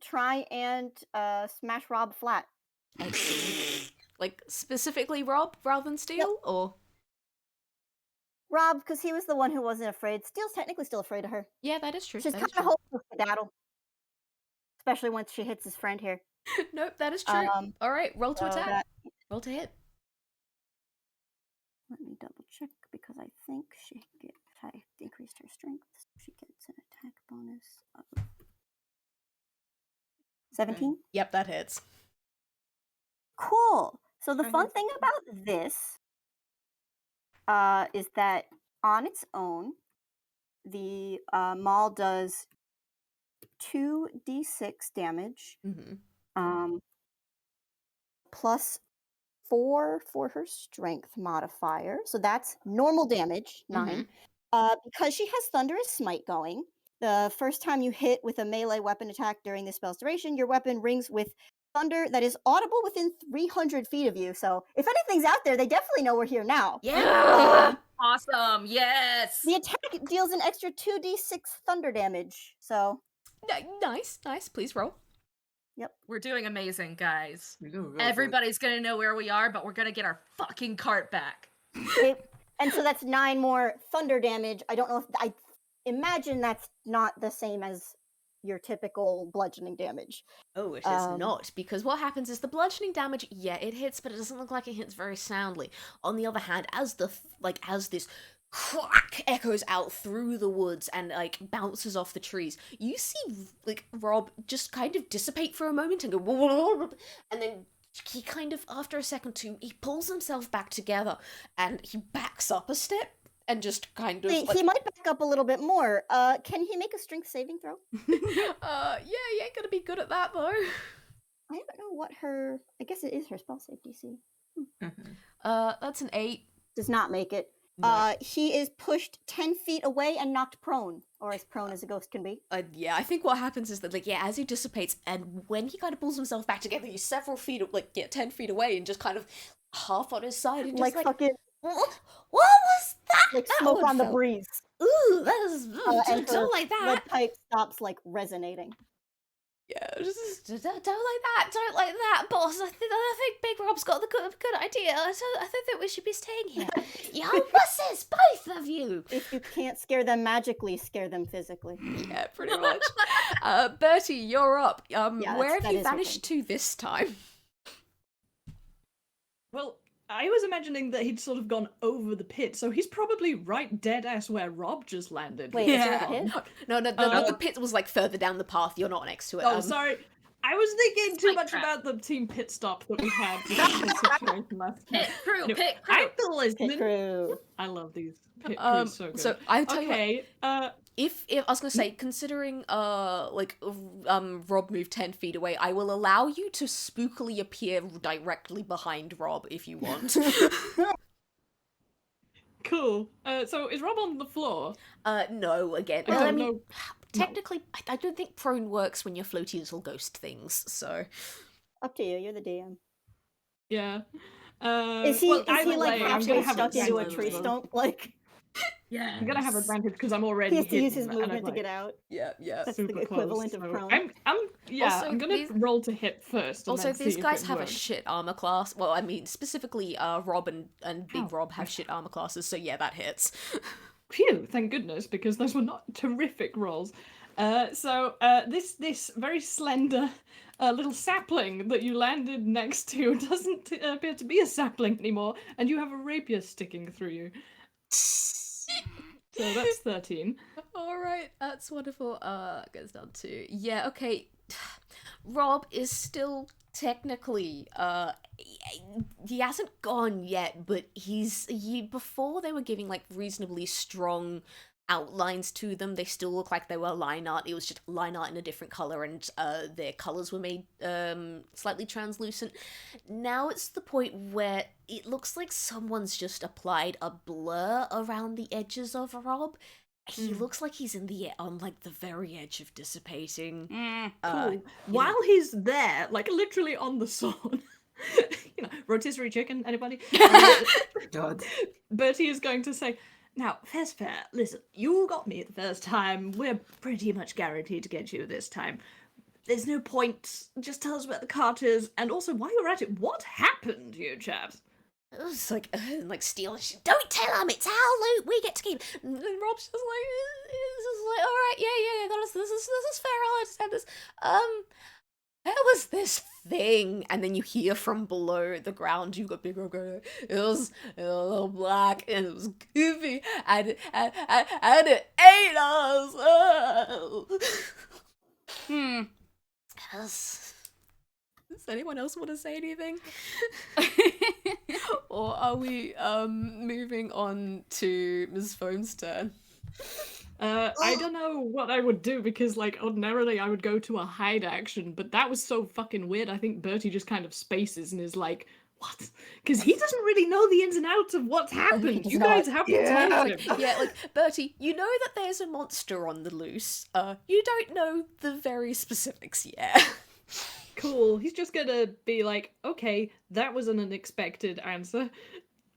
try and smash Rob flat. Like, specifically Rob rather than Steel, or? Rob, because he was the one who wasn't afraid. Steel's technically still afraid of her. Yeah, that is true. She's that kind is of true. hopeful for battle. Especially once she hits his friend here. Nope, that is true. Alright, roll to so attack. that- Roll to hit. Let me double check because I think I increased her strength. So she gets an attack bonus of 17. Yep, that hits. Cool. So the fun thing about this is that on its own, the maul does 2d6 damage, plus 4 for her strength modifier. So that's normal damage, 9. Because she has Thunderous Smite going, the first time you hit with a melee weapon attack during the spell's duration, your weapon rings with thunder that is audible within 300 feet of you. So if anything's out there, they definitely know we're here now. Yeah! Awesome, yes! The attack deals an extra 2d6 thunder damage. So Nice. Please roll. We're doing amazing, guys. You're doing real Everybody's gonna know where we are, but we're gonna get our fucking cart back. and so that's 9 more thunder damage. I don't know if I imagine that's not the same as your typical bludgeoning damage. Oh, it is not, because what happens is the bludgeoning damage, yeah, it hits, but it doesn't look like it hits very soundly. On the other hand, as this crack echoes out through the woods and like bounces off the trees, you see like Rob just kind of dissipate for a moment and go, and then he kind of, after a second or two, he pulls himself back together and he backs up a step and just kind of he might back up a little bit more. Can he make a strength saving throw? yeah, he ain't gonna be good at that though. I don't know what her. I guess it is her spell save DC. That's an 8. Does not make it. No. He is pushed 10 feet away and knocked prone, or as prone as a ghost can be. Yeah, I think what happens is that, like, yeah, as he dissipates, and when he kind of pulls himself back together, he's several feet, 10 feet away, and just kind of half on his side, and just like fucking, what was that? like That smoke one on the felt- breeze. Ooh, that is And her don't like that. lead pipe stops like resonating. Yeah, just don't like that, boss. I think Big Rob's got the good idea. I think that we should be staying here. Yo, wusses, both of you. If you can't scare them magically, scare them physically. Yeah, pretty much. Bertie, you're up. Where have that you is her vanished to this time? Well, I was imagining that he'd sort of gone over the pit, so he's probably right dead ass where Rob just landed. Wait, is there a pit? No, the pit was like further down the path. You're not next to it. Oh, sorry. I was thinking too Spike much trap. about the team pit stop that we had with the situation last time. Pit crew, Anyway, pit crew. I'm still Pit listening. crew. I love these. Pit crews, so good. So I tell you what, okay, if I was gonna say, considering Rob moved 10 feet away, I will allow you to spookily appear directly behind Rob if you want. cool. So is Rob on the floor? No, again. I I don't mean, know. technically, I don't think prone works when you're floaty little ghost things, so... Up to you. You're the DM. Yeah. Is he well, is he either like way, I'm halfway gonna have stuck into a advantage tree though. stump? Like Yeah. I'm gonna have advantage because I'm already he has to use his hidden, and I'm, movement to like, get out. Yeah. That's super the equivalent close, of so prone. Also, I'm gonna these- roll to hit first. And Also, then see these if guys it have a works. shit armor class. Well, I mean, specifically, Rob and Big Ow. Rob have shit armor classes, so yeah, that hits. Phew, thank goodness, because those were not terrific rolls. This very slender little sapling that you landed next to doesn't appear to be a sapling anymore, and you have a rapier sticking through you. So that's 13. Alright, that's wonderful. Goes down to... Yeah, okay. Rob is still technically, he hasn't gone yet, but before they were giving, like, reasonably strong outlines to them, they still look like they were line art. It was just line art in a different color, and their colors were made slightly translucent. Now it's the point where it looks like someone's just applied a blur around the edges of Rob. He looks like he's on like the very edge of dissipating. Cool. While he's there, like literally on the sword, rotisserie chicken, anybody? God. Bertie is going to say, now, fair's fair, listen, you got me the first time, we're pretty much guaranteed to get you this time. There's no point, just tell us where the cart is, and also while you're at it, what happened, you chaps? It was like Steel. Don't tell him, it's our loot. We get to keep. And Rob's just like, all right, yeah. This is fair. I'll understand this. There was this thing, and then you hear from below the ground. You got big Rob going. It was a little black, and it was goofy, and it ate us. Does anyone else want to say anything? Or are we moving on to Ms. Foam's turn? I don't know what I would do because, like, ordinarily I would go to a hide action, but that was so fucking weird. I think Bertie just kind of spaces and is like, what? Because he doesn't really know the ins and outs of what's happened. You guys have to tell him. Yeah, like, Bertie, you know that there's a monster on the loose. You don't know the very specifics yet. Cool. He's just gonna be like, okay, that was an unexpected answer.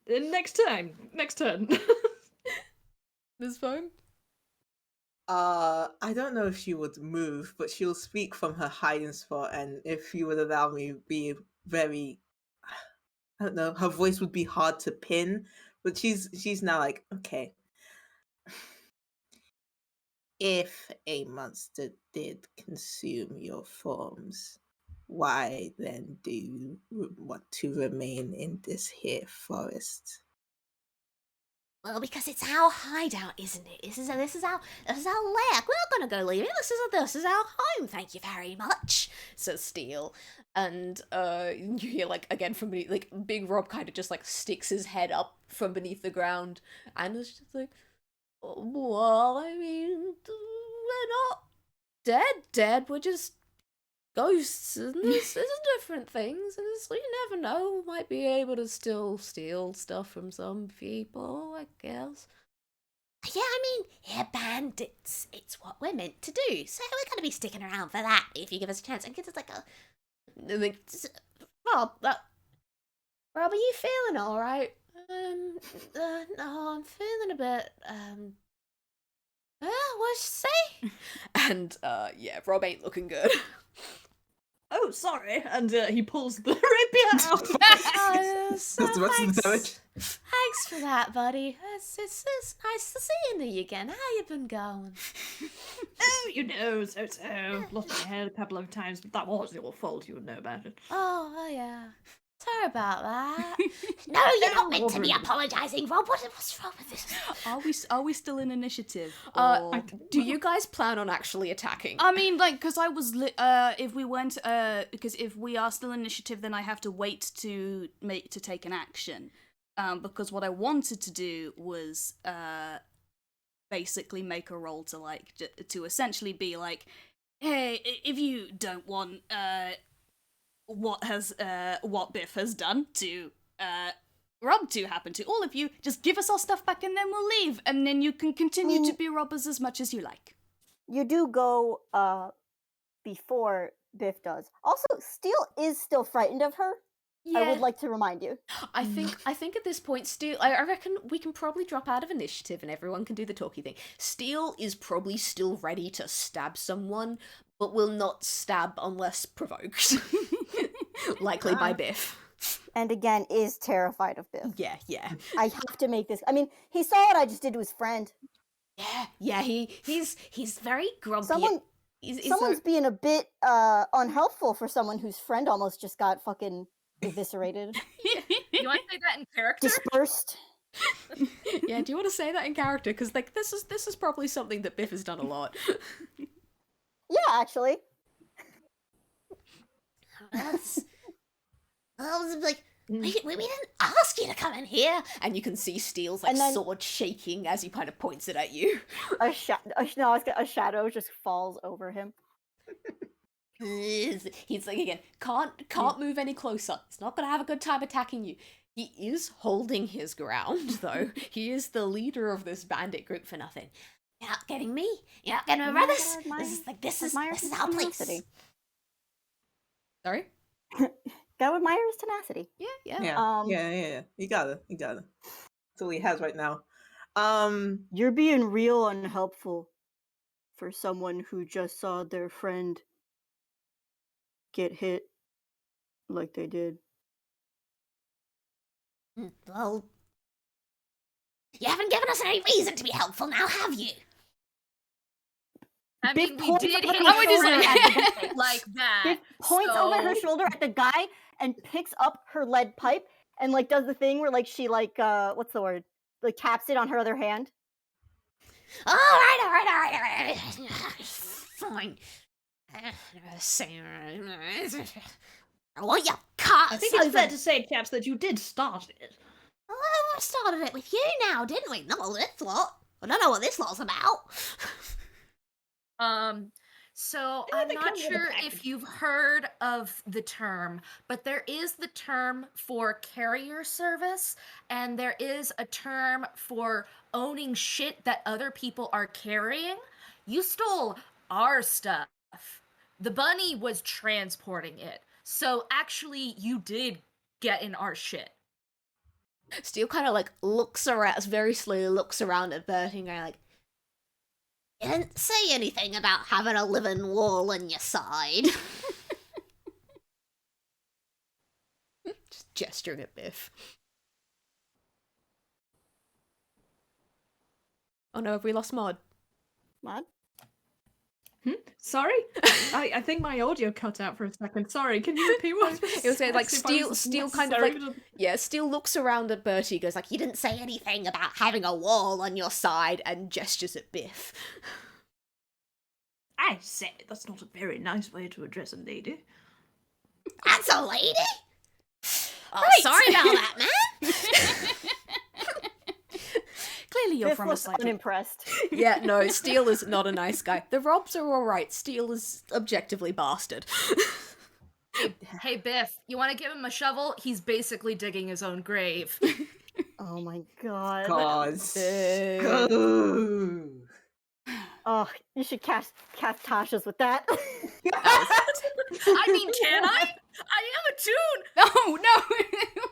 Next turn. Ms. Foam? I don't know if she would move, but she'll speak from her hiding spot, and if you would allow me, be very, I don't know, her voice would be hard to pin, but she's now like, okay. If a monster did consume your forms, why then do you want to remain in this here forest? Well, because it's our hideout, isn't it? This is our lair. We're not gonna go leave it. This is our home. Thank you very much, says Steel. And you hear, like, again from beneath, like, Big Rob kind of just like sticks his head up from beneath the ground, and it's just like, well, I mean, we're not dead. We're just ghosts, and there's different things, and you never know. We might be able to still steal stuff from some people, I guess. Yeah, I mean, we're bandits. It's what we're meant to do, so we're gonna be sticking around for that if you give us a chance. And gives us like a... Rob, are you feeling alright? No, I'm feeling a bit, what'd you say? And, yeah, Rob ain't looking good. Oh, sorry. And he pulls the rapier out. So That's the rest of the damage. Thanks for that, buddy. It's nice to see you again. How you been going? Oh, so. Lost my head a couple of times, but that was your fault. You would know about it. Oh, yeah. Sorry about that. No, you're not meant to be apologising, Rob. What's wrong with this? Are we still in initiative? Do you guys plan on actually attacking? I mean, like, because I was if we went because if we are still in initiative, then I have to wait to take an action. Because what I wanted to do was basically make a roll to like to essentially be like, hey, if you don't want what Biff has done to Rob to happen to all of you, just give us our stuff back and then we'll leave, and then you can continue to be robbers as much as you like. you do go before Biff does. Also, Steel is still frightened of her. Yeah. I would like to remind you. I think at this point, Steel. I reckon we can probably drop out of initiative, and everyone can do the talky thing. Steel is probably still ready to stab someone, but will not stab unless provoked. Likely by Biff. And again, is terrified of Biff. Yeah. I have to make this. I mean, he saw what I just did to his friend. Yeah. He's very grumpy. Someone's being a bit unhelpful for someone whose friend almost just got fucking eviscerated. You want to say that in character? Dispersed. Yeah, do you want to say that in character? Because like this is probably something that Biff has done a lot. Yeah, actually. I was like, we didn't ask you to come in here. And you can see Steel's like sword shaking as he kind of points it at you. A shadow just falls over him. He's like, again, can't move any closer. He's not gonna have a good time attacking you. He is holding his ground, though. He is the leader of this bandit group for nothing. You're not getting me. You're not getting my brothers. This is our place. Sorry? Gotta admire his tenacity. Yeah. You gotta. That's all he has right now. You're being real unhelpful for someone who just saw their friend get hit like they did. Well, you haven't given us any reason to be helpful now, have you? I mean, we did hit like that. Biff points over her shoulder at the guy and picks up her lead pipe and like does the thing where like she like what's the word? Like taps it on her other hand. All right. Fine. I want your car. I think it's fair to say, chaps, that you did start it. Well, we started it with you now, didn't we? Not this lot. I don't know what this lot's about. So Yeah, I'm they not come with a sure package. if you've heard of the term, but there is the term for carrier service, and there is a term for owning shit that other people are carrying. You stole our stuff. The bunny was transporting it. So actually, you did get in our shit. Steel kind of like looks around, very slowly looks around at Bertie and going like, you didn't say anything about having a living wall on your side. Just gesturing at Biff. Oh no, have we lost Mod? Mod? Sorry? I think my audio cut out for a second. Sorry, can you repeat what It was like Steel kind of like, Steel looks around at Bertie, goes like, you didn't say anything about having a wall on your side, and gestures at Biff. I said that's not a very nice way to address a lady. That's a lady? Oh, Right. sorry about that, man. Clearly you're Biff from a looks slightly... unimpressed. Yeah, no, Steel is not a nice guy. The Robs are alright. Steel is objectively bastard. Hey, Biff, you want to give him a shovel? He's basically digging his own grave. Oh my god. Go. Oh, you should cast Tasha's with that. I mean, can I? I am a Toon! No,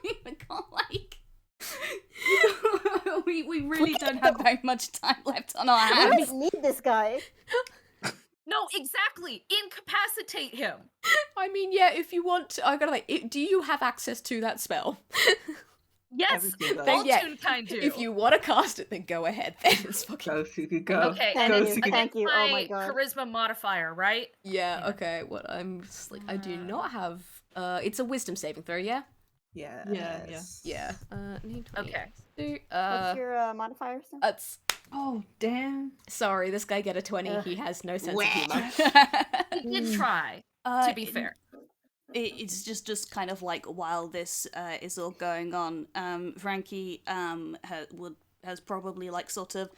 we can't like... we really don't have very much time left on our I hands. don't need this guy. No, exactly. Incapacitate him. I mean, yeah, if you want to, I gotta like, do you have access to that spell? Yes, Everything does. all Yeah, Toon kind do. If you want to cast it, then go ahead. Then it's fucking... Go, Tsugi, go. Okay, Thank and you, it's thank you. Oh my my god. charisma modifier, right? Yeah, okay, what I'm just like, I do not have, it's a wisdom saving throw, yeah? Yes. Yeah. Need 20. Okay. What's your modifier, Sam? That's... Oh, damn. Sorry, this guy get a 20. Ugh. He has no sense of humor. He did try, to be fair. It's just kind of like while this is all going on, Frankie has probably like sort of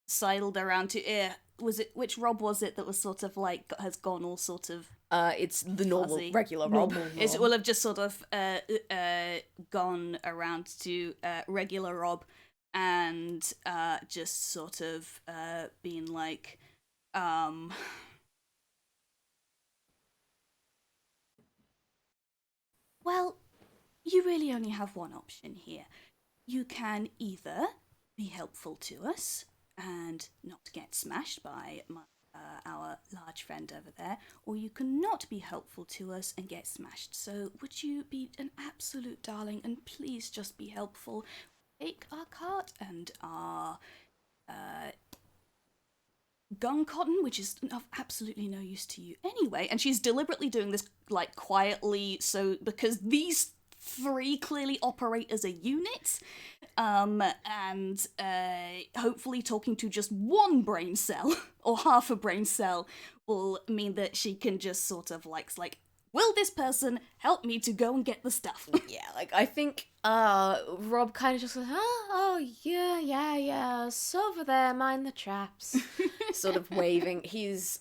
sidled around to which Rob was it that was sort of like has gone all sort of It's the normal, fuzzy. regular Rob. It will have just sort of gone around to regular Rob and just sort of been like, Um. Well, you really only have one option here. You can either be helpful to us and not get smashed by our large friend over there, or you can not be helpful to us and get smashed. So, would you be an absolute darling and please just be helpful? Take our cart and our gun cotton, which is of absolutely no use to you anyway. And she's deliberately doing this like quietly, so because these three clearly operate as a unit, and hopefully talking to just one brain cell or half a brain cell will mean that she can just sort of like will this person help me to go and get the stuff? Yeah, like, I think, Rob kind of just goes, oh, yeah, it's over there, mind the traps. Sort of waving. His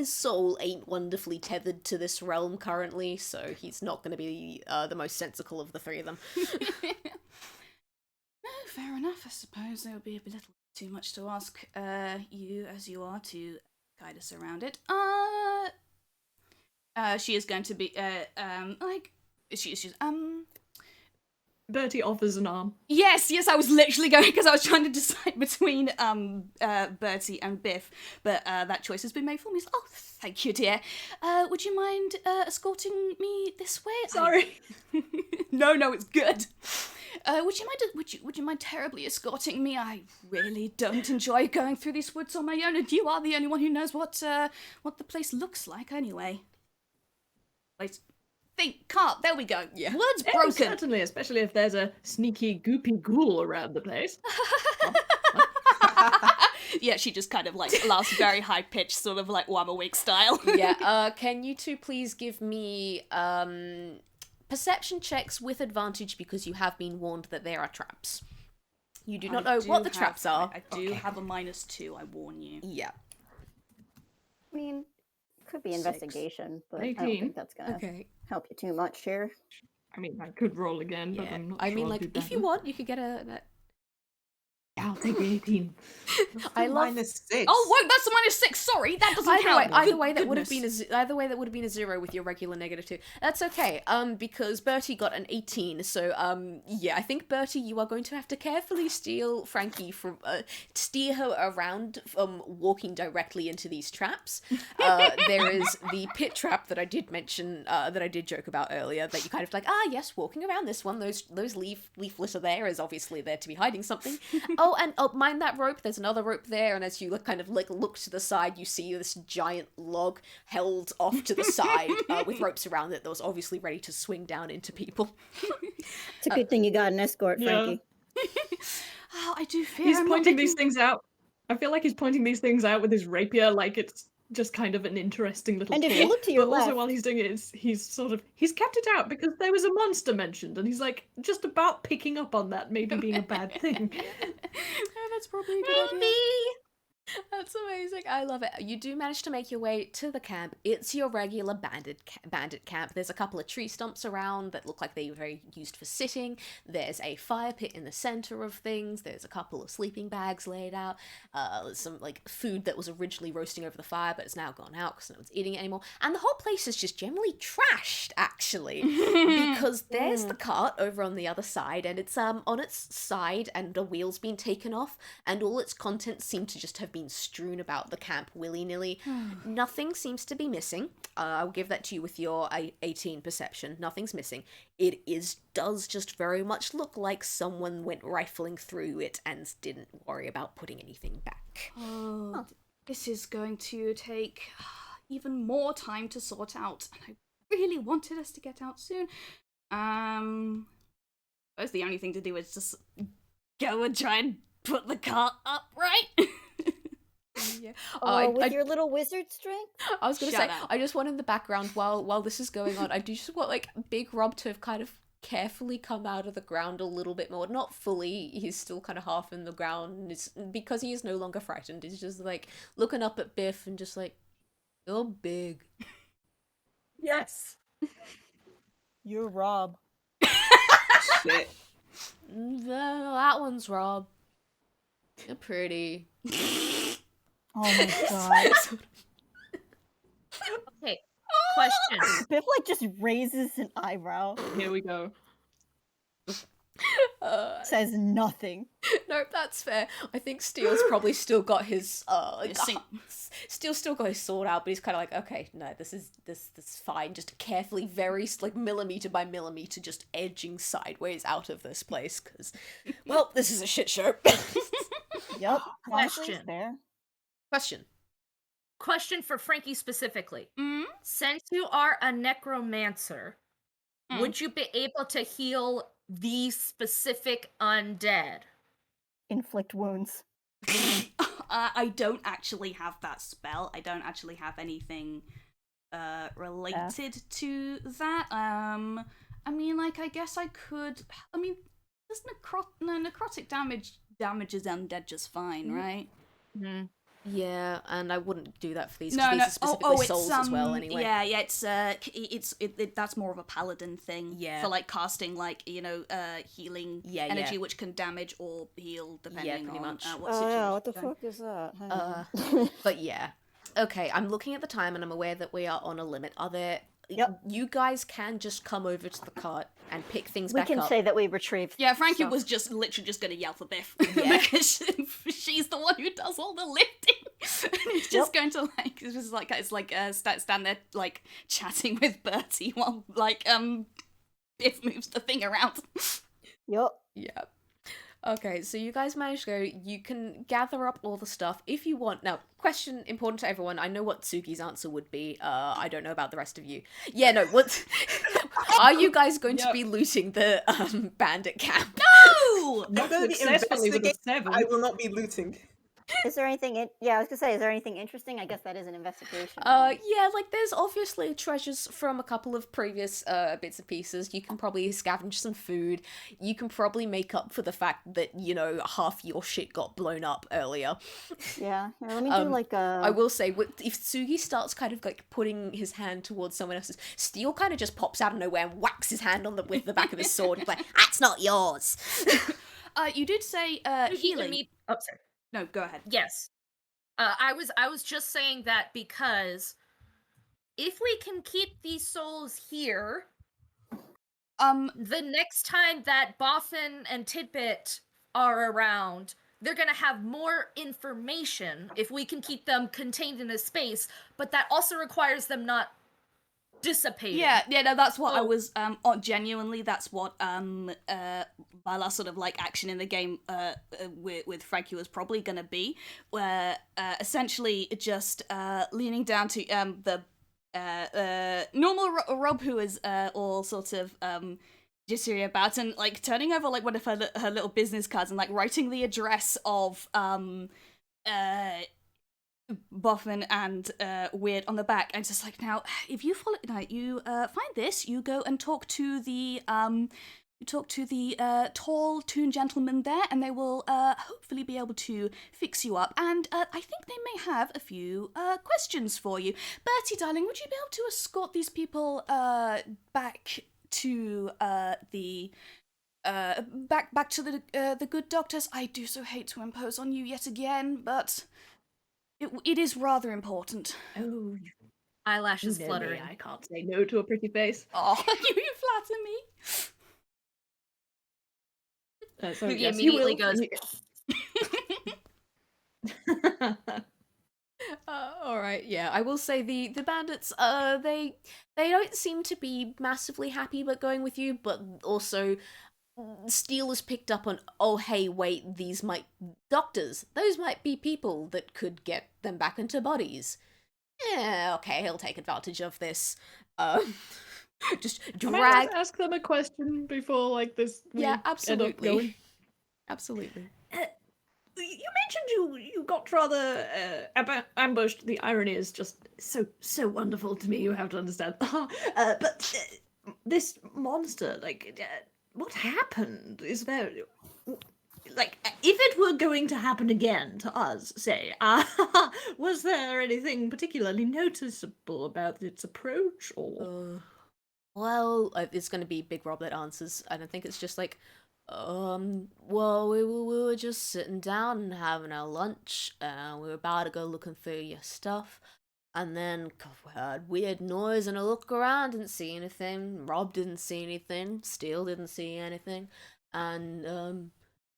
soul ain't wonderfully tethered to this realm currently, so he's not going to be, the most sensical of the three of them. No, fair enough, I suppose. It would be a little too much to ask you, as you are, to guide us around it. She is going to be, she's Bertie offers an arm. Yes, I was literally going, because I was trying to decide between, Bertie and Biff, but, that choice has been made for me. Oh, thank you, dear. Would you mind, escorting me this way? Sorry. No, it's good. Would you mind terribly escorting me? I really don't enjoy going through these woods on my own, and you are the only one who knows what the place looks like anyway. There we go. Yeah. Words Yeah, broken. certainly, especially if there's a sneaky, goopy ghoul around the place. Yeah, she just kind of like laughs very high pitched, sort of like Wamawake style. Yeah, can you two please give me, perception checks with advantage because you have been warned that there are traps. You do not know what the traps are. I do have a -2, I warn you. Yeah. I mean, could be 6. investigation, but I don't 18. think that's gonna Okay. help you too much here. I mean, I could roll again, but Yeah. I'm not I sure mean, I'll like, do if you better. want, you could get a Yeah, I'll take the 18. I love. -6. Oh, wait, that's a -6. Sorry, that doesn't count. Either way, that would have Goodness. been a 0 with your regular -2. That's okay. Because Bertie got an 18. So yeah, I think Bertie, you are going to have to carefully steer Frankie from steer her around walking directly into these traps. There is the pit trap that I did mention, that I did joke about earlier. That you kind of like, yes, walking around this one. Those leaflets are there, is obviously there to be hiding something. And mind that rope. There's another rope there, and as you look to the side, you see this giant log held off to the side with ropes around it that was obviously ready to swing down into people. It's a good thing you got an escort, Yeah. Frankie. Oh, I do fear He's I'm not pointing these making- things out. I feel like he's pointing these things out with his rapier like it's just kind of an interesting little And if tool. you look to your but also left- while he's doing it, he's kept it out because there was a monster mentioned, and he's like just about picking up on that maybe being a bad thing. Oh, that's probably a good idea. That's amazing. I love it. You do manage to make your way to the camp. It's your regular bandit camp. There's a couple of tree stumps around that look like they were very used for sitting. There's a fire pit in the center of things. There's a couple of sleeping bags laid out. Some like food that was originally roasting over the fire but it's now gone out because no one's eating it anymore. And the whole place is just generally trashed, actually, because there's the cart over on the other side, and it's on its side, and the wheel's been taken off, and all its contents seem to just have been strewn about the camp willy-nilly. Nothing seems to be missing. I'll give that to you with your 18 perception. Nothing's missing. It does just very much look like someone went rifling through it and didn't worry about putting anything back. Oh, this is going to take even more time to sort out, and I really wanted us to get out soon. I suppose the only thing to do is just go and try and put the cart up, right? Yeah. Oh, with your little wizard strength? I was gonna Shut say, up. I just want in the background while this is going on, I do just want like Big Rob to have kind of carefully come out of the ground a little bit more. Not fully, he's still kind of half in the ground. It's because he is no longer frightened. He's just like looking up at Biff and just like, you're big. Yes. You're Rob. Shit. That one's Rob. You're pretty. Oh my god. Okay. Question. Biff like just raises an eyebrow, Here we go. says nothing. No, that's fair. I think Steele's probably still got his sing- Steele's still got his sword out, but he's kind of like, okay, no, this is fine. Just carefully, very like millimeter by millimeter, just edging sideways out of this place because, well, this is a shit show. Yep. Honestly, Question. fair. Question for Frankie specifically. Mm? Since you are a necromancer, Mm. would you be able to heal these specific undead? Inflict wounds. I don't actually have that spell. I don't actually have anything related to that. I mean, like, I guess I could. I mean, does necrotic damages undead just fine, right? Mm-hmm. Yeah, and I wouldn't do that for these. No, These no. are specifically it's souls as well. Anyway. Yeah, it's that's more of a paladin thing. Yeah. For like casting, like, you know, healing energy, which can damage or heal depending pretty on much. what situation. yeah, what the fuck is that? Hang on. But yeah. Okay, I'm looking at the time and I'm aware that we are on a limit. Are there... Yep. You guys can just come over to the cart and pick things We back can up. say that we retrieved. Yeah, Frankie stuff. was just literally just gonna yell for Biff Yeah. because she's the one who does all the lifting, and he's just going to like stand there like chatting with Bertie while like Biff moves the thing around. Yup. Yeah. Okay, so you guys managed to go. You can gather up all the stuff if you want. Now, question important to everyone. I know what Tsugi's answer would be. I don't know about the rest of you. Yeah, no, what... Are you guys going to be looting the bandit camp? No! I'm going to be Successfully with a investigating. 7. I will not be looting. Is there anything? Yeah, I was gonna say, is there anything interesting? I guess that is an investigation. Yeah, like there's obviously treasures from a couple of previous bits and pieces. You can probably scavenge some food. You can probably make up for the fact that, you know, half your shit got blown up earlier. Yeah. Here, let me do like a. I will say, if Tsugi starts kind of like putting his hand towards someone else's, Steel kind of just pops out of nowhere and whacks his hand on with the back of his sword. He's like, "That's not yours." You did say healing. Oh, sorry. No, go ahead. Yes. I was just saying that because if we can keep these souls here, the next time that Boffin and Tidbit are around, they're gonna have more information if we can keep them contained in a space, but that also requires them not dissipating. Yeah, no, that's what I was, genuinely, that's what, my last sort of, like, action in the game, with Frankie was probably gonna be, where, essentially just, leaning down to, the, normal Rob, who is, all sort of, jittery about, and, like, turning over, like, one of her little business cards and, like, writing the address of, Boffin and Weird on the back, and just like, now if you follow, you find this, you go and talk to the tall Toon gentleman there, and they will hopefully be able to fix you up, and I think they may have a few questions for you. Bertie, darling, would you be able to escort these people back to the back to the good doctors? I do so hate to impose on you yet again, but it is rather important. Oh, Eyelashes you know fluttering. me, I can't say no to a pretty face. Oh, you flatter me. So Tsugi yes, immediately you will. goes, All right, yeah. I will say the bandits, they don't seem to be massively happy about going with you, but also Steel has picked up on, oh hey, wait, these doctors, those might be people that could get them back into bodies. Yeah, okay, he'll take advantage of this. Just Can I drag. ask them a question before like this? we Yeah, end up absolutely. going? Absolutely. You mentioned you got rather ambushed. The irony is just so wonderful to me. You have to understand. But this monster, like, what happened? Is there, like, if it were going to happen again to us, say, was there anything particularly noticeable about its approach, or? Well, it's going to be Big Rob that answers, and I think it's just like, Well, we were just sitting down and having our lunch. We were about to go looking through your stuff. And then we heard weird noise and I look around, didn't see anything. Rob didn't see anything. Steele didn't see anything. And,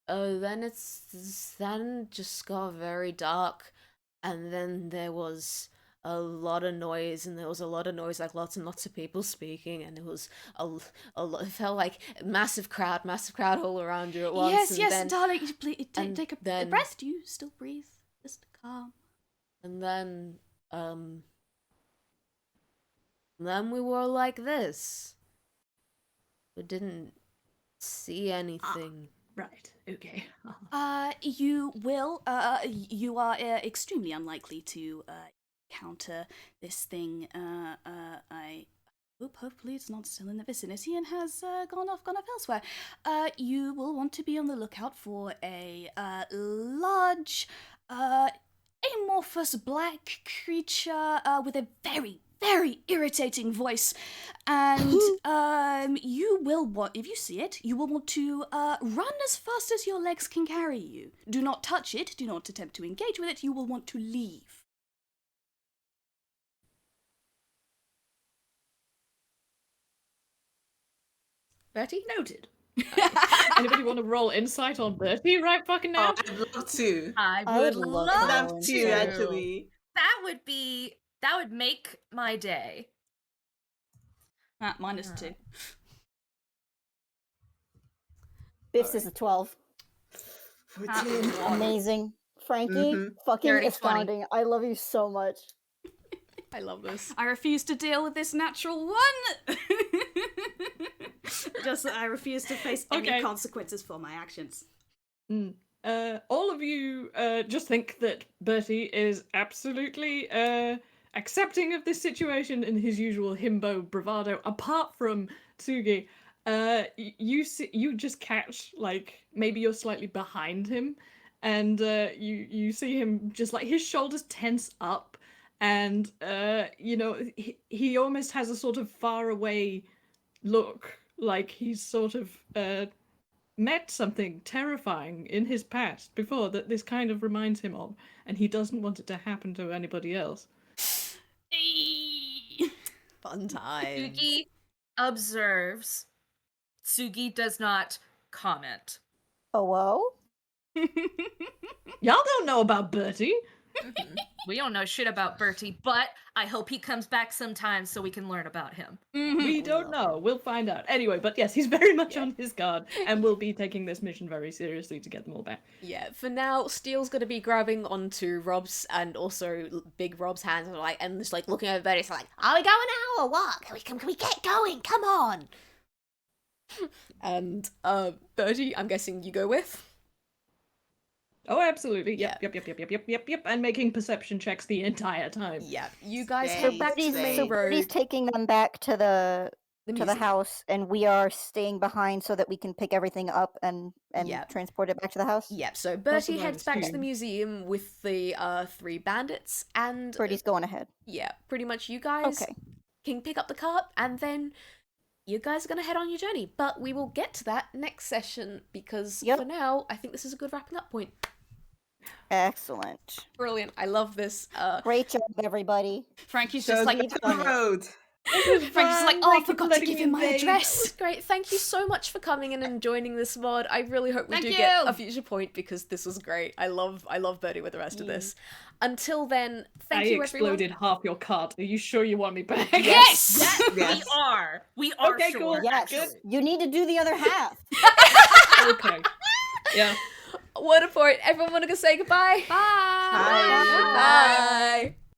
then then just got very dark. And then there was a lot of noise, and there was a lot of noise, like lots and lots of people speaking, and it was it felt like massive crowd all around you at once. Yes, darling, please take a breath. Do you still breathe? Just calm. And then we were like this. We didn't see anything. Right. Okay. You are extremely unlikely to counter this thing. I hope hopefully it's not still in the vicinity and has gone off elsewhere. You will want to be on the lookout for a large amorphous black creature with a very, very irritating voice, and you will want, if you see it, you will want to run as fast as your legs can carry you. Do not touch it, do not attempt to engage with it, you will want to leave. Bertie? Noted. Anybody want to roll insight on Bertie right fucking now? Oh, I'd love to. I would would love love Love to. to, actually. That would make my day. -2. Biff's is a 12. 14. Amazing. Frankie, Mhm. fucking Dirty 20. astounding. I love you so much. I love this. I refuse to deal with this natural one. I refuse to face any Okay. consequences for my actions. All of you just think that Bertie is absolutely accepting of this situation in his usual himbo bravado. Apart from Tsugi, you just catch, like, maybe you're slightly behind him, and you see him just, like, his shoulders tense up, and he almost has a sort of far away look, like he's sort of met something terrifying in his past before that this kind of reminds him of, and he doesn't want it to happen to anybody else. Fun time. Tsugi observes. Tsugi does not comment. Oh, whoa? Y'all don't know about Bertie. We don't know shit about Bertie, but I hope he comes back sometime so we can learn about him. We don't know. We'll find out. Anyway, but yes, he's very much on his guard, and we'll be taking this mission very seriously to get them all back. Yeah, for now, Steele's gonna be grabbing onto Rob's and also Big Rob's hands and just like looking over Bertie, so like, are we going now or what? Can we get going? Come on. And Bertie, I'm guessing you go with? Oh, absolutely. Yep. And making perception checks the entire time. Yeah, you guys Stay, head back to the stay. main So road. Bertie's taking them back to the museum. house, and we are staying behind so that we can pick everything up and Yeah. transport it back to the house. Yep, so Bertie what I heads back to the assumed. museum with the 3 bandits, and Bertie's going ahead. yeah, pretty much you guys Okay. can pick up the cart, and then you guys are gonna head on your journey. But we will get to that next session, because Yep. for now, I think this is a good wrapping up point. Excellent. Brilliant, I love this. Great job, everybody. Frankie's So just like, good to the road. Frankie's just like, oh, I forgot to give him my That's address. great. Thank you so much for coming in and joining this mod. I really hope we Thank do get you. a future point, because this was great. I love Bertie with the rest of this. Until then, thank I you exploded everyone. half your cart. Are you sure you want me back? Yes! Yes, Yes. we are. We are Okay, sure. cool. Yes. actually. You need to do the other half. Okay. Yeah. Word of it. Everyone want to go say goodbye? Bye. Bye. Bye.